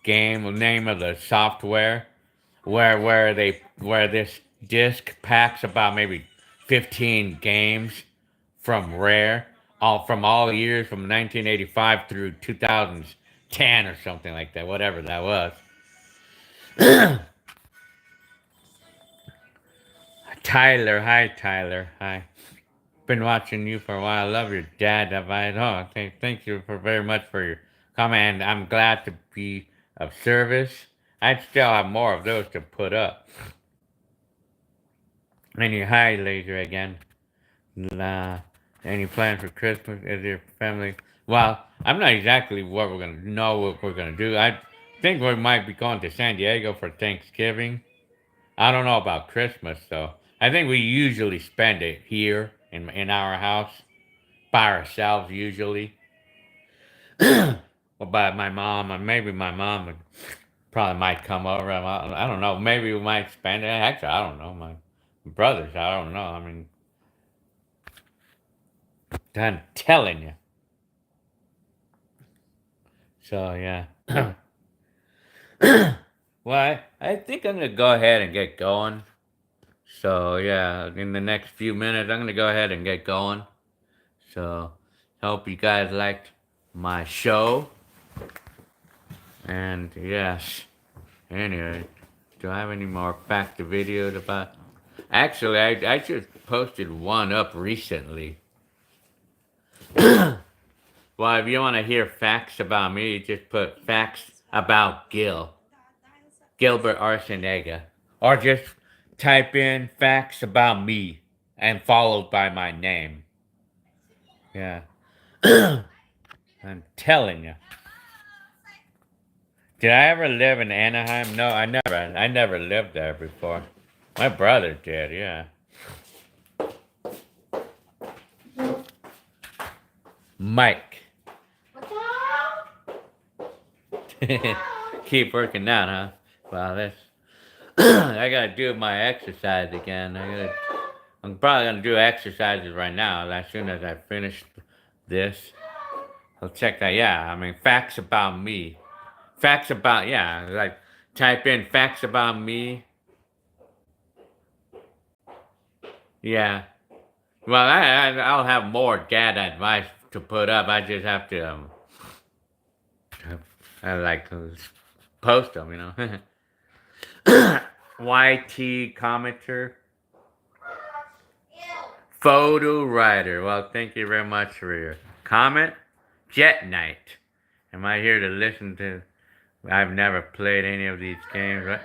game, the name of the software where this disc packs about maybe 15 games from Rare, all years from 1985 through 2010 or something like that, whatever that was. Tyler, hi Tyler, hi. Been watching you for a while. I love your dad advice. Oh, thank you for very much for your comment. And I'm glad to be of service. I still have more of those to put up. And you hi laser again. Nah. Any plans for Christmas? Is your family? Well, I'm not exactly what we're gonna do. I think we might be going to San Diego for Thanksgiving. I don't know about Christmas though. I think we usually spend it here in our house by ourselves usually. Or by my mom, and maybe my mom would probably might come over. I don't know. Maybe we might spend it. Actually, I don't know. My brothers, I don't know. I mean, I'm telling you. So yeah. Well, I think I'm gonna go ahead and get going. So yeah, in the next few minutes, I'm gonna go ahead and get going. So hope you guys liked my show. And yes. Anyway, do I have any more fact videos about? Actually, I just posted one up recently. Well, if you want to hear facts about me, just put facts about Gilbert Arsenega. Or just type in facts about me and followed by my name. Yeah. I'm telling you. Did I ever live in Anaheim? No, I never. I never lived there before. My brother did, yeah. Mike. Keep working out, huh? Wow, that's. I gotta do my exercise again. I'm probably gonna do exercises right now. As soon as I finish this, I'll check that. Yeah, I mean facts about me. Facts about like type in facts about me. Yeah. Well, I'll have more dad advice to put up. I just have to like post them, you know. YT commenter. Photo writer. Well, thank you very much for your comment. Jet Knight. Am I here to listen to? I've never played any of these games, right?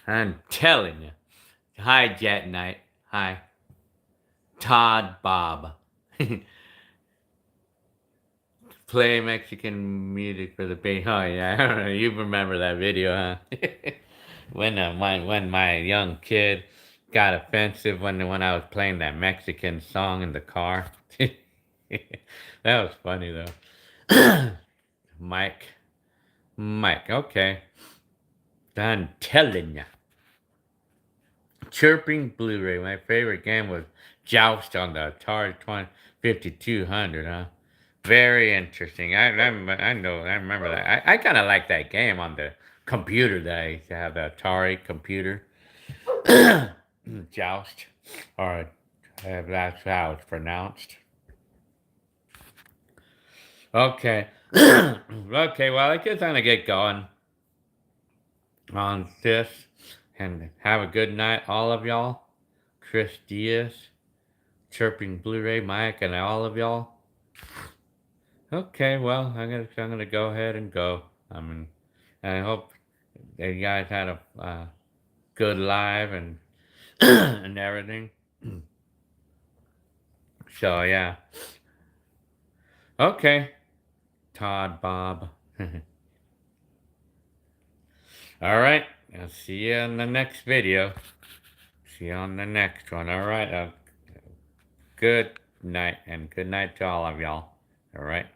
I'm telling you. Hi, Jet Knight. Hi. Todd Bob. Play Mexican music for the baby. Oh yeah, I don't know. You remember that video, huh? when my young kid got offensive when I was playing that Mexican song in the car. That was funny though. Mike. Okay. I'm telling ya. Chirping Blu-ray. My favorite game was Joust on the Atari 5200, huh? Very interesting. I remember that. I kind of like that game on the computer that I used to have, the Atari computer. Joust. Or that's how it's pronounced. Okay. Okay, well, I guess I'm going to get going on this. And have a good night, all of y'all. Chris Diaz, Chirping Blu-ray, Mike, and all of y'all. Okay, well, I'm gonna go ahead and go. I mean, I hope that you guys had a good live and and everything. So yeah. Okay, Todd Bob. All right, I'll see you in the next video. See you on the next one. All right. Good night, and good night to all of y'all. All right.